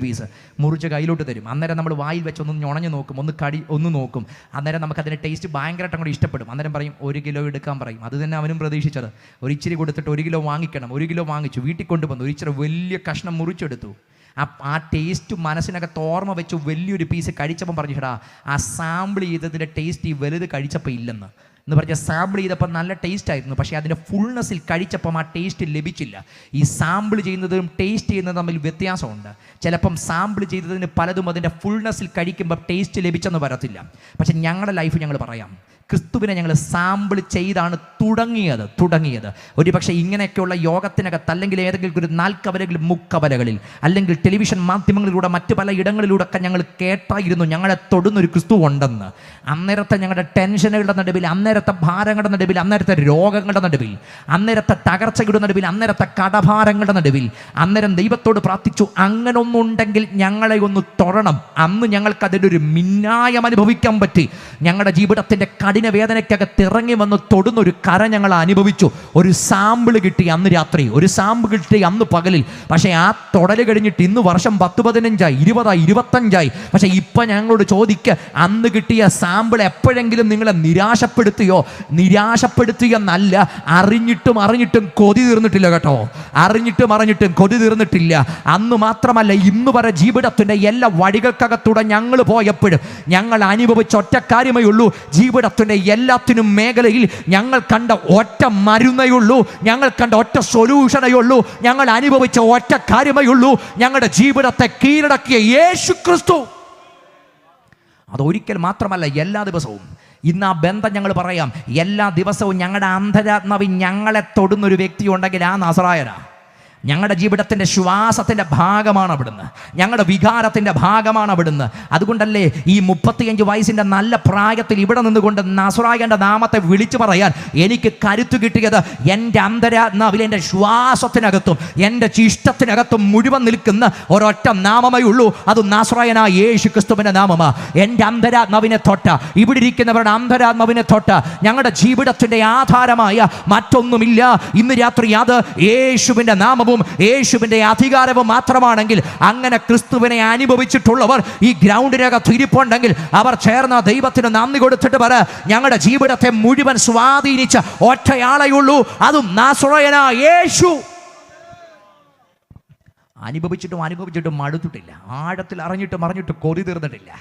പീസ് മുറിച്ച് കയ്യിലോട്ട് തരും. അന്നേരം നമ്മൾ വായിൽ വെച്ച് ഒന്ന് ഞൊണഞ്ഞ് നോക്കും, ഒന്ന് നോക്കും. അന്നേരം നമുക്കതിൻ്റെ ടേസ്റ്റ് ഭയങ്കരമായിട്ട് അങ്ങോട്ട് ഇഷ്ടപ്പെടും. അന്നേരം പറയും 1 കിലോ എടുക്കാൻ പറയും. അത് തന്നെ അവനും പ്രതീക്ഷിച്ചത്. ഒരു ഇച്ചിരി കൊടുത്തിട്ട് 1 കിലോ വാങ്ങിക്കണം. 1 കിലോ വാങ്ങിച്ചു, വീട്ടിൽ കൊണ്ടുവന്നു, ഒരു ഇച്ചിരി വലിയ കഷ്ണം മുറിച്ചെടുത്തു. ആ ടേസ്റ്റ് മനസ്സിനകത്ത് ഓർമ്മ വെച്ചു. വലിയൊരു പീസ് കഴിച്ചപ്പം പറഞ്ഞിട്ടാ, ആ സാമ്പിൾ ചെയ്തതിൻ്റെ ടേസ്റ്റ് ഈ വലുത് കഴിച്ചപ്പോൾ ഇല്ലെന്ന് എന്ന് പറഞ്ഞാൽ, സാമ്പിൾ ചെയ്തപ്പോൾ നല്ല ടേസ്റ്റ് ആയിരുന്നു, പക്ഷേ അതിൻ്റെ ഫുൾനെസ്സിൽ കഴിച്ചപ്പം ആ ടേസ്റ്റ് ലഭിച്ചില്ല. ഈ സാമ്പിൾ ചെയ്യുന്നതും ടേസ്റ്റ് ചെയ്യുന്നതും തമ്മിൽ വ്യത്യാസമുണ്ട്. ചിലപ്പം സാമ്പിൾ ചെയ്തതിന് പലതും അതിൻ്റെ ഫുൾനെസ്സിൽ കഴിക്കുമ്പോൾ ടേസ്റ്റ് ലഭിച്ചെന്ന് വരത്തില്ല. പക്ഷേ ഞങ്ങളുടെ ലൈഫ് ഞങ്ങൾ പറയാം, ക്രിസ്തുവിനെ ഞങ്ങൾ സാമ്പിൾ ചെയ്താണ് തുടങ്ങിയത്. ഒരുപക്ഷെ ഇങ്ങനെയൊക്കെയുള്ള യോഗത്തിനകത്ത്, അല്ലെങ്കിൽ ഏതെങ്കിലും ഒരു 4 കവലകളിൽ 3 കവലകളിൽ, അല്ലെങ്കിൽ ടെലിവിഷൻ മാധ്യമങ്ങളിലൂടെ മറ്റു പല ഇടങ്ങളിലൂടെ ഒക്കെ ഞങ്ങൾ കേട്ടായിരുന്നു ഞങ്ങളെ തൊടുന്നൊരു ക്രിസ്തു ഉണ്ടെന്ന്. അന്നേരത്തെ ഞങ്ങളുടെ ടെൻഷനുകളുടെ നടുവിൽ, അന്നേരത്തെ ഭാരങ്ങളുടെ നടുവിൽ, അന്നേരത്തെ രോഗങ്ങളുടെ നടുവിൽ, അന്നേരത്തെ തകർച്ചയുടെ നടുവിൽ, അന്നേരത്തെ കടഭാരങ്ങളുടെ നടുവിൽ അന്നേരം ദൈവത്തോട് പ്രാർത്ഥിച്ചു, അങ്ങനെ ഒന്നുണ്ടെങ്കിൽ ഞങ്ങളെ ഒന്ന് തൊടണം. അന്ന് ഞങ്ങൾക്ക് അതിൻ്റെ ഒരു മിന്നായം അനുഭവിക്കാൻ പറ്റി. ഞങ്ങളുടെ ജീവിതത്തിൻ്റെ കഠിന വേദനയ്ക്കകത്ത് ഇറങ്ങി വന്ന് തൊടുന്നൊരു കര ഞങ്ങൾ അനുഭവിച്ചു. ഒരു സാമ്പിൾ കിട്ടി അന്ന് രാത്രി, ഒരു സാമ്പിൾ കിട്ടി അന്ന് പകലിൽ. പക്ഷേ ആ തൊടൽ കഴിഞ്ഞിട്ട് ഇന്ന് വർഷം 10, 15, 20, 25. പക്ഷേ ഇപ്പം ഞങ്ങളോട് ചോദിക്കുക, അന്ന് കിട്ടിയ സാമ്പിൾ എപ്പോഴെങ്കിലും നിങ്ങളെ നിരാശപ്പെടുത്തിയെന്നല്ല, അറിഞ്ഞിട്ടും കൊതി തീർന്നിട്ടില്ല കേട്ടോ. അറിഞ്ഞിട്ടും കൊതി തീർന്നിട്ടില്ല. അന്ന് മാത്രമല്ല, ഇന്ന് വരെ ജീവിതത്തിൻ്റെ എല്ലാ വഴികൾക്കകത്തൂടെ ഞങ്ങൾ പോയപ്പോഴും ഞങ്ങൾ അനുഭവിച്ച ഒറ്റ കാര്യമേ ഉള്ളൂ, ജീവിതത്തിൻ്റെ എല്ലാത്തിനും മേഖലയിൽ ഞങ്ങൾ കണ്ട ഒറ്റ മരുന്നേ ഉള്ളൂ, ഞങ്ങൾ കണ്ട ഒറ്റ സൊല്യൂഷനേ ഉള്ളൂ, ഞങ്ങൾ അനുഭവിച്ച ഒറ്റ കാര്യമേ ഉള്ളൂ, ഞങ്ങളുടെ ജീവിതത്തെ കീഴടക്കിയ യേശു ക്രിസ്തു. അതൊരിക്കൽ മാത്രമല്ല, എല്ലാ ദിവസവും. ഇന്ന് ആ ബന്ധം ഞങ്ങൾ പറയാം, എല്ലാ ദിവസവും ഞങ്ങളുടെ അന്തരാത്മാവിൽ ഞങ്ങളെ തൊടുന്നൊരു വ്യക്തി ഉണ്ടെങ്കിൽ ആ നസറായനാ. ഞങ്ങളുടെ ജീവിതത്തിൻ്റെ ശ്വാസത്തിൻ്റെ ഭാഗമാണ് അവിടുന്ന്, ഞങ്ങളുടെ വികാരത്തിൻ്റെ ഭാഗമാണ് അവിടുന്ന്. അതുകൊണ്ടല്ലേ ഈ 35 വയസ്സിൻ്റെ നല്ല പ്രായത്തിൽ ഇവിടെ നിന്നുകൊണ്ട് നസ്രായൻ്റെ നാമത്തെ വിളിച്ചു പറയാൻ എനിക്ക് കരുത്തു കിട്ടിയത് എൻ്റെ അന്തരാത്മാവിൽ, എൻ്റെ ശ്വാസത്തിനകത്തും എൻ്റെ ഇഷ്ടത്തിനകത്തും മുഴുവൻ നിൽക്കുന്ന ഒരൊറ്റ നാമമേ ഉള്ളൂ. അത് നസ്രായനായ യേശു ക്രിസ്തുവിൻ്റെ നാമമാണ്. എൻ്റെ അന്തരാത്മാവിനെ തൊട്ട, ഇവിടെ ഇരിക്കുന്നവരുടെ അന്തരാത്മാവിനെ തൊട്ട ഞങ്ങളുടെ ജീവിതത്തിൻ്റെ ആധാരമായ മറ്റൊന്നുമില്ല. ഇന്ന് രാത്രി അത് യേശുവിൻ്റെ നാമവും യേശുവിൻ്റെ അധികാരവും മാത്രമാണെങ്കിൽ, അങ്ങനെ ക്രിസ്തുവിനെ അനുഭവിച്ചിട്ടുള്ളവർ ഈ ഗ്രൗണ്ടിനകത്ത് ഇരിപ്പുണ്ടെങ്കിൽ അവർ ചേർന്ന ദൈവത്തിന് നന്ദി കൊടുത്തിട്ട് പറ, ഞങ്ങളുടെ ജീവിതത്തെ മുഴുവൻ സ്വാധീനിച്ച ഒറ്റയാളെയുള്ളൂ, അതും നസ്രായനായ യേശു. അനുഭവിച്ചിട്ടും മടുത്തിട്ടില്ല, ആഴത്തിൽ അറിഞ്ഞിട്ടും കൊതി തീർന്നിട്ടില്ല.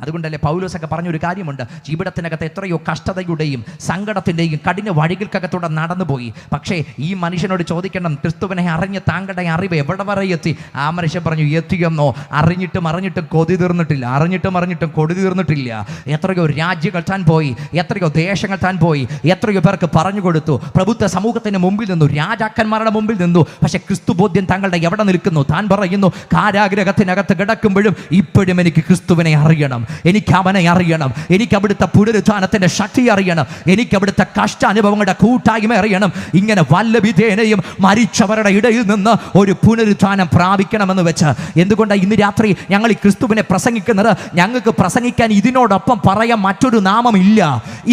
അതുകൊണ്ടല്ലേ പൗലോസൊക്കെ പറഞ്ഞൊരു കാര്യമുണ്ട്, ജീവിതത്തിനകത്ത് എത്രയോ കഷ്ടതയുടെയും സങ്കടത്തിൻ്റെയും കഠിന വഴികൾക്കകത്തൂടെ നടന്നുപോയി. പക്ഷേ ഈ മനുഷ്യനോട് ചോദിക്കണം, ക്രിസ്തുവിനെ അറിഞ്ഞ് താങ്കളുടെ അറിവ് എവിടെ വരെ എത്തി? ആ മനുഷ്യൻ പറഞ്ഞു, എത്തിയെന്നോ? അറിഞ്ഞിട്ടും കൊതി തീർന്നിട്ടില്ല, അറിഞ്ഞിട്ടും കൊതി തീർന്നിട്ടില്ല. എത്രയോ രാജ്യങ്ങൾ താൻ പോയി, എത്രയോ ദേശങ്ങൾ താൻ പോയി, എത്രയോ പേർക്ക് പറഞ്ഞു കൊടുത്തു, പ്രഭുത്വ സമൂഹത്തിന് മുമ്പിൽ നിന്നു, രാജാക്കന്മാരുടെ മുമ്പിൽ നിന്നു. പക്ഷേ ക്രിസ്തുബോധ്യം താങ്കളുടെ എവിടെ നിൽക്കുന്നു? താൻ പറയുന്നു, കാരാഗ്രഹത്തിനകത്ത് കിടക്കുമ്പോഴും ഇപ്പോഴും എനിക്ക് ക്രിസ്തുവിനെ അറിയണം, എനിക്ക് അവനെ അറിയണം, എനിക്ക് അവിടുത്തെ പുനരുത്ഥാനത്തിന്റെ ശക്തി അറിയണം, എനിക്ക് അവിടുത്തെ കഷ്ടാനുഭവങ്ങളുടെ കൂട്ടായ്മ അറിയണം. ഇങ്ങനെ വല്ല വിധേനയും മരിച്ചവരുടെ ഇടയിൽ നിന്ന് ഒരു പുനരുത്ഥാനം പ്രാപിക്കണമെന്ന് വെച്ച് എന്തുകൊണ്ടാണ് ഇന്ന് രാത്രി ഞങ്ങൾ ഈ ക്രിസ്തുവിനെ പ്രസംഗിക്കുന്നത്? ഞങ്ങൾക്ക് പ്രസംഗിക്കാൻ ഇതിനോടൊപ്പം പറയാൻ മറ്റൊരു നാമമില്ല.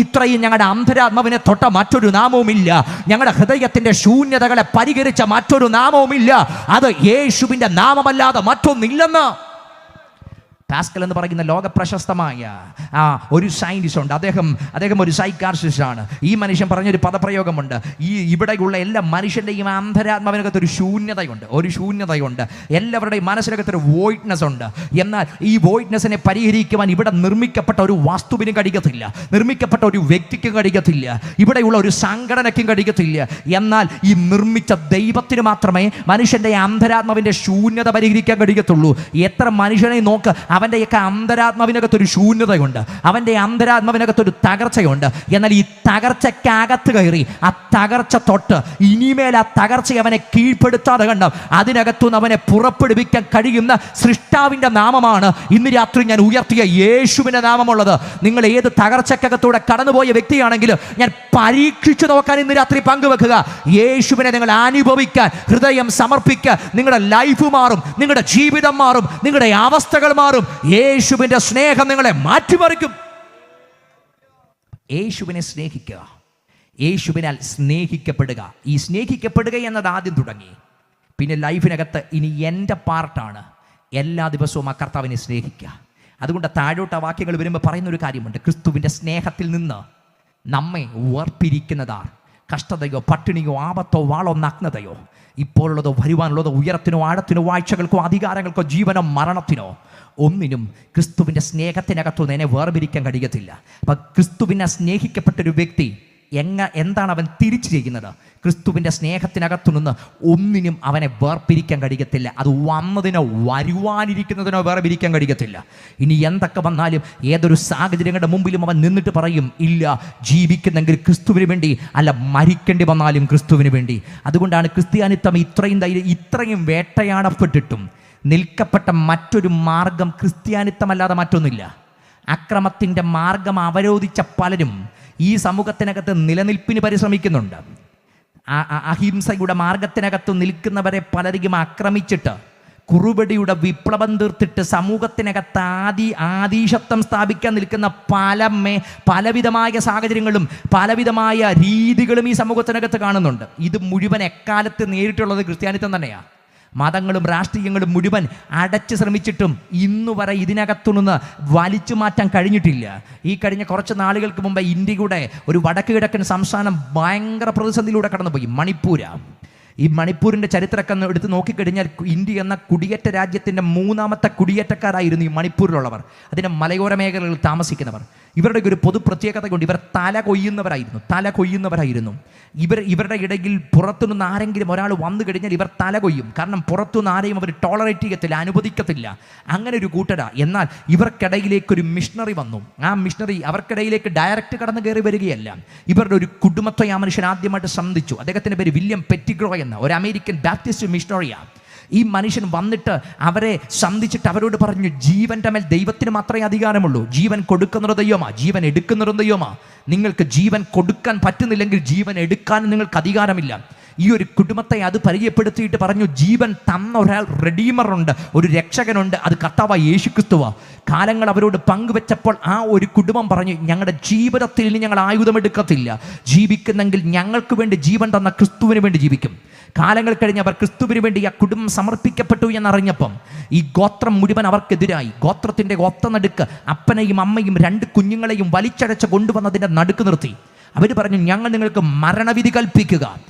ഇത്രയും ഞങ്ങളുടെ അന്തരാത്മാവിനെ തൊട്ട മറ്റൊരു നാമവുമില്ല. ഞങ്ങളുടെ ഹൃദയത്തിന്റെ ശൂന്യതകളെ പരിഹരിച്ച മറ്റൊരു നാമവുമില്ല. അത് യേശുവിൻ്റെ നാമമല്ലാതെ മറ്റൊന്നില്ലെന്ന് പാസ്കൽ എന്ന് പറയുന്ന ലോക പ്രശസ്തമായ ഒരു സയൻറ്റിസ്റ്റ് ഉണ്ട്. അദ്ദേഹം ഒരു സൈക്കാട്രിസ്റ്റാണ്. ഈ മനുഷ്യൻ പറഞ്ഞൊരു പദപ്രയോഗമുണ്ട്, ഇവിടെയുള്ള എല്ലാ മനുഷ്യൻ്റെയും അന്തരാത്മാവിനകത്തൊരു ശൂന്യതയുണ്ട്. എല്ലാവരുടെയും മനസ്സിനകത്തൊരു വോയിഡ്നെസ് ഉണ്ട്. എന്നാൽ ഈ വോയിഡ്നെസ്സിനെ പരിഹരിക്കുവാൻ ഇവിടെ നിർമ്മിക്കപ്പെട്ട ഒരു വസ്തുവിനും കഴിയത്തില്ല, നിർമ്മിക്കപ്പെട്ട ഒരു വ്യക്തിക്കും കഴിയത്തില്ല, ഇവിടെയുള്ള ഒരു സംഘടനയ്ക്കും കഴിയത്തില്ല. എന്നാൽ ഈ നിർമ്മിച്ച ദൈവത്തിന് മാത്രമേ മനുഷ്യൻ്റെ അന്തരാത്മാവിൻ്റെ ശൂന്യത പരിഹരിക്കാൻ കഴിയത്തുള്ളൂ. എത്ര മനുഷ്യനെ നോക്ക്, അവൻ്റെയൊക്കെ അന്തരാത്മാവിനകത്തൊരു ശൂന്യതയുണ്ട്, അവൻ്റെ അന്തരാത്മാവിനകത്തൊരു തകർച്ചയുണ്ട്. എന്നാൽ ഈ തകർച്ചയ്ക്കകത്ത് കയറി ആ തകർച്ച തൊട്ട് ഇനിമേൽ ആ തകർച്ച അവനെ കീഴ്പ്പെടുത്താതെ കണ്ട അതിനകത്തുനിന്ന് അവനെ പുറപ്പെടുവിക്കാൻ കഴിയുന്ന സൃഷ്ടാവിൻ്റെ നാമമാണ് ഇന്ന് രാത്രി ഞാൻ ഉയർത്തിയ യേശുവിൻ്റെ നാമമുള്ളത്. നിങ്ങൾ ഏത് തകർച്ചക്കകത്തൂടെ കടന്നുപോയ വ്യക്തിയാണെങ്കിലും ഞാൻ പരീക്ഷിച്ചു നോക്കാൻ ഇന്ന് രാത്രി പങ്കുവെക്കുക. യേശുവിനെ നിങ്ങൾ അനുഭവിക്കാൻ ഹൃദയം സമർപ്പിക്കുക. നിങ്ങളുടെ ലൈഫ് മാറും, നിങ്ങളുടെ ജീവിതം മാറും, നിങ്ങളുടെ അവസ്ഥകൾ മാറും. യേശുവിൻ്റെ സ്നേഹം നിങ്ങളെ മാറ്റിമറിക്കും. യേശുവിനെ സ്നേഹിക്കുക, യേശുവിനാൽ സ്നേഹിക്കപ്പെടുക. ഈ സ്നേഹിക്കപ്പെടുക എന്നത് ആദ്യം തുടങ്ങി, പിന്നെ ലൈഫിനകത്ത് ഇനി എൻ്റെ പാർട്ടാണ് എല്ലാ ദിവസവും ആ കർത്താവിനെ സ്നേഹിക്കുക. അതുകൊണ്ട് താഴോട്ട് ആ വാക്യങ്ങൾ വരുമ്പോൾ പറയുന്നൊരു കാര്യമുണ്ട്, ക്രിസ്തുവിൻ്റെ സ്നേഹത്തിൽ നിന്ന് നമ്മെ വേർപിരിക്കുന്നതാർ കഷ്ടതയോ പട്ടിണിയോ ആപത്തോ വാളോ നഗ്നതയോ ഇപ്പോഴുള്ളതോ വരുവാനുള്ളതോ ഉയരത്തിനോ ആഴത്തിനോ വാഴ്ചകൾക്കോ അധികാരങ്ങൾക്കോ ജീവനോ മരണത്തിനോ ഒന്നിനും ക്രിസ്തുവിൻ്റെ സ്നേഹത്തിനകത്തു എന്നെ വേർപിരിക്കാൻ കഴിയത്തില്ല. അപ്പം ക്രിസ്തുവിനെ സ്നേഹിക്കപ്പെട്ടൊരു വ്യക്തി എന്താണ് അവൻ തിരിച്ചു ചെയ്യുന്നത്? ക്രിസ്തുവിൻ്റെ സ്നേഹത്തിനകത്തു നിന്ന് ഒന്നിനും അവനെ വേർപിരിക്കാൻ കഴിയത്തില്ല. അത് വന്നതിനോ വരുവാനിരിക്കുന്നതിനോ വേർപിരിക്കാൻ കഴിയത്തില്ല. ഇനി എന്തൊക്കെ വന്നാലും ഏതൊരു സാഹചര്യങ്ങളുടെ മുമ്പിലും അവൻ നിന്നിട്ട് പറയും, ഇല്ല, ജീവിക്കുന്നെങ്കിൽ ക്രിസ്തുവിന് വേണ്ടി, അല്ല മരിക്കേണ്ടി വന്നാലും ക്രിസ്തുവിന് വേണ്ടി. അതുകൊണ്ടാണ് ക്രിസ്ത്യാനിത്വം ഇത്രയും വേട്ടയാടപ്പെട്ടിട്ടും നിൽക്കപ്പെട്ട മറ്റൊരു മാർഗം ക്രിസ്ത്യാനിത്വമല്ലാതെ മറ്റൊന്നില്ല. അക്രമത്തിൻ്റെ മാർഗം അവരോധിച്ച പലരും ഈ സമൂഹത്തിനകത്ത് നിലനിൽപ്പിന് പരിശ്രമിക്കുന്നുണ്ട്. അഹിംസയുടെ മാർഗത്തിനകത്ത് നിൽക്കുന്നവരെ പലരെയും ആക്രമിച്ചിട്ട് കുറുബടിയുടെ വിപ്ലവം തീർത്തിട്ട് സമൂഹത്തിനകത്ത് ആദീശത്വം സ്ഥാപിക്കാൻ നിൽക്കുന്ന പലവിധമായ സാഹചര്യങ്ങളും പലവിധമായ രീതികളും ഈ സമൂഹത്തിനകത്ത് കാണുന്നുണ്ട്. ഇത് മുഴുവൻ എക്കാലത്ത് നേരിട്ടുള്ളത് ക്രിസ്ത്യാനിത്വം തന്നെയാണ്. മതങ്ങളും രാഷ്ട്രീയങ്ങളും മുഴുവൻ അടച്ച് ശ്രമിച്ചിട്ടും ഇന്നുവരെ ഇതിനകത്തുനിന്ന് വലിച്ചു മാറ്റാൻ കഴിഞ്ഞിട്ടില്ല. ഈ കഴിഞ്ഞ കുറച്ച് നാളുകൾക്ക് മുമ്പ് ഇന്ത്യയുടെ ഒരു വടക്ക് കിഴക്കൻ സംസ്ഥാനം ഭയങ്കര പ്രതിസന്ധിയിലൂടെ കടന്നുപോയി, മണിപ്പൂര. ഈ മണിപ്പൂരിൻ്റെ ചരിത്രമൊക്കെ എടുത്ത് നോക്കിക്കഴിഞ്ഞാൽ ഇന്ത്യ എന്ന കുടിയേറ്റ രാജ്യത്തിൻ്റെ 3ാമത്തെ കുടിയേറ്റക്കാരായിരുന്നു ഈ മണിപ്പൂരിലുള്ളവർ, അതിൻ്റെ മലയോര മേഖലകളിൽ താമസിക്കുന്നവർ. ഇവരുടെ ഒരു പൊതു പ്രത്യേകത കൊണ്ട് ഇവർ തല കൊയ്യുന്നവരായിരുന്നു. ഇവരുടെ ഇടയിൽ പുറത്തുനിന്ന് ആരെങ്കിലും ഒരാൾ വന്നു കഴിഞ്ഞാൽ ഇവർ തല കൊയ്യും. കാരണം പുറത്തുനിന്ന് ആരെയും അവർ ടോളറേറ്റ് ചെയ്യത്തില്ല, അനുവദിക്കത്തില്ല. അങ്ങനെ ഒരു കൂട്ടരാ. എന്നാൽ ഇവർക്കിടയിലേക്കൊരു മിഷണറി വന്നു. ആ മിഷണറി അവർക്കിടയിലേക്ക് ഡയറക്റ്റ് കടന്നു കയറി വരികയല്ല. ഇവരുടെ ഒരു കുടുംബത്തെ ആ മനുഷ്യൻ ആദ്യമായിട്ട് സന്ധിച്ചു. അദ്ദേഹത്തിൻ്റെ പേര് വില്യം പെറ്റിഗ്രോ എന്ന്, ഒരു അമേരിക്കൻ ബാപ്റ്റിസ്റ്റ് മിഷണറിയാണ്. ഈ മനുഷ്യൻ വന്നിട്ട് അവരെ സന്ധിച്ചിട്ട് അവരോട് പറഞ്ഞു, ജീവൻ്റെ മേൽ ദൈവത്തിന് മാത്രമേ അധികാരമുള്ളൂ. ജീവൻ കൊടുക്കുന്നൊരു ദൈവമാ, ജീവൻ എടുക്കുന്നൊരു ദൈവമാ. നിങ്ങൾക്ക് ജീവൻ കൊടുക്കാൻ പറ്റുന്നില്ലെങ്കിൽ ജീവൻ എടുക്കാൻ നിങ്ങൾക്ക് അധികാരമില്ല. ഈ ഒരു കുടുംബത്തെ അത് പരിചയപ്പെടുത്തിയിട്ട് പറഞ്ഞു, ജീവൻ തന്ന ഒരാൾ റെഡീമറുണ്ട്, ഒരു രക്ഷകനുണ്ട്, അത് കർത്താവായ യേശുക്രിസ്തുവാ. കാലങ്ങൾ അവരോട് പങ്കുവെച്ചപ്പോൾ ആ ഒരു കുടുംബം പറഞ്ഞു, ഞങ്ങളുടെ ജീവിതത്തിൽ ഇനി ഞങ്ങൾ ആയുധമെടുക്കത്തില്ല, ജീവിക്കുന്നെങ്കിൽ ഞങ്ങൾക്ക് വേണ്ടി ജീവൻ തന്ന ക്രിസ്തുവിന് വേണ്ടി ജീവിക്കും. കാലങ്ങൾ കഴിഞ്ഞ് അവർ ക്രിസ്തുവിന് വേണ്ടി ആ കുടുംബം സമർപ്പിക്കപ്പെട്ടു എന്നറിഞ്ഞപ്പം ഈ ഗോത്രം മുഴുവൻ അവർക്കെതിരായി. ഗോത്രത്തിൻ്റെ ഒത്ത നടുക്ക് അപ്പനെയും അമ്മയും 2 കുഞ്ഞുങ്ങളെയും വലിച്ചഴച്ച് കൊണ്ടുവന്നതിൻ്റെ നടുക്ക് നിർത്തി. അവർ പറഞ്ഞു, ഞങ്ങൾ നിങ്ങൾക്ക് മരണവിധി കൽപ്പിക്കുക,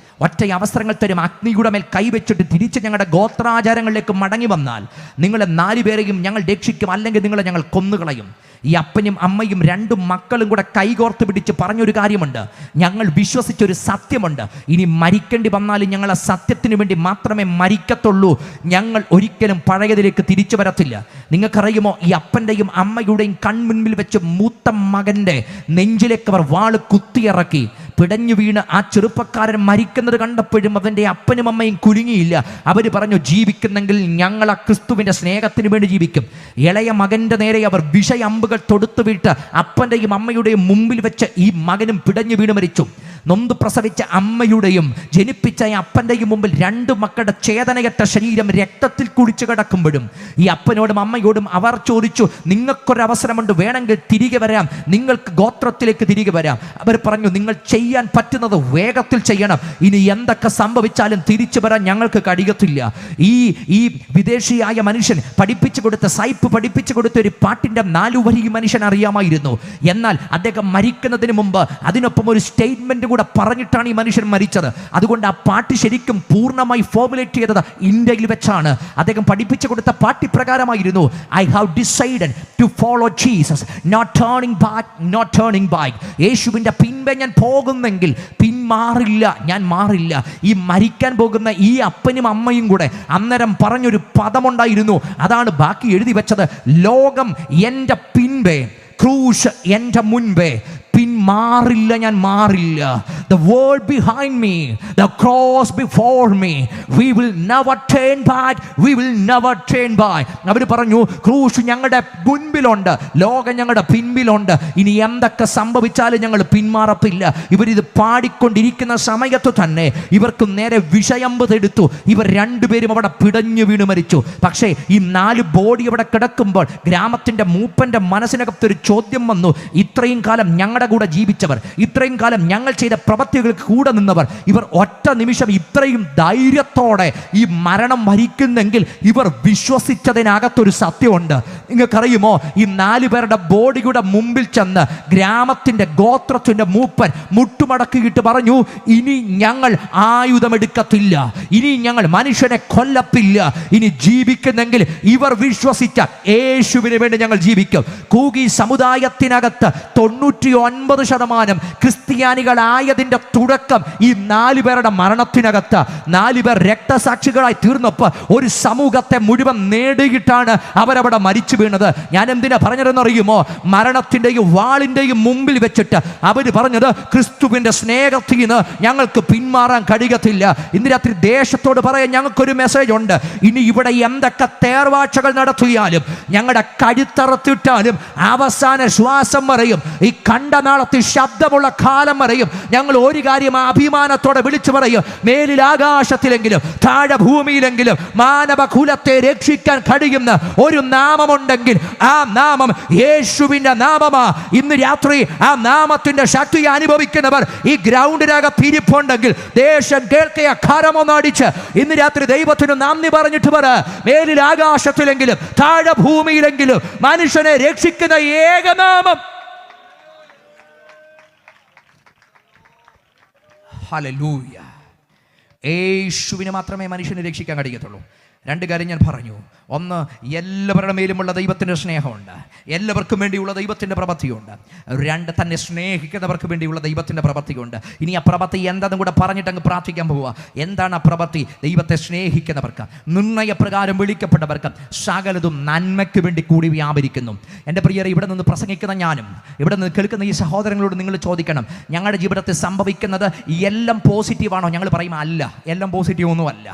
ഒറ്റ അവസരങ്ങൾ തരും, അഗ്നിയുടെ മേൽ കൈവച്ചിട്ട് തിരിച്ച് ഞങ്ങളുടെ ഗോത്രാചാരങ്ങളിലേക്ക് മടങ്ങി വന്നാൽ നിങ്ങളെ 4 പേരെയും ഞങ്ങൾ രക്ഷിക്കും, അല്ലെങ്കിൽ നിങ്ങളെ ഞങ്ങൾ കൊന്നുകളയും. ഈ അപ്പനും അമ്മയും 2 മക്കളും കൂടെ കൈകോർത്ത് പിടിച്ച് പറഞ്ഞൊരു കാര്യമുണ്ട്, ഞങ്ങൾ വിശ്വസിച്ചൊരു സത്യമുണ്ട്, ഇനി മരിക്കേണ്ടി വന്നാലും ഞങ്ങൾ ആ സത്യത്തിന് വേണ്ടി മാത്രമേ മരിക്കത്തുള്ളൂ, ഞങ്ങൾ ഒരിക്കലും പഴയതിലേക്ക് തിരിച്ചു വരത്തില്ല. നിങ്ങൾക്കറിയുമോ, ഈ അപ്പൻ്റെയും അമ്മയുടെയും കൺമുൻപിൽ വെച്ച് മൂത്ത മകൻ്റെ നെഞ്ചിലേക്ക് അവർ വാള് കുത്തിയിറക്കി. പിടഞ്ഞു വീണ് ആ ചെറുപ്പക്കാരൻ മരിക്കുന്നത് കണ്ടപ്പോഴും അവൻ്റെ അപ്പനും അമ്മയും കുലുങ്ങിയില്ല. അവർ പറഞ്ഞു, ജീവിക്കുന്നെങ്കിൽ ഞങ്ങൾ ആ ക്രിസ്തുവിൻ്റെ സ്നേഹത്തിന് വേണ്ടി ജീവിക്കും. ഇളയ മകൻ്റെ നേരെ അവർ വിഷയമ്പുകൾ തൊടുത്തു വീട്ട് അപ്പൻ്റെയും അമ്മയുടെയും മുമ്പിൽ വെച്ച് ഈ മകനും പിടഞ്ഞു വീണ് മരിച്ചു. നൊന്ത് പ്രസവിച്ച അമ്മയുടെയും ജനിപ്പിച്ച അപ്പൻ്റെയും മുമ്പിൽ 2 മക്കളുടെ ചേതനയറ്റ ശരീരം രക്തത്തിൽ കുളിച്ചു കിടക്കുമ്പോഴും ഈ അപ്പനോടും അമ്മയോടും അവർ ചോദിച്ചു, നിങ്ങൾക്കൊരവസരമുണ്ട്, വേണമെങ്കിൽ തിരികെ വരാം, നിങ്ങൾക്ക് ഗോത്രത്തിലേക്ക് തിരികെ വരാം. അവർ പറഞ്ഞു, നിങ്ങൾ ചെയ്യാൻ പറ്റുന്നത് വേഗത്തിൽ ചെയ്യണം, ഇനി എന്തൊക്കെ സംഭവിച്ചാലും തിരിച്ചു വരാൻ ഞങ്ങൾക്ക് കഴിയത്തില്ല. ഈ വിദേശിയായ മനുഷ്യൻ പഠിപ്പിച്ചു കൊടുത്ത സൈപ്പ് പഠിപ്പിച്ചു കൊടുത്ത ഒരു പാട്ടിൻ്റെ 4 വരി മനുഷ്യൻ അറിയാമായിരുന്നു. എന്നാൽ അദ്ദേഹം മരിക്കുന്നതിന് മുമ്പ് അതിനൊപ്പം ഒരു സ്റ്റേറ്റ്മെന്റ് കൂടെ പറഞ്ഞിട്ടാണ് ഈ മനുഷ്യൻ മരിച്ചത്. അതുകൊണ്ട് ആ പാട്ട് ശരിക്കും പൂർണ്ണമായി ഫോർമുലേറ്റ് ചെയ്തത് ഇന്ത്യയിൽ വെച്ചാണ്. അദ്ദേഹം പഠിപ്പിച്ചു കൊടുത്ത പാട്ട് പ്രകാരമായിരുന്നു, I have decided to follow Jesus, not turning back, not turning back. യേശുവിൻ്റെ പിൻപേ ഞാൻ പോകുന്നെങ്കിൽ പിന്മാറില്ല, ഞാൻ മാറില്ല. ഈ മരിക്കാൻ പോകുന്ന ഈ അപ്പനും അമ്മയും കൂടെ അന്നേരം പറഞ്ഞൊരു പദമുണ്ടായിരുന്നു, അതാണ് ബാക്കി എഴുതി വെച്ചത്, ലോകം എൻ്റെ പിൻപേ, ക്രൂശ് എൻ്റെ മുൻപേ, പിന്മാറില്ല, ഞാൻ മാറില്ല. The world behind me, the cross before me, we will never turn back, we will never turn back. അവർ പറഞ്ഞു, ക്രൂശ് ഞങ്ങളുടെ മുൻപിലുണ്ട്, ലോകം ഞങ്ങളുടെ പിൻപിലുണ്ട്, ഇനി എന്തൊക്കെ സംഭവിച്ചാലും ഞങ്ങൾ പിന്മാറത്തില്ല. ഇവരിത് പാടിക്കൊണ്ടിരിക്കുന്ന സമയത്ത് തന്നെ ഇവർക്ക് നേരെ വിഷയമ്പ് തെടുത്തു. ഇവർ 2 പേരും അവിടെ പിടഞ്ഞു വീണ് മരിച്ചു. പക്ഷേ ഈ 4 ബോഡി അവിടെ കിടക്കുമ്പോൾ ഗ്രാമത്തിൻ്റെ മൂപ്പൻ്റെ മനസ്സിനകത്തൊരു ചോദ്യം വന്നു, ഇത്രയും കാലം ഞങ്ങളുടെ കൂടെ ജീവിച്ചവർ, ഇത്രയും കാലം ഞങ്ങൾ ചെയ്ത പ്രവൃത്തികൾക്ക് കൂടെ നിന്നവർ, ഇവർ ഒറ്റ നിമിഷം ഇത്രയും ധൈര്യത്തോടെ ഈ മരണം വരിക്കുന്നെങ്കിൽ ഇവർ വിശ്വസിച്ചതിനകത്തൊരു സത്യമുണ്ട്. നിങ്ങൾക്കറിയുമോ, ഈ 4 പേരുടെ ബോഡിയുടെ മുമ്പിൽ ചെന്ന് ഗ്രാമത്തിൻ്റെ ഗോത്രത്തിൻ്റെ മൂപ്പൻ മുട്ടുമടക്കിയിട്ട് പറഞ്ഞു, ഇനി ഞങ്ങൾ ആയുധമെടുക്കത്തില്ല, ഇനി ഞങ്ങൾ മനുഷ്യനെ കൊല്ലത്തില്ല, ഇനി ജീവിക്കുന്നെങ്കിൽ ഇവർ വിശ്വസിച്ച യേശുവിന് വേണ്ടി ഞങ്ങൾ ജീവിക്കും. കൂകി സമുദായത്തിനകത്ത് 99% ക്രിസ്ത്യാനികളായതിൻ്റെ തുടക്കം ഈ 4 പേരുടെ മരണത്തിനകത്ത്. 4 പേർ രക്തസാക്ഷികളായി തീർന്നപ്പോൾ ഒരു സമൂഹത്തെ മുഴുവൻ നേടിയിട്ടാണ് അവരവിടെ മരിച്ചു വീണത്. ഞാൻ എന്തിനാ പറഞ്ഞതെന്നറിയുമോ, മരണത്തിൻ്റെയും വാളിൻ്റെയും മുമ്പിൽ വെച്ചിട്ട് അവർ പറഞ്ഞത്, ക്രിസ്തുവിൻ്റെ സ്നേഹത്തിൽ നിന്ന് ഞങ്ങൾക്ക് പിന്മാറാൻ കഴിയത്തില്ല. ഇന്ന് രാത്രി ദേശത്തോട് പറയാൻ ഞങ്ങൾക്കൊരു മെസ്സേജ് ഉണ്ട്, ഇനി ഇവിടെ എന്തൊക്കെ തേർവാഴ്ചകൾ നടത്തിയാലും, ഞങ്ങളുടെ കഴുത്തറത്തിട്ടാലും, അവസാന ശ്വാസം വരെയും, ഈ കണ്ടനാളത്തിൽ ശബ്ദമുള്ള കാലം വരെയും ഞങ്ങൾ ഒരു കാര്യം അഭിമാനത്തോടെ വിളിച്ചു പറയും, മേലിൽ ആകാശത്തിലെങ്കിലും താഴെ ഭൂമിയിലെങ്കിലും മാനവകുലത്തെ രക്ഷിക്കാൻ കഴിയുന്ന ഒരു നാമമുണ്ടെങ്കിൽ ആ നാമം യേശുവിൻ്റെ നാമമാ. ഇന്ന് രാത്രി ആ നാമത്തിൻ്റെ ശക്തി അനുഭവിക്കുന്നവർ ഈ ഗ്രൗണ്ടിനകത്ത് ഇരിപ്പുണ്ടെങ്കിൽ ദേശം കേൾക്കിയ കരമൊന്നടിച്ച് ഇന്ന് രാത്രി ദൈവത്തിന് നന്ദി പറഞ്ഞിട്ട് പറ, മേലിൽ ആകാശത്തിലെങ്കിലും താഴെ ഭൂമിയിലെങ്കിലും മനുഷ്യനെ രക്ഷിക്കുന്ന ഏകനാമം. ഹല്ലേലൂയ. യേശുവിനെ മാത്രമേ മനുഷ്യനെ രക്ഷിക്കാൻ കഴിയത്തുള്ളൂ. രണ്ട് കാര്യം ഞാൻ പറഞ്ഞു. ഒന്ന്, എല്ലാവരുടെ മേലുമുള്ള ദൈവത്തിൻ്റെ സ്നേഹമുണ്ട്, എല്ലാവർക്കും വേണ്ടിയുള്ള ദൈവത്തിൻ്റെ പ്രവൃത്തിയുണ്ട്. രണ്ട്, തന്നെ സ്നേഹിക്കുന്നവർക്ക് വേണ്ടിയുള്ള ദൈവത്തിൻ്റെ പ്രവൃത്തിയുണ്ട്. ഇനി ആ പ്രവൃത്തി എന്താണെന്നും കൂടെ പറഞ്ഞിട്ട് അങ്ങ് പ്രാർത്ഥിക്കാൻ പോവുക. എന്താണ് ആ പ്രവൃത്തി? ദൈവത്തെ സ്നേഹിക്കുന്നവർക്ക്, നിർണയപ്രകാരം വിളിക്കപ്പെട്ടവർക്ക് സകലതും നന്മയ്ക്ക് വേണ്ടി കൂടി വ്യാപരിക്കുന്നു. എൻ്റെ പ്രിയരെ, ഇവിടെ നിന്ന് പ്രസംഗിക്കുന്ന ഞാനും ഇവിടെ നിന്ന് കേൾക്കുന്ന ഈ സഹോദരങ്ങളോട് നിങ്ങൾ ചോദിക്കണം, ഞങ്ങളുടെ ജീവിതത്തിൽ സംഭവിക്കുന്നത് എല്ലാം പോസിറ്റീവാണോ? ഞങ്ങൾ പറയും അല്ല, എല്ലാം പോസിറ്റീവ് ഒന്നുമല്ല.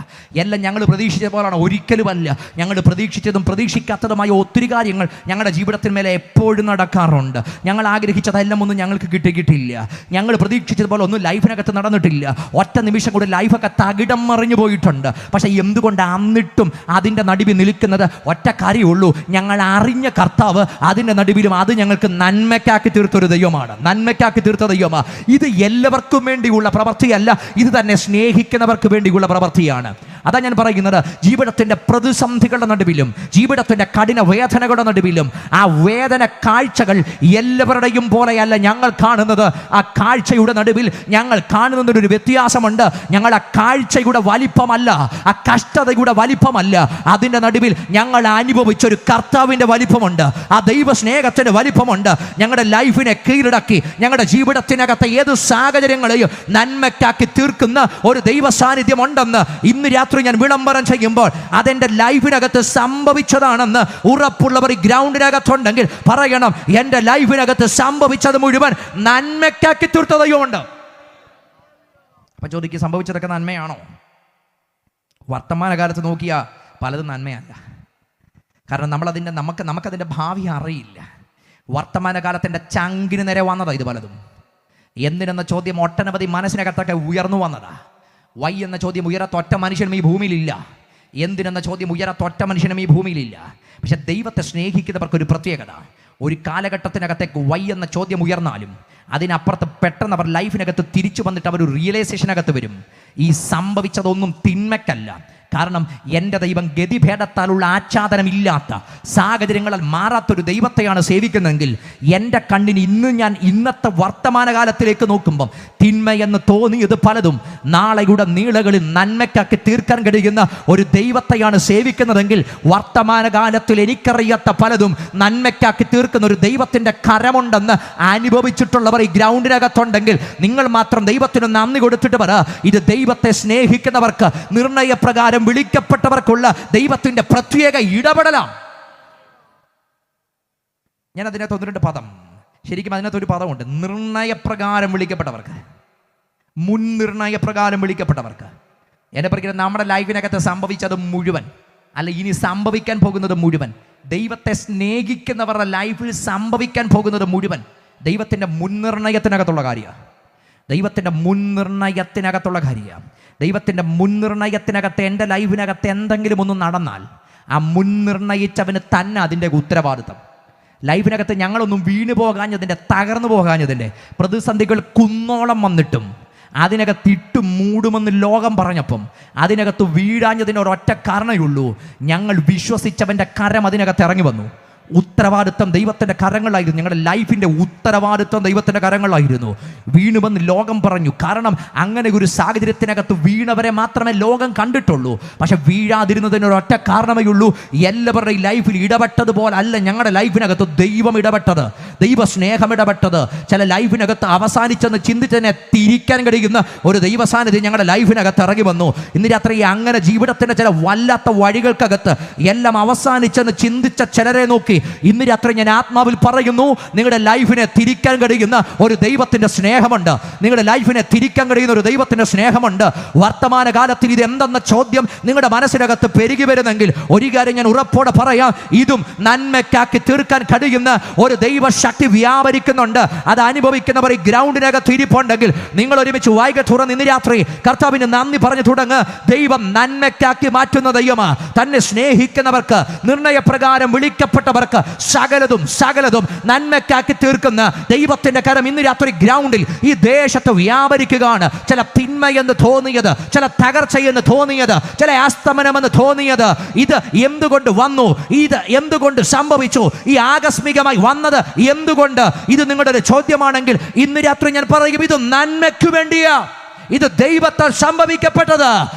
എല്ലാം ഞങ്ങൾ പ്രതീക്ഷിച്ച പോലാണോ? ഒരിക്കലുമല്ല. ഞങ്ങൾ പ്രതീക്ഷിച്ചതും പ്രതീക്ഷിക്കാത്തതുമായ ഒത്തിരി കാര്യങ്ങൾ ഞങ്ങളുടെ ജീവിതത്തിന് മേലെ എപ്പോഴും നടക്കാറുണ്ട്. ഞങ്ങൾ ആഗ്രഹിച്ചതെല്ലാം ഒന്നും ഞങ്ങൾക്ക് കിട്ടിയിട്ടില്ല. ഞങ്ങൾ പ്രതീക്ഷിച്ചതുപോലെ ഒന്നും ലൈഫിനകത്ത് നടന്നിട്ടില്ല. ഒറ്റ നിമിഷം കൂടി ലൈഫൊക്കെ തകിടം മറിഞ്ഞു പോയിട്ടുണ്ട്. പക്ഷേ എന്തുകൊണ്ട് എന്നിട്ടും അതിൻ്റെ നടുവിൽ നിൽക്കുന്നത്? ഒറ്റ കാര്യമുള്ളൂ, ഞങ്ങൾ അറിഞ്ഞ കർത്താവ് അതിൻ്റെ നടുവിലും അത് ഞങ്ങൾക്ക് നന്മയ്ക്കാക്കി തീർത്തൊരു ദൈവമാണ്, നന്മയ്ക്കാക്കി തീർത്ത ദൈവമാണ്. ഇത് എല്ലാവർക്കും വേണ്ടിയുള്ള പ്രവൃത്തിയല്ല, ഇത് തന്നെ സ്നേഹിക്കുന്നവർക്ക് വേണ്ടിയുള്ള പ്രവൃത്തിയാണ്. അതാ ഞാൻ പറയുന്നത്, ജീവിതത്തിൻ്റെ പ്രതിസന്ധികളുടെ നടുവിലും ജീവിതത്തിൻ്റെ കഠിന വേദനകളുടെ നടുവിലും ആ വേദന കാഴ്ചകൾ എല്ലാവരുടെയും പോലെയല്ല ഞങ്ങൾ കാണുന്നത്. ആ കാഴ്ചയുടെ നടുവിൽ ഞങ്ങൾ കാണുന്നതിനൊരു വ്യത്യാസമുണ്ട്. ഞങ്ങൾ ആ കാഴ്ചയുടെ വലിപ്പമല്ല, ആ കഷ്ടതയുടെ വലിപ്പമല്ല, അതിൻ്റെ നടുവിൽ ഞങ്ങൾ അനുഭവിച്ചൊരു കർത്താവിൻ്റെ വലിപ്പമുണ്ട്, ആ ദൈവ സ്നേഹത്തിൻ്റെ വലിപ്പമുണ്ട്. ഞങ്ങളുടെ ലൈഫിനെ കീഴടക്കി ഞങ്ങളുടെ ജീവിതത്തിനകത്തെ ഏത് സാഹചര്യങ്ങളെയും നന്മയ്ക്കാക്കി തീർക്കുന്ന ഒരു ദൈവ സാന്നിധ്യം ഉണ്ടെന്ന് ഇന്ന് രാത്രി ഞാൻ വിളംബരം ചെയ്യുമ്പോൾ അതെൻ്റെ ലൈഫിനകത്ത് സംഭവിച്ചതാണെന്ന് ഉറപ്പുള്ളവർ ഈ ഗ്രൗണ്ടിനകത്തുണ്ടെങ്കിൽ പറയണം, എൻ്റെ ലൈഫിനകത്ത് സംഭവിച്ചത് മുഴുവൻ നന്മയ്ക്കാക്കി തീർത്ത ദൈവമുണ്ട്. അപ്പം ചോദിക്കുക, സംഭവിച്ചതൊക്കെ നന്മയാണോ? വർത്തമാനകാലത്ത് നോക്കിയാൽ പലതും നന്മയല്ല. കാരണം നമുക്കതിൻ്റെ ഭാവി അറിയില്ല. വർത്തമാനകാലത്തിൻ്റെ ചങ്കിന് നേരെ വന്നതാ ഇത് പലതും. എന്തിനെന്ന ചോദ്യം ഒട്ടനവധി മനസ്സിനകത്തൊക്കെ ഉയർന്നു വന്നതാ. വൈ എന്ന ചോദ്യം ഉയരാത്ത ഒറ്റ മനുഷ്യനും ഈ ഭൂമിയിലില്ല. എന്തിനെന്ന ചോദ്യം ഉയരാത്ത ഒറ്റ മനുഷ്യനും ഈ ഭൂമിയിലില്ല. പക്ഷെ ദൈവത്തെ സ്നേഹിക്കുന്നവർക്കൊരു പ്രത്യേകത, ഒരു കാലഘട്ടത്തിനകത്തേക്ക് വൈ എന്ന ചോദ്യം ഉയർന്നാലും അതിനപ്പുറത്ത് പെട്ടെന്ന് അവർ ലൈഫിനകത്ത് തിരിച്ചു വന്നിട്ട് അവർ ഒരു റിയലൈസേഷനകത്ത് വരും, ഈ സംഭവിച്ചതൊന്നും തിന്മയ്ക്കല്ല. കാരണം എൻ്റെ ദൈവം ഗതിഭേദത്താലുള്ള ആച്ഛാദനമില്ലാത്ത, സാഹചര്യങ്ങളിൽ മാറാത്തൊരു ദൈവത്തെയാണ് സേവിക്കുന്നതെങ്കിൽ എൻ്റെ കണ്ണിന് ഞാൻ ഇന്നത്തെ വർത്തമാനകാലത്തിലേക്ക് നോക്കുമ്പം തിന്മയെന്ന് തോന്നിയത് പലതും നാളെയുടെ നീളകളിൽ നന്മയ്ക്കാക്കി തീർക്കാൻ കഴിയുന്ന ഒരു ദൈവത്തെയാണ് സേവിക്കുന്നതെങ്കിൽ വർത്തമാനകാലത്തിൽ എനിക്കറിയാത്ത പലതും നന്മയ്ക്കാക്കി തീർക്കുന്ന ഒരു ദൈവത്തിൻ്റെ കരമുണ്ടെന്ന് അനുഭവിച്ചിട്ടുള്ളവർ ഈ ഗ്രൗണ്ടിനകത്തുണ്ടെങ്കിൽ നിങ്ങൾ മാത്രം ദൈവത്തിന് നന്ദി കൊടുത്തിട്ട് പറ, ഇത് ദൈവത്തെ സ്നേഹിക്കുന്നവർക്ക്, നിർണയപ്രകാരം വിളിക്കപ്പെട്ടവർക്കുള്ള ദൈവത്തിന്റെ പ്രത്യേക ഇടപെടലാണ്. ഞാൻ അതിനകത്ത് ഒന്ന് രണ്ട് പദം, ശരിക്കും അതിനകത്തൊരു പദമുണ്ട്, നിർണയപ്രകാരം വിളിക്കപ്പെട്ടവർക്ക്, മുൻനിർണയപ്രകാരം വിളിക്കപ്പെട്ടവർക്ക്. എന്നെ പറയുന്നത് നമ്മുടെ ലൈഫിനകത്ത് സംഭവിച്ചത് മുഴുവൻ, അല്ല ഇനി സംഭവിക്കാൻ പോകുന്നത് മുഴുവൻ, ദൈവത്തെ സ്നേഹിക്കുന്നവരുടെ ലൈഫിൽ സംഭവിക്കാൻ പോകുന്നത് മുഴുവൻ ദൈവത്തിൻ്റെ മുൻനിർണയത്തിനകത്തുള്ള കാര്യമാണ്. ദൈവത്തിൻ്റെ മുൻനിർണയത്തിനകത്തുള്ള കാര്യമാണ്. ദൈവത്തിൻ്റെ മുൻനിർണയത്തിനകത്ത് എൻ്റെ ലൈഫിനകത്ത് എന്തെങ്കിലും ഒന്ന് നടന്നാൽ ആ മുൻനിർണയിച്ചവന് തന്നെ അതിൻ്റെ ഉത്തരവാദിത്തം. ലൈഫിനകത്ത് ഞങ്ങളൊന്നും വീണു പോകാഞ്ഞതിൻ്റെ, തകർന്നു പോകാഞ്ഞതിൻ്റെ, പ്രതിസന്ധികൾ കുന്നോളം വന്നിട്ടും അതിനകത്ത് ഇട്ട് മൂടുമെന്ന് ലോകം പറഞ്ഞപ്പം അതിനകത്ത് വീഴാഞ്ഞതിന് ഒരൊറ്റ കാരണമേ ഉള്ളൂ, ഞങ്ങൾ വിശ്വസിച്ചവൻ്റെ കരം അതിനകത്ത് ഇറങ്ങി വന്നു. ഉത്തരവാദിത്വം ദൈവത്തിൻ്റെ കരങ്ങളായിരുന്നു. ഞങ്ങളുടെ ലൈഫിൻ്റെ ഉത്തരവാദിത്വം ദൈവത്തിൻ്റെ കരങ്ങളായിരുന്നു. വീണുവെന്ന് ലോകം പറഞ്ഞു. കാരണം അങ്ങനെ ഒരു സാഹചര്യത്തിനകത്ത് വീണവരെ മാത്രമേ ലോകം കണ്ടിട്ടുള്ളൂ. പക്ഷെ വീഴാതിരുന്നതിനൊരൊറ്റ കാരണമേ ഉള്ളൂ, എല്ലാവരുടെയും ലൈഫിൽ ഇടപെട്ടതുപോലെ അല്ല ഞങ്ങളുടെ ലൈഫിനകത്ത് ദൈവം ഇടപെട്ടത്, ദൈവ സ്നേഹം ഇടപെട്ടത്. ചില ലൈഫിനകത്ത് അവസാനിച്ചെന്ന് ചിന്തിച്ചതിനെ തിരിക്കാൻ കഴിയുന്ന ഒരു ദൈവസാന്നിധ്യം ഞങ്ങളുടെ ലൈഫിനകത്ത് ഇറങ്ങി വന്നു. ഇന്ന് രാത്രി അങ്ങനെ ജീവിതത്തിൻ്റെ ചില വല്ലാത്ത വഴികൾക്കകത്ത് എല്ലാം അവസാനിച്ചെന്ന് ചിന്തിച്ച ചിലരെ നോക്കി ഇന്ന് രാത്രി ഞാൻ ആത്മാവിൽ പറയുന്നു, നിങ്ങളുടെ ലൈഫിനെ തിരിക്കാൻ കഴിയുന്ന ഒരു ദൈവത്തിൻ്റെ സ്നേഹമുണ്ട്. നിങ്ങളുടെ ലൈഫിനെ തിരിക്കാൻ കഴിയുന്ന ഒരു ദൈവത്തിൻ്റെ സ്നേഹമുണ്ട്. വർത്തമാനകാലത്തിൽ ഇത് എന്തെന്ന ചോദ്യം നിങ്ങളുടെ മനസ്സിനകത്ത് പെരുകി വരുന്നെങ്കിൽ ഒരു കാര്യം ഞാൻ ഉറപ്പോടെ പറയാം, ഇതും നന്മയ്ക്കാക്കി തീർക്കാൻ കഴിയുന്ന ഒരു ദൈവശക്തി വ്യാപരിക്കുന്നുണ്ട്. അത് അനുഭവിക്കുന്നവർ ഈ ഗ്രൗണ്ടിനകത്ത് ഇരിപ്പുണ്ടെങ്കിൽ നിങ്ങൾ ഒരുമിച്ച് വായിക തുറന്ന് ഇന്ന് രാത്രി കർത്താവിന് നന്ദി പറഞ്ഞു തുടങ്ങ്. ദൈവം നന്മയ്ക്കാക്കി മാറ്റുന്ന ദൈവമാണ്. തന്നെ സ്നേഹിക്കുന്നവർക്ക്, നിർണയപ്രകാരം വിളിക്കപ്പെട്ടവർക്ക് സകലതും നന്മയ്ക്കാക്കി തീർക്കുന്ന ദൈവത്തിന്റെ കരം ഇന്ന് രാത്രി ഗ്രൗണ്ടിൽ ഈ ദേശത്ത് വ്യാപരിക്കുകയാണ്. ചില തിന്മയെന്ന് തോന്നിയത്, ചില തകർച്ചയെന്ന് തോന്നിയത്, ചില അസ്തമനമെന്ന് തോന്നിയത്, ഇത് എന്തുകൊണ്ട് വന്നു, ഇത് എന്തുകൊണ്ട് സംഭവിച്ചു, ഈ ആകസ്മികമായി വന്നത് എന്തുകൊണ്ട്, ഇത് നിങ്ങളുടെ ഒരു ചോദ്യമാണെങ്കിൽ ഇന്ന് രാത്രി ഞാൻ പറയും, ഇത് നന്മയ്ക്ക് വേണ്ടിയാ. ഇത് ദൈവത്താൽ സംഭവിക്കപ്പെട്ടത്.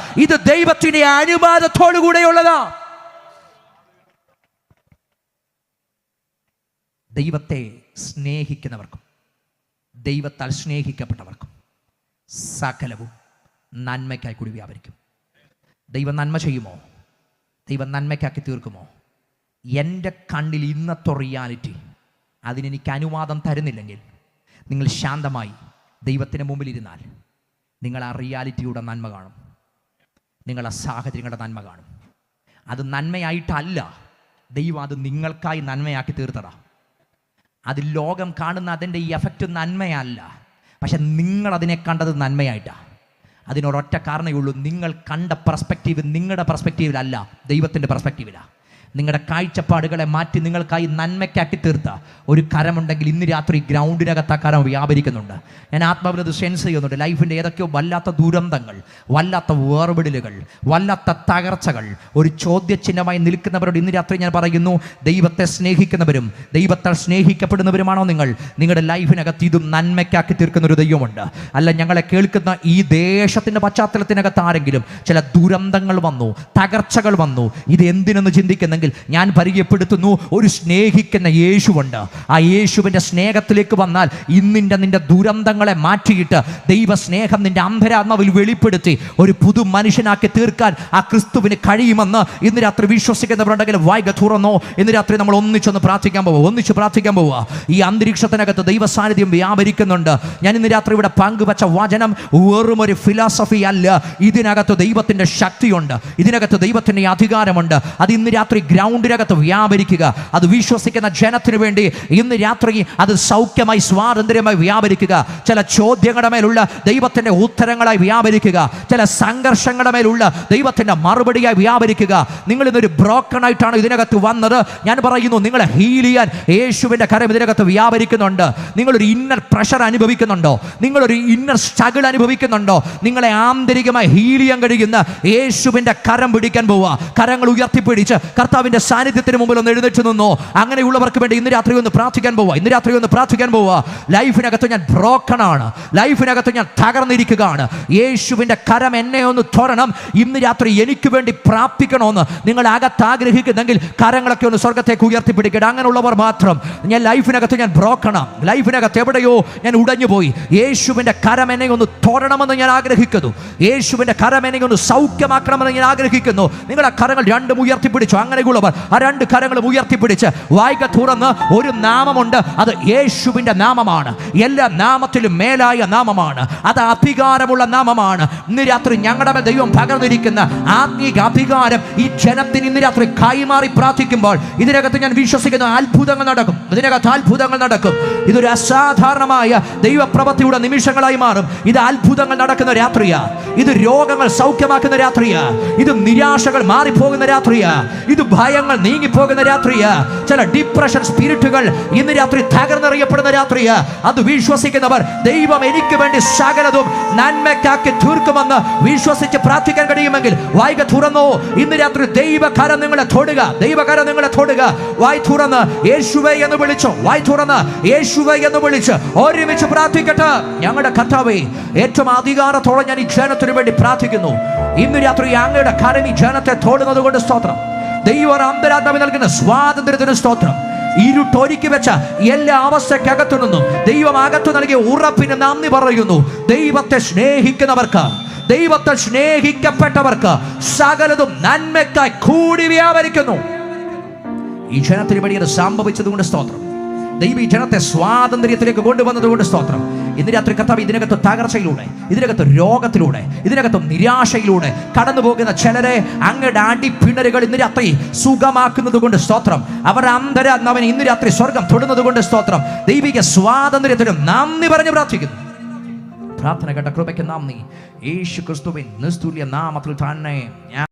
ഇത് ദൈവത്തിന്റെ അനുവാദത്തോടുകൂടെയുള്ളതാ. ദൈവത്തെ സ്നേഹിക്കുന്നവർക്കും ദൈവത്താൽ സ്നേഹിക്കപ്പെട്ടവർക്കും സകലവും നന്മയ്ക്കായി കൂടി വ്യാപരിക്കും. ദൈവം നന്മ ചെയ്യുമോ? ദൈവം നന്മയ്ക്കാക്കി തീർക്കുമോ? എൻ്റെ കണ്ണിൽ ഇന്നത്തെ റിയാലിറ്റി അതിനെനിക്ക് അനുവാദം തരുന്നില്ലെങ്കിൽ നിങ്ങൾ ശാന്തമായി ദൈവത്തിന് മുമ്പിലിരുന്നാൽ നിങ്ങൾ ആ റിയാലിറ്റിയുടെ നന്മ കാണും. നിങ്ങൾ ആ സാഹചര്യങ്ങളുടെ നന്മ കാണും. അത് നന്മയായിട്ടല്ല, ദൈവം അത് നിങ്ങൾക്കായി നന്മയാക്കി തീർത്തതാ. അത് ലോകം കാണുന്ന അതിൻ്റെ ഈ എഫക്റ്റ് നന്മയല്ല, പക്ഷെ നിങ്ങളതിനെ കണ്ടത് നന്മയായിട്ടാണ്. അതിനൊരൊറ്റ കാരണമേ ഉള്ളൂ, നിങ്ങൾ കണ്ട പെർസ്പെക്റ്റീവ് നിങ്ങളുടെ പെർസ്പെക്റ്റീവിലല്ല, ദൈവത്തിൻ്റെ പെർസ്പെക്റ്റീവിലാണ്. നിങ്ങളുടെ കാഴ്ചപ്പാടുകളെ മാറ്റി നിങ്ങൾക്കായി നന്മയ്ക്കാക്കി തീർത്ത ഒരു കരമുണ്ടെങ്കിൽ ഇന്ന് രാത്രി ഗ്രൗണ്ടിനകത്ത് ആ കരം വ്യാപരിക്കുന്നുണ്ട്. ഞാൻ ആത്മാവിലത് സെൻസ് ചെയ്യുന്നുണ്ട്. ലൈഫിൻ്റെ ഏതൊക്കെയോ വല്ലാത്ത ദുരന്തങ്ങൾ, വല്ലാത്ത വേർപിടലുകൾ, വല്ലാത്ത തകർച്ചകൾ ഒരു ചോദ്യചിഹ്നമായി നിൽക്കുന്നവരോട് ഇന്ന് രാത്രി ഞാൻ പറയുന്നു, ദൈവത്തെ സ്നേഹിക്കുന്നവരും ദൈവത്താൽ സ്നേഹിക്കപ്പെടുന്നവരുമാണോ നിങ്ങൾ? നിങ്ങളുടെ ലൈഫിനകത്ത് ഇതും നന്മയ്ക്കാക്കി തീർക്കുന്ന ഒരു ദൈവമുണ്ട്. അല്ല, ഞങ്ങളെ കേൾക്കുന്ന ഈ ദേശത്തിൻ്റെ പശ്ചാത്തലത്തിനകത്ത് ആരെങ്കിലും ചില ദുരന്തങ്ങൾ വന്നു, തകർച്ചകൾ വന്നു, ഇത് എന്തിനെന്ന് ചിന്തിക്കുന്നെങ്കിൽ ഞാൻ പരിചയപ്പെടുത്തുന്നു, ഒരു സ്നേഹിക്കുന്ന യേശുവുണ്ട്. ആ യേശുവിൻ്റെ സ്നേഹത്തിലേക്ക് വന്നാൽ നിന്റെ ദുരന്തങ്ങളെ മാറ്റിയിട്ട് ദൈവസ്നേഹം നിന്റെ അന്തരാത്മാവിൽ വെളിപ്പെടുത്തി ഒരു പുതു മനുഷ്യനാക്കി തീർക്കാൻ ആ ക്രിസ്തുവിന് കഴിയുമെന്ന് ഇന്ന് രാത്രി വിശ്വസിക്കുന്നവരുണ്ടെങ്കിൽ വായ്ക തുറന്നോ. ഇന്ന് രാത്രി നമ്മൾ ഒന്നിച്ച് പ്രാർത്ഥിക്കാൻ പോവുക. ഈ അന്തരീക്ഷത്തിനകത്ത് ദൈവ സാന്നിധ്യം വ്യാപരിക്കുന്നുണ്ട്. ഞാൻ ഇന്ന് രാത്രി ഇവിടെ പങ്കുവച്ച വചനം വെറും ഒരു ഫിലോസഫി അല്ല. ഇതിനകത്ത് ദൈവത്തിൻ്റെ ശക്തിയുണ്ട്, ഇതിനകത്ത് ദൈവത്തിൻ്റെ അധികാരമുണ്ട്. അത് ഇന്ന് രാത്രി ഗ്രൗണ്ടിനകത്ത് വ്യാപരിക്കുക. അത് വിശ്വസിക്കുന്ന ജനത്തിനു വേണ്ടി ഇന്ന് രാത്രി അത് സൗഖ്യമായി സ്വാതന്ത്ര്യമായി വ്യാപരിക്കുക. ചില ചോദ്യങ്ങളുടെ മേലുള്ള ദൈവത്തിൻ്റെ ഉത്തരങ്ങളായി വ്യാപരിക്കുക. ചില സംഘർഷങ്ങളുടെ മേലുള്ള ദൈവത്തിൻ്റെ മറുപടിയായി വ്യാപരിക്കുക. നിങ്ങൾ ഇന്നൊരു ബ്രോക്കൺ ആയിട്ടാണ് ഇതിനകത്ത് വന്നത്. ഞാൻ പറയുന്നു, നിങ്ങളെ ഹീൽ ചെയ്യാൻ യേശുവിൻ്റെ കരം ഇതിനകത്ത് വ്യാപരിക്കുന്നുണ്ട്. നിങ്ങളൊരു ഇന്നർ പ്രഷർ അനുഭവിക്കുന്നുണ്ടോ? നിങ്ങളൊരു ഇന്നർ സ്ട്രഗിൾ അനുഭവിക്കുന്നുണ്ടോ? നിങ്ങളെ ആന്തരികമായി ഹീൽ ചെയ്യാൻ കഴിയുന്ന യേശുവിൻ്റെ കരം പിടിക്കാൻ പോവുക. കരങ്ങൾ ഉയർത്തിപ്പിടിച്ച് കർത്താവിൻ്റെ സാന്നിധ്യത്തിന് മുമ്പിൽ ഒന്ന് എഴുന്നേറ്റ് നിന്നോ. അങ്ങനെയുള്ളവർക്ക് വേണ്ടി ഇന്ന് രാത്രി ഒന്ന് പ്രാർത്ഥിക്കാൻ പോവുക. ലൈഫിനകത്ത് ഞാൻ ബ്രോക്കണാണ്, ലൈഫിനകത്ത് ഞാൻ തകർന്നിരിക്കുകയാണ്. യേശുവിൻ്റെ കരം എന്നെ ഒന്ന് തൊടണം, ഇന്ന് രാത്രി എനിക്ക് വേണ്ടി പ്രാർത്ഥിക്കണമെന്ന് നിങ്ങൾ അകത്ത് ആഗ്രഹിക്കുന്നെങ്കിൽ കരങ്ങളൊക്കെ ഒന്ന് സ്വർഗത്തേക്ക് ഉയർത്തിപ്പിടിക്കട്ടെ. അങ്ങനെയുള്ളവർ മാത്രം. ഞാൻ ലൈഫിനകത്ത് ഞാൻ ബ്രോക്കണാണ്, ലൈഫിനകത്ത് എവിടെയോ ഞാൻ ഉടഞ്ഞുപോയി. യേശുവിൻ്റെ കരം എന്നെ ഒന്ന് തൊടണമെന്ന് ഞാൻ ആഗ്രഹിക്കുന്നു. യേശുവിൻ്റെ കരം എന്നെ ഒന്ന് സൗഖ്യമാക്കണമെന്ന് ഞാൻ ആഗ്രഹിക്കുന്നു. നിങ്ങൾ ആ കരങ്ങൾ രണ്ടും ഉയർത്തിപ്പിടിച്ചു. അങ്ങനെയുള്ളവർ ആ രണ്ട് കരങ്ങളും ഉയർത്തിപ്പിടിച്ച് വായ്ക തുറന്ന് ഒരു നാമമുണ്ട്, അത് യേശുവിൻ്റെ നാമമാണ്. എല്ലാ നാമത്തിലും മേലായ നാമമാണ്. അത് അധികാരമുള്ള നാമമാണ്. ഇന്ന് രാത്രി ഞങ്ങളുടെ മേൽ ദൈവം പകർന്നിരിക്കുന്ന ആത്മീക അധികാരം ഈ ജനത്തിന് ഇന്ന് രാത്രി കൈമാറി പ്രാർത്ഥിക്കുമ്പോൾ ഇതിനകത്ത് ഞാൻ വിശ്വസിക്കുന്ന അത്ഭുതങ്ങൾ നടക്കും. ഇതൊരു അസാധാരണമായ ദൈവപ്രവൃത്തിയുടെ നിമിഷങ്ങളായി മാറും. ഇത് അത്ഭുതങ്ങൾ നടക്കുന്ന രാത്രിയാ. ഇത് രോഗങ്ങൾ സൗഖ്യമാക്കുന്ന രാത്രിയാ. ഇത് നിരാശകൾ മാറിപ്പോകുന്ന രാത്രിയാ. ഇത് ഭയങ്ങൾ നീങ്ങിപ്പോകുന്ന രാത്രിയാ. ചില ഡിപ്രഷൻ സ്പിരിറ്റുകൾ ഇന്ന് രാത്രി തകർന്നറിയപ്പെടുന്ന രാത്രിയാ. അത് വിശ്വസിക്കുന്നവർ ദൈവം എനിക്ക് വേണ്ടി സകലതും നന്മയ്ക്കാക്കി തീർക്കുമെന്ന് വിശ്വസിച്ച് പ്രാർത്ഥിക്കാൻ കഴിയുമെങ്കിൽ വായ്ക തുറന്നോ. ഇന്ന് രാത്രി ദൈവകരം നിങ്ങളെ തൊടുക. വായ് തുറന്ന് യേശുവേ എന്ന് വിളിച്ച് ഒരുമിച്ച് പ്രാർത്ഥിക്കട്ടെ. ഞങ്ങളുടെ കർത്താവേ, ഏറ്റവും അധികാരത്തോടെ ഞാൻ ഈ ജനത്തിനു വേണ്ടി പ്രാർത്ഥിക്കുന്നു. ഇന്ന് രാത്രി അങ്ങയുടെ കരം ഈ ജനത്തെ തൊടുന്നത് കൊണ്ട് സ്തോത്രം. ദൈവ അന്തരാത്മാവിൽ നൽകുന്ന സ്വാതന്ത്ര്യത്തിന് സ്തോത്രം. ഇരുട്ടൊരുക്കി വെച്ച എല്ലാ അവസ്ഥയ്ക്കകത്തു നിന്നും ദൈവം അകത്തു നൽകിയ ഉറപ്പിന് നന്ദി പറയുന്നു. ദൈവത്തെ സ്നേഹിക്കുന്നവർക്ക്, ദൈവത്തെ സ്നേഹിക്കപ്പെട്ടവർക്ക് സകലതും നന്മയ്ക്കായി കൂടി വ്യാപരിക്കുന്നു. ഈ ജനത്തിന് വേണ്ടി അത് സംഭവിച്ചതുകൊണ്ട് സ്തോത്രം. ദൈവം ഈ ജനത്തെ സ്വാതന്ത്ര്യത്തിലേക്ക് കൊണ്ടുവന്നതുകൊണ്ട് സ്തോത്രം. ഇന്ന് രാത്രി കർത്താവ് ഇതിനകത്ത് തകർച്ചയിലൂടെ, ഇതിനകത്ത് രോഗത്തിലൂടെ, ഇതിനകത്ത് നിരാശയിലൂടെ കടന്നു പോകുന്ന ചിലരെ അങ്ങയുടെ അടിപ്പിണരുകൾ ഇന്ന് രാത്രി സുഖമാക്കുന്നത് കൊണ്ട് സ്തോത്രം. അവർ അന്തരാത്മാവിനെ ഇന്ന് രാത്രി സ്വർഗം തൊടുന്നത് കൊണ്ട് സ്തോത്രം. ദൈവിക സ്വാതന്ത്ര്യത്തിനും നന്ദി പറഞ്ഞ് പ്രാർത്ഥിക്കുന്നു. പ്രാർത്ഥന കേട്ട കൃപയ്ക്ക് നന്ദി. യേശു ക്രിസ്തുവിൻ നിസ്തുല്യ നാമത്തിൽ തന്നെ.